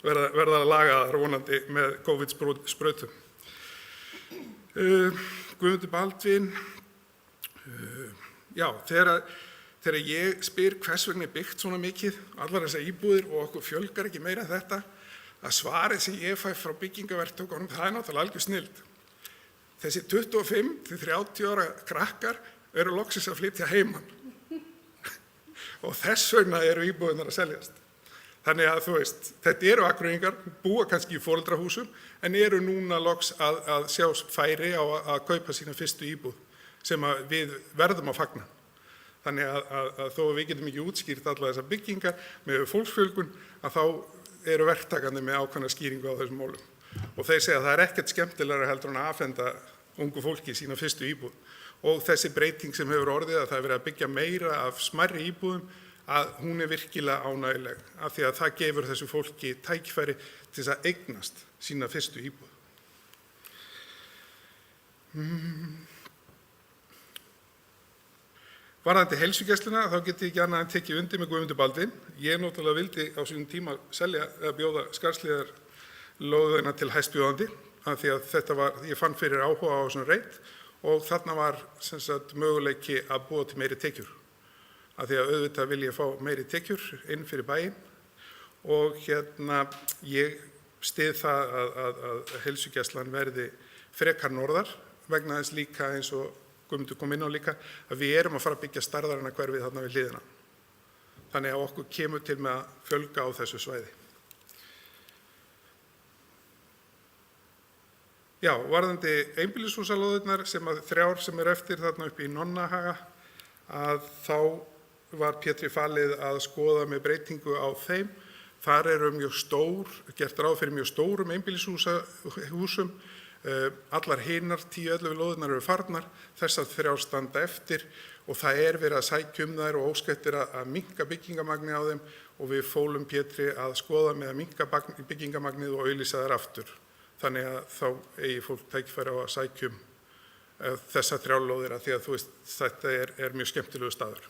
verða lagaðar vonandi með COVID-sprautum. Guðmundur Baldvin, já, þegar ég spyr hvers vegna byggt svona mikið, allar þessar íbúðir og okkur fjölgar ekki meira en þetta, að svarið sem ég fæ frá byggingaverktökunum, það er náttúrulega algjör snilld. Þessi 25-30 ára krakkar eru loksins að flytja heiman og þess vegna eru íbúðirnar að seljast. Þannig að þetta eru Akureyringar, búa kannski í foreldrahúsum en eru núna loks að sjá færi á að kaupa sína fyrstu íbúð sem við verðum að fagna. Þannig að þó að við getum ekki útskýrt alla þessar byggingar með fólksfjölgun að þá eru verktakandi með ákveðna skýringu á þessum málum. Og þeir segja að það er ekkert skemmtilegra heldur en að afhenda ungu fólki sína fyrstu íbúð. Og þessi breyting sem hefur orðið að það er verið að byggja meira af smærri íbúðum, að hún er virkilega ánægjuleg. Af því að það gefur þessu fólki tækifæri til þess að eignast sína fyrstu íbúð. Varðandi heilsugæsluna, þá get ég ekki annað en tekið undir með Guðmundur Baldvin. Ég náttúrulega vildi á sínum tíma selja eða bjóða Skarðshlíðar lóðina til hæstbjóðandi, af því að ég fann fyrir áhuga á þessum reit og þarna var möguleiki að búa til meiri tekjur. Af því að auðvitað vil ég fá meiri tekjur inn fyrir bæinn og ég styð það að heilsugæslan verði frekar norðar vegna þess líka eins og Guðmundur kom inn á líka, að við erum að fara að byggja stærðarina hverfið þarna við hliðina. Þannig að okkur kemur til með að fjölga á þessu svæði. Já, varðandi einbýlishúsalóðirnar þrjár sem eru eftir þarna upp í Nonnahaga, að þá var Pétri falið að skoða með breytingu á þeim. Þar eru gert ráð fyrir mjög stórum einbýlishúsum. Allar hinar 10-11 lóðirnar eru farnar, þessar þrjár standa eftir og það er verið að sækja þær og óskættir að minnka byggingamagni á þeim og við fólum Pétri að skoða með að minnka byggingamagnið og auglýsa þær aftur. Þannig að þá eigi fólk tækifæri á að sækja þessar þrjár lóðir að því að þetta er mjög skemmtilegu staður.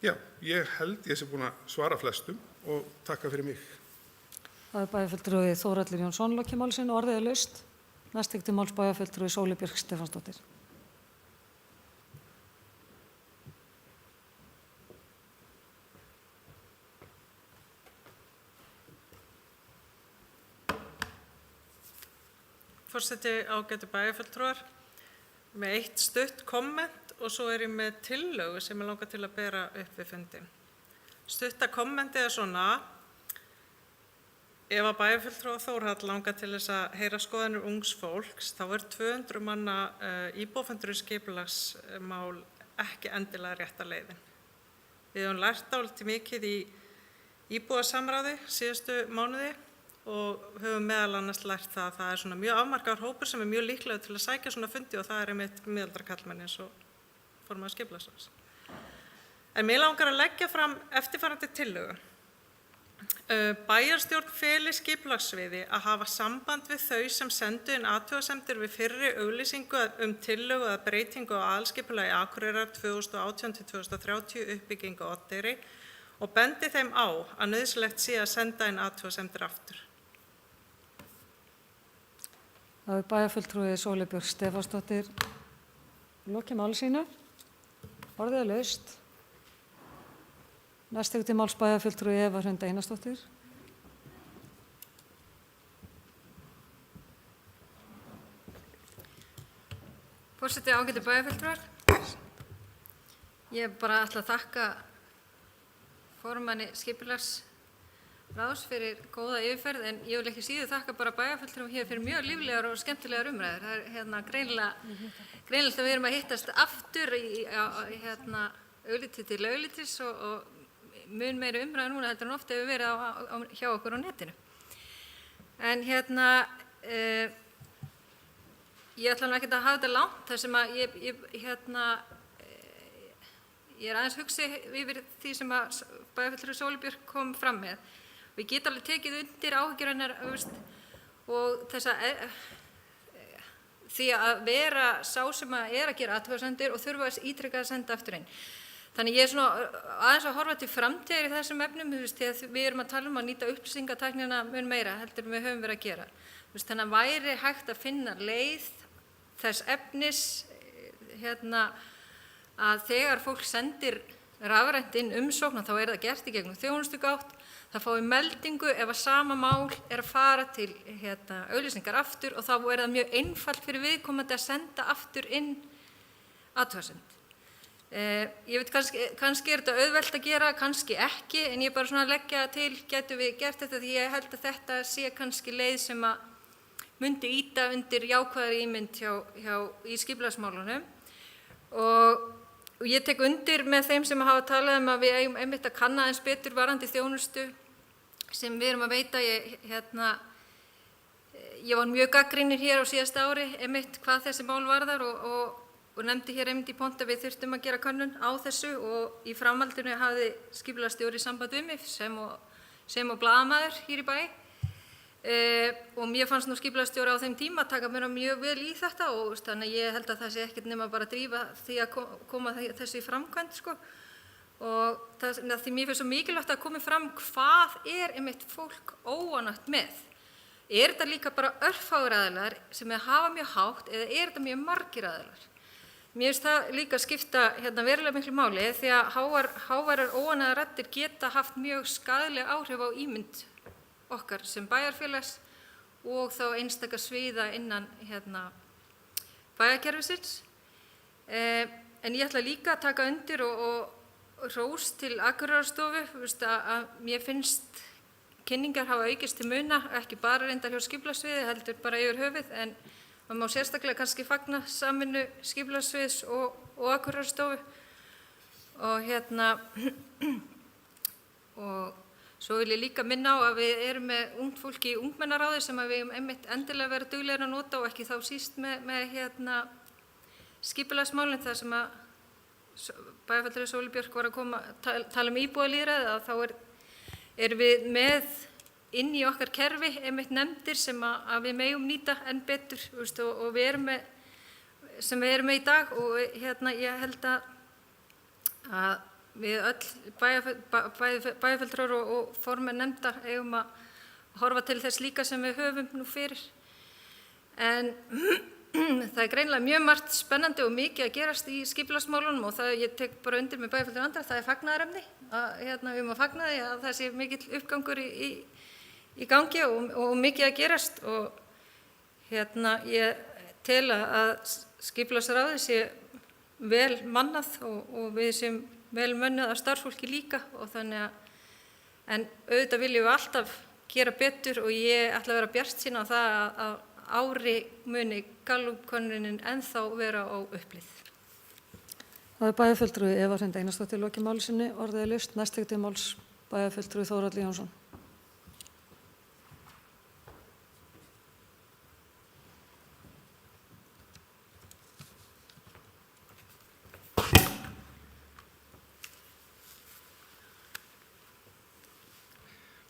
Já, ég held ég sé búin að svara flestum og takka fyrir mig.
Það er bæjarfulltrúi Þórhallur Jónsson lokið máli sínu, orðið er laust. Næst til máls bæjarfulltrúi Sóley Björk Stefánsdóttir.
Forseti, ágætu bæjarfulltrúar. með eitt stutt komment og svo er ég með tillögu sem ég langar til að bera upp við fundin. Stutta kommentið er svona: ef að bæjarfulltrúi Þórhall langar til þess að heyra skoðanir ungs fólks, þá er 200 manna íbúafundur skipulagsmál ekki endilega rétta leiðin. Við höfum lært dálítið mikið í íbúasamráði síðustu mánuði og höfum meðal annars lært það að það er svona mjög afmarkaður hópur sem er mjög líklegur til að sækja svona fundi og það er einmitt miðaldra karlmenn eins og formaður skipulagsráðs. En mig langar að leggja fram eftirfarandi tillögu. Bæjarstjórn feli skipulagssviði að hafa samband við þau sem sendu inn athugasemdir við fyrri auglýsingu tillögu að breytingu á aðalskipulagi Akureyrar 2018-2030 uppbyggingu á Oddeyri og bendi þeim á að nauðsynlegt sé að senda inn athugasemdir aftur.
Það er bæjarfulltrúi Sóley Björk Stefánsdóttir lokið máli sínu. Orðið er laust. Næst tekur til máls bæjarfulltrúi Eva Hrund Einarsdóttir.
Forseti, ágætu bæjarfulltrúar. Ég bara ætla að þakka formanni skipulagsráðs fyrir góða yfirferð, en ég vil ekki síður þakka bara bæjarfulltrúum hér fyrir mjög líflegar og skemmtilegar umræður. Það er greinilegt að við erum að hittast aftur í augliti til auglitis og mun meiri umræðu núna heldur en oft hefur verið hjá okkur á netinu. En ég ætla nú ekkert að hafa þetta langt þar sem að ég er aðeins hugsi yfir því sem að bæjarfulltrúi Sóley Björk kom fram með. Og ég get alveg tekið undir áhyggjur hennar og því að vera sá sem að er að gera athugasemdir og þurfa að ítrekka að senda aftur inn. Þannig ég er svona aðeins að horfa til framtíðar í þessum efnum, þegar við erum að tala um að nýta upplýsingatæknina mun meira heldur en við höfum verið að gera. Þannig að væri hægt að finna leið þess efnis að þegar fólk sendir rafrænt inn umsókn, þá er það gert í gegnum þjónustugátt, það fái meldingu ef að sama mál er að fara til auglýsingar aftur og þá er það mjög einfalt fyrir viðkomandi að senda aftur inn athugasemd. Ég veit kannski er þetta auðvelt að gera, kannski ekki, en ég bara svona leggja til, getum við gert þetta, því ég held að þetta sé kannski leið sem að myndi ýta undir jákvæðari ímynd í skipulagsmálunum. Og ég tek undir með þeim sem hafa talað um að við eigum einmitt að kanna aðeins betur varðandi þjónustu sem við erum að veita. Ég var mjög gagnrýnir hér á síðasta ári einmitt hvað þessi mál varðar og nefndi hér einmitt í pontu að við þurftum að gera könnun á þessu og í framhaldinu hafði skipulagsstjóri samband við mig sem og blaðamaður hér í bæ. Og mér fannst nú skipulagsstjóri á þeim tíma að taka mér mjög vel í þetta og þannig að ég held að það sé ekkert nema bara að drífa því að koma þessu í framkvæmd og því mér finnst svo mikilvægt að komi fram hvað er einmitt fólk óánægt með. Er þetta líka bara örfáir aðilar sem hafa mjög hátt eða er þetta mjög margir aðilar? Mér finnst það líka skipta verulega miklu máli því að háværar óánægðar raddir geta haft mjög skaðleg áhrif á ímynd okkar sem bæjarfélags og þá einstaka sviða innan bæjarkerfisins. En ég ætla líka að taka undir og hrós til Akureyrarstofu að mér finnst kynningar hafa aukist til muna, ekki bara reyndar hjá skipulagssviði heldur bara yfir höfuð, en maður má sérstaklega kannski fagna samvinnu skipulagssviðs og Akureyrarstofu og svo vil ég líka minna á að við erum með ungt fólki í ungmennaráði sem við eigum einmitt endilega að vera duglegir að nota og ekki þá síst með skipulagsmálin þar sem að bæjarfulltrúi Sóley Björk var að tala um íbúalýðræði, að þá erum við með inn í okkar kerfi einmitt nefndir sem að við megum nýta enn betur og við erum með í dag og ég held að við öll bæjarfulltrúar og formenn nefnda eigum að horfa til þess líka sem við höfum nú fyrir. En það er greinilega mjög margt spennandi og mikið að gerast í skipulagsmálunum og ég tek bara undir með bæjarfulltrúi andra, það er fagnaðarefni að við fagna því að það sé mikill uppgangur í gangi og mikið að gerast og ég tel að skipulagsráðið sé vel mannað og við séum vel mönnuð af starfsfólki líka og þannig en auðvitað viljum við alltaf gera betur og ég ætla að vera bjartsýn á það að ári muni Gallup-könnunin ennþá vera á upplið.
Það bæjarfulltrúi Eva Hrund Einarsdóttir lokið máli sinni, orðið laust, næst tekur til máls bæjarfulltrúi Þórhallur Jónsson.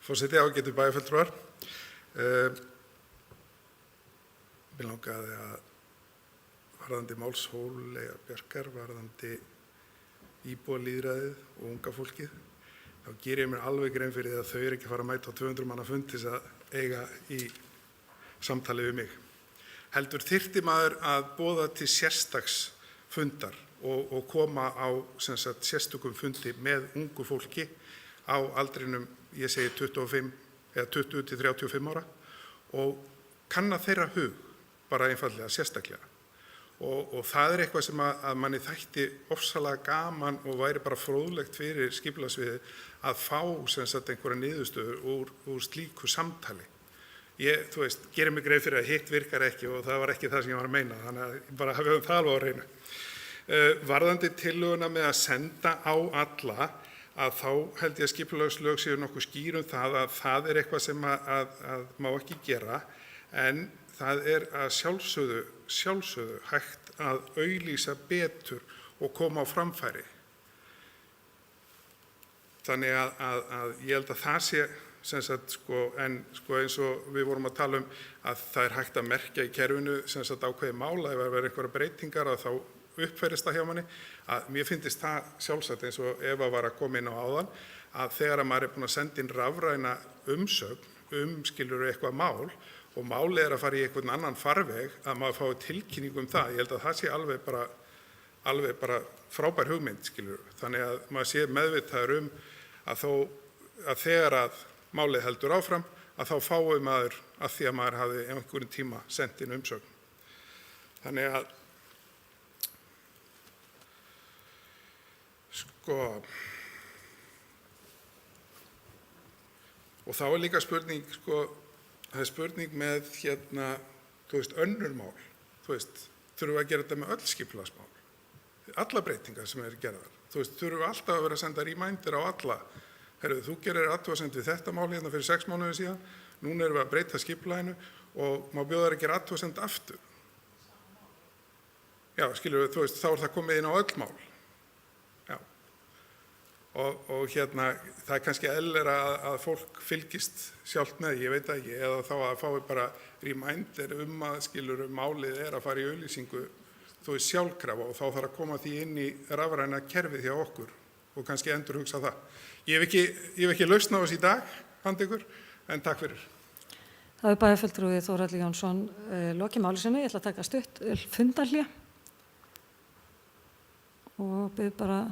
Forseti, ágætu bæjarfulltrúar. Mér langaði að varðandi máls Sóleyjar Bjarkar, varðandi íbúalýðræðið og unga fólkið, þá gerir ég mér alveg grein fyrir því að þau ekki að fara að mæta á 200 manna fund til þess að eiga í samtali við mig. Heldur þyrfti maður að boða til sérstaks fundar og koma á sérstökum fundi með ungu fólki á aldrinum, ég segi 25 eða 20 til 35 ára og kanna þeirra hug bara einfallega sérstaklega. Og það eitthvað sem að manni þætti ofsalega gaman og væri bara fróðlegt fyrir skipulagsviðið að fá einhverja niðurstöður úr slíku samtali. Ég, gerir mig grein fyrir að hitt virkar ekki og það var ekki það sem ég var að meina, þannig að bara höfum það alveg á hreinu. Varðandi tillöguna með að senda á alla, að þá held ég að skipulagslög séu nokkuð skýr það að það eitthvað sem að má ekki gera, en það að sjálfsögðu hægt að auglýsa betur og koma á framfæri. Þannig að ég held að það sé, eins og við vorum að tala að það hægt að merkja í kerfinu ákveðið mála, ef það verður einhverja breytingar að þá uppfærist það hjá manni, að mér finnst það sjálfsagt eins og Eva var að koma inn á áðan, að þegar að maður búin að senda inn rafræna umsögn skilur eitthvað mál og málið að fara í einhvern annan farveg, að maður fái tilkynning það. Ég held að það sé alveg bara frábær hugmynd, skilur. Þannig að maður sé meðvitaður að þegar að málið heldur áfram, að þá fái maður að því að maður hafi einhvern tíma sendt inn umsögn. Þannig að og þá líka spurning, það spurning með önnur mál, þurfum við að gera þetta með öll skipulagsmál, alla breytingar sem gerðar, þurfum við alltaf að vera að senda reminder á alla, þú gerir athugasemd við þetta mál hérna fyrir 6 mánuðum síðan, núna erum við að breyta skipulaginu og má bjóða þær að gera athugasemd aftur. Já, skilur við, þá það komið inn á öll mál. Og það kannski eðlilegra að fólk fylgist sjálft með, ég veit ekki, eða þá að fái bara reminder að skilur málið að fara í auglýsingu sjálfkrafa og þá þarf að koma því inn í rafræna kerfið hjá okkur og kannski endurhugsa það. Ég hef ekki lausn á þessu í dag, handa ykkur, en takk fyrir.
Það bæjarfulltrúi Þórhallur Jónsson lokið máli sinni, ég ætla að taka stutt fundarhlé og bið bara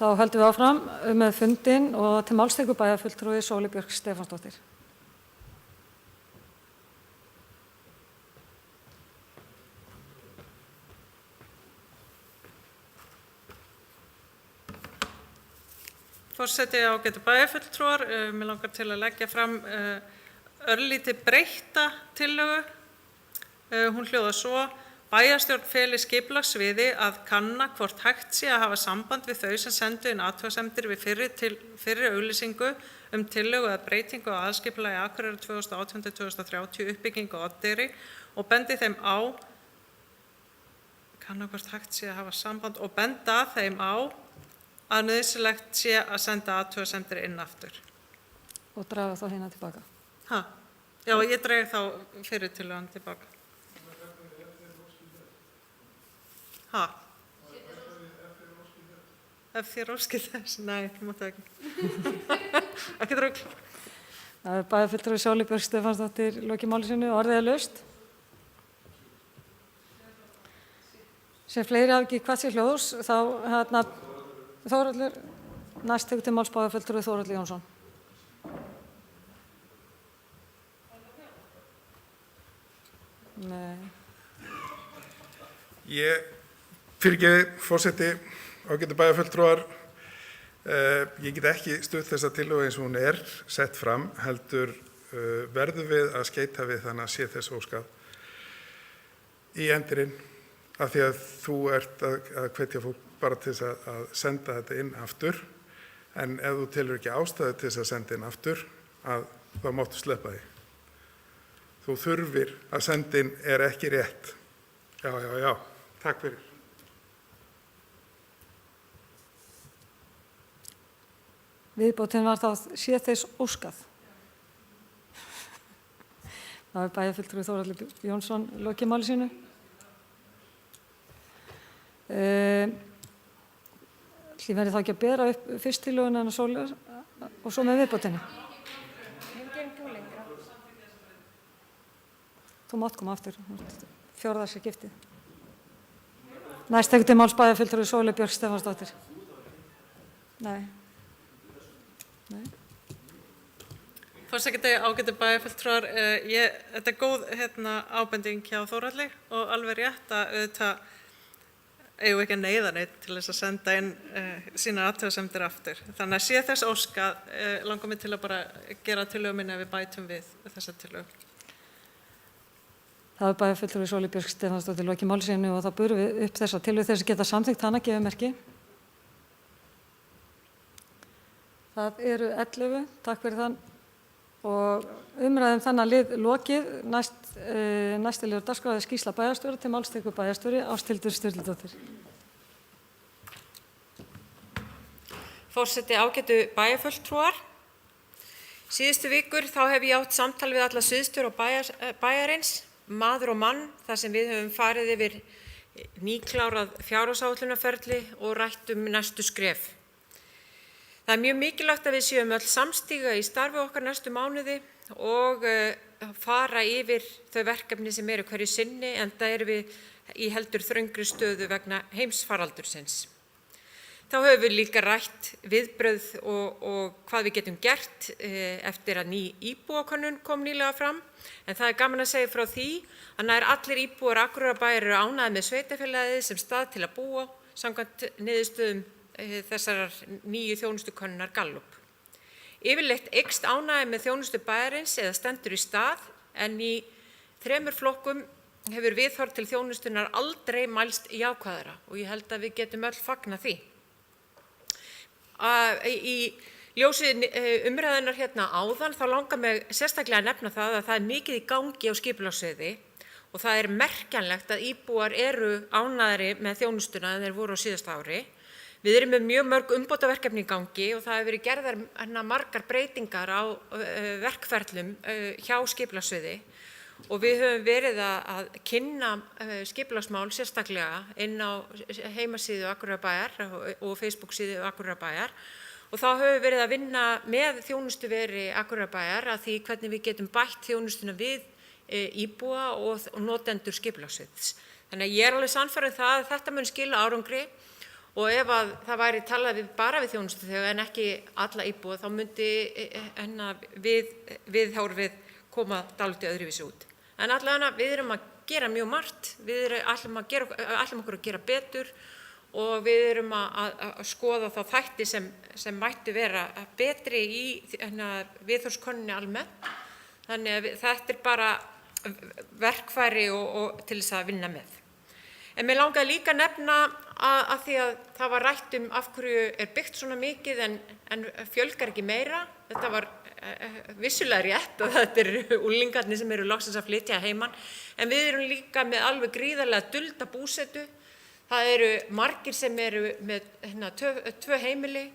Þá höldum við áfram með fundinn og til máls tekur bæjarfulltrúi Sóley Björk Stefánsdóttir.
Forseti, ágætu bæjarfulltrúar, mig langar til að leggja fram örlítið breytta tillögu. Hún hljóðar svo: Bæjarstjórn feli skipulagssviði að kanna hvort hægt sé að hafa samband við þau sem sendu inn athugasemdir við fyrri auglýsingu tillögu að breytingu á aðskipulagi Akureyrar 2018-2030 uppbyggingu á Oddeyri og bendi þeim á kanna hvort hægt sé að hafa samband og benda þeim á að nauðsynlegt sé að senda athugasemdir inn aftur.
Og draga þá hérna tilbaka.
Já, ég dreg þá fyrir tillögun tilbaka. Ef þér óskið þess? Nei, þú mátt það ekki. Ekki drögl.
Það er bæjarfulltrúi Sóley Björk Stefánsdóttir lokið máli sínu og orðið er laust. Sem fleiri hafi ekki hvað sér hljóðs, þá Þórhallur, næst tekur til máls bæjarfulltrúi Þórhallur Jónsson. Nei.
Fyrirgefi, forseti, ágætu bæjarfulltrúar, ég get ekki stutt þessa tillögu eins og hún er sett fram, heldur verðum við að skeita við þannig að sé þess óskað í endurinn, af því að þú ert að hvetja fólk bara til þess að senda þetta inn aftur, en ef þú telur ekki ástæðu til þess að senda inn aftur, þá máttu sleppa því. Þú þurfir að senda inn er ekki rétt. Já, takk fyrir.
Viðbótin var þá sé þess óskað. Það er bæjarfulltrúi Þórhallur Jónsson lokið máli sínu. Því verði þá ekki að bera upp fyrst tillöguna en að Sóley og svo með viðbótinni. Þú mátt koma aftur, fjórða sér giftið. Næst tekur til máls bæjarfulltrúi Sóley Björk Stefánsdóttir. Nei.
Forseti, ágætu bæjarfulltrúar, þetta er góð ábending hjá Þórhalli og alveg rétt að auðvitað eigum við ekki að neyða neitt til þess að senda inn sína athugasemdir aftur. Þannig að sé þess óskað, langar mig til að bara gera tillögu minni ef við bætum við þessa tillögu.
Það er bæjarfulltrúi Sóley Björk Stefánsdóttir lokið máli sínu og þá burum við upp þessa tillögu þess að geta samþykkt hana, gefið merki. Það eru 11, takk fyrir þann og umræðum þannig lið lokið. Næsti liður dagskráði skýrsla bæjarstjóra, til máls tekur bæjarstjóri Ásthildur Sturludóttir.
Forseti, ágætu bæjarfulltrúar. Síðustu vikur þá hef ég átt samtal við alla sviðsstjóra bæjarins, maður og mann, þar sem við höfum farið yfir nýklárað fjárhagsáætlunarferli og rætt næstu skref. Það er mjög mikilvægt að við séum öll samstíga í starfi okkar næstu mánuði og fara yfir þau verkefni sem eru hverju sinni, enda erum við í heldur þröngri stöðu vegna heimsfaraldursins. Þá höfum við líka rætt viðbrögð og hvað við getum gert eftir að ný íbúakönnun kom nýlega fram, en það er gaman að segja frá því að nær allir íbúar Akureyrarbæjar eru ánægðir með sveitarfélagið sem stað til að búa samkvæmt niðurstöðum þessarar nýju þjónustukönnunar Gallup. Yfirleitt eykst ánægja með þjónustu bæjarins eða stendur í stað, en í 3 flokkum hefur viðhorf til þjónustunar aldrei mælst jákvæðara og ég held að við getum öll fagna því. Í ljósi umræðunar hérna áðan þá langar mig sérstaklega að nefna það að það er mikið í gangi á skipulagssviði og það er merkjanlegt að íbúar eru ánægðari með þjónustuna en þeir voru á síðasta ári. Við erum með mjög mörg umbótaverkefni í gangi og það hefur verið gerðar margar breytingar á verkferlum hjá skipulagssviði og við höfum verið að kynna skipulagsmál sérstaklega inn á heimasíðu Akureyrarbæjar og Facebook-síðu Akureyrarbæjar og þá höfum við verið að vinna með þjónustuveri Akureyrarbæjar að því hvernig við getum bætt þjónustuna við íbúa og notendur skipulagssviðs. Þannig að ég er alveg sannfærð það að þetta mun skila árangri Og ef að það væri talað bara við þjónustuþega en ekki alla íbúa, þá myndi viðhorfið koma dálítið öðruvísi út. En allavega við erum að gera mjög margt, við ætlum okkur að gera betur og við erum að skoða þá þætti sem mættu vera betri í viðhorfskönnuninni almennt. Þannig að þetta bara verkfæri og til þess að vinna með. En mér langaði líka að nefna að því að það var rætt af hverju byggt svona mikið en fjölgar ekki meira. Þetta var vissulega rétt og þetta unglingarnir sem eru loksins að flytja heiman. En við erum líka með alveg gríðarlega dulda búsetu. Það eru margir sem eru með 2 heimili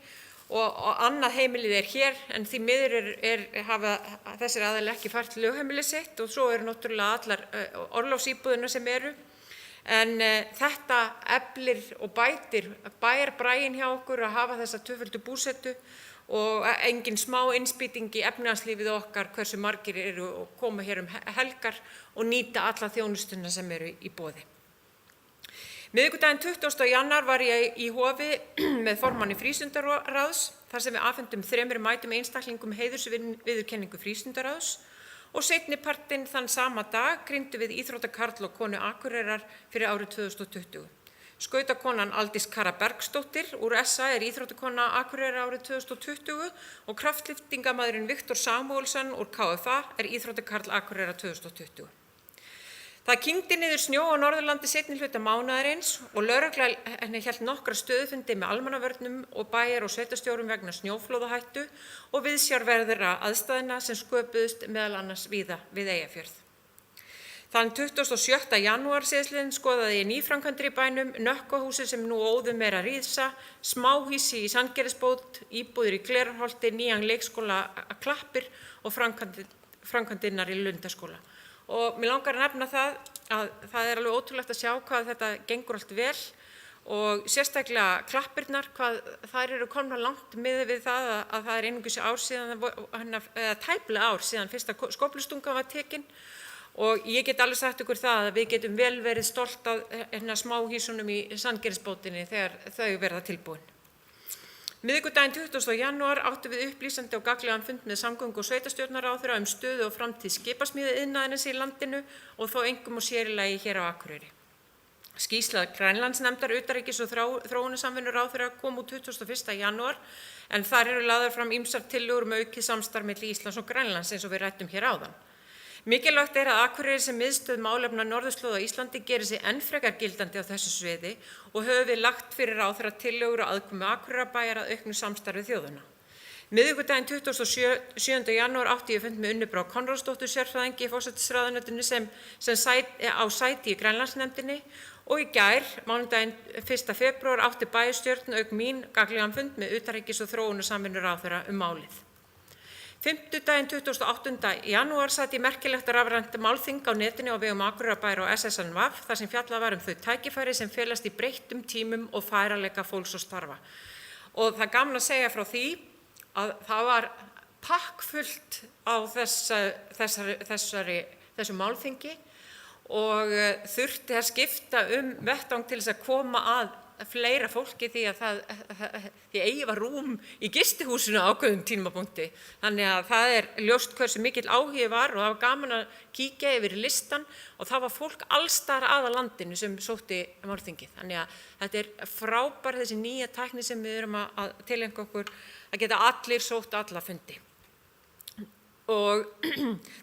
og annað heimilið hér en því miður hafa þessir aðilar ekki fært lögheimili sitt og svo eru náttúrulega allar orlofsíbúðirnar sem eru. En þetta eflir og bætir bæjarbraginn hjá okkur að hafa þessa tvöföldu búsetu og engin smá innspýting í efnahagslífið okkar hversu margir eru að koma hér helgar og nýta alla þjónustuna sem eru í boði. Miðvikudaginn 20. janúar var ég í Hofi með formanni frístundaráðs þar sem við afhentum 3 mætum einstaklingum heiðursviðurkenningu frístundaráðs og seinnipartinn þann sama dag krýndum við íþróttakarl og konu Akureyrar fyrir árið 2020. Skautakonan Aldís Kara Bergsdóttir úr SA íþróttakona Akureyrar árið 2020 og kraftlyftingamaðurinn Viktor Samuelsson úr KFA íþróttakarl Akureyrar 2020. Það kyngdi niður snjó á Norðurlandi seinni hluta mánaðarins og lögregla hélt nokkra stöðufundi með almannavörnum og bæjar- og sveitarstjórum vegna snjóflóðahættu og viðsjárverðra aðstæðna sem sköpuðust meðal annars víða við Eyjafjörð. Þann 27. janúar síðastliðinn skoðaði ég nýframkvæmdir í bænum, Nökkvahúsið sem nú óðum að rísa, smáhýsi í Sandgerðisbót, íbúðir í Glerárholti, nýjan leikskóla Klappir og framkvæmdirnar í Lundaskóla. Og mér langar að nefna að það alveg ótrúlegt að sjá hvað þetta gengur allt vel og sérstaklega Klappirnar, hvað þær eru komnar langt miðað við það að það einungis ár síðan, eða tæplega ár síðan fyrsta skóflustungan var tekin og ég get alveg sagt ykkur það að við getum vel verið stolt af smáhýsunum í Sandgerðisbótinni þegar þau verða tilbúin. Miðvikudaginn 20. janúar áttum við upplýsandi og gagnlegan fund með samgöngu- og sveitarstjórnarráðherra stöðu og framtíð skipasmíðaiðnaðarins í landinu og þó einkum og sér í lagi hér á Akureyri. Skýrsla Grænlandsnefndar utanríkis- og þróunarsamvinnuráðherra kom út 21. janúar en þar eru lagðar fram ýmsar tillögur aukið samstarf milli Íslands og Grænlands eins og við ræddum hér áðan. Mikilvægt að Akureyri sem miðstöð málefna norðurslóða á Íslandi gerir sig enn frekar gildandi á þessu sviði og höfum við lagt fyrir ráðherra tillögur og aðkomu Akureyrarbæjar að auknu samstarfi þjóðanna. Miðvikudaginn 27. janúar átti ég fund með Unni Brá Konráðsdóttur sérfræðingi í forsætisráðuneytinu sem á sæti í Grænlandsnefndinni og í gær, mánudaginn 1. febrúar, átti bæjarstjórn auk mín gagnlegan fund með utanríkis- og þróunarsamvinnuráðherra málið. Fimmtudaginn 28. janúar sat ég merkilegt rafrænt málþing á netinu á vegum Akureyrarbæjar og SSNVAF þar sem fjallað var þau tækifæri sem felast í breyttum tímum og færanleika fólks og starfa. Og það er gaman að segja frá því að það var pakkfullt á þessu málþingi og þurfti að skipta vettvang til þess að koma að fleira fólki því að því eigi var rúm í gistihúsinu á ákveðnum tímapunkti. Þannig að það er ljóst hversu mikill áhugi var og það var gaman að kíkja yfir listan og það var fólk alls staðar að landinu sem sótti málþingið. Þannig að þetta er frábær þessi nýja tækni sem við erum að tileinka okkur að geta allir sótt alla fundi. Og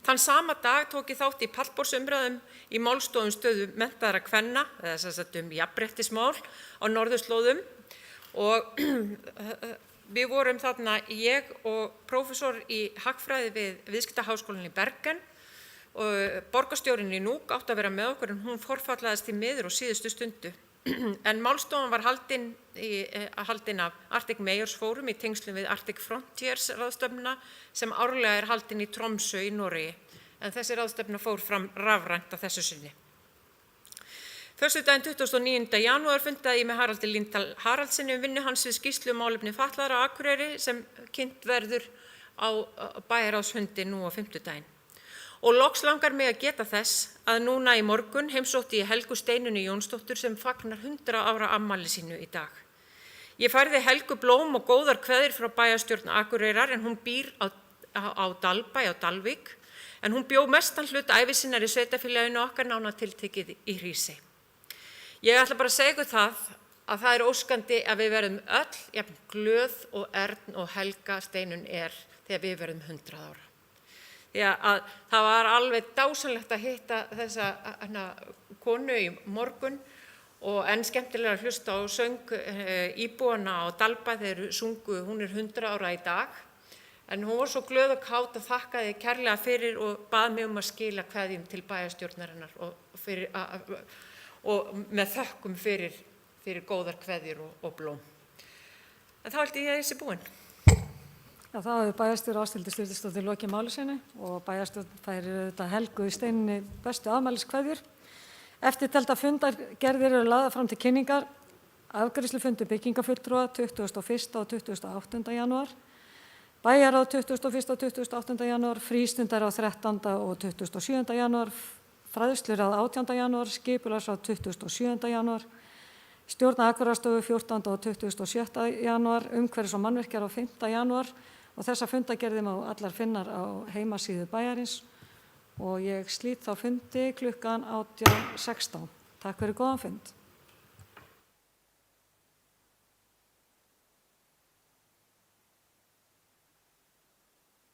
þann sama dag tók ég þátt í pallborðsumræðum í málstofum stöðu menntaðra kvenna, eða sem sagt jafnréttismál á norðurslóðum og við vorum þarna ég og prófessor í hagfræði við Viðskiptaháskólann í Bergen og borgarstjórinn í Nuuk átti að vera með okkur en hún forfallaðist því miður á síðustu stundu. En málstofan var haldin af Arctic Mayors Forum í tengslum við Arctic Frontiers ráðstefnuna sem árlega haldin í Tromsø í Noregi, en þessi ráðstefna fór fram rafrænt að þessu sinni. Föstudaginn 29. janúar fundaði ég með Haraldi Líndal Haraldsinni vinnu hans við skýrslu málefni fatlaðra á Akureyri sem kynnt verður á bæjarráðsfundi nú á fimmtudaginn. Og loks langar mig að geta þess að núna í morgun heimsótti ég Helgu Steinunni Jónsdóttur sem fagnar 100 ára afmæli sínu í dag. Ég færði Helgu blóm og góðar kveðjur frá bæjarstjórn Akureyrar en hún býr á Dalbæ á Dalvík en hún bjó mestan hluta ævi sinnar í sveitarfélaginu okkar nánar tiltekið í Hrísey. Ég ætla bara að segja ykkur að það er óskandi að við verðum öll jafn glöð og Ern og Helga Steinunn þegar við verðum 100 ára. Því að það var alveg dásamlegt að hitta þessa konu í morgun og enn skemmtilega að hlusta á söng íbúana á Dalbæ þegar sungu, hún 100 ára í dag. En hún var svo glöð og kát og þakkaði kærlega fyrir og bað mig að skila kveðjum til bæjarstjórnarinnar og með þökkum fyrir góðar kveðjur og blóm. En þá held ég að þessi búin.
Já, þá hefur bæjarstjóri Ásthildur Sturludóttir lokið máli sinni og bæjarstjórn færir auðvitað Helgu Steinunni bestu afmæliskveðjur. Eftirtaldar fundargerðir eru lagðar fram til kynningar. Afgreiðslufundur byggingafulltrúa 21. og 28. janúar. Bæjarráð 21. og 28. janúar, frístundar á 13. og 27. janúar, fræðsluráð 18. janúar, skipulagsráð 27. janúar, stjórn Akureyrarstofu 14. og 27. janúar, umhverfis- og mannvirkjar á 5. janúar og þessa fundargerðir má allar finnar á heimasíðu bæjarins og ég slít þá fundi klukkan 18:16. Takk fyrir góðan fund.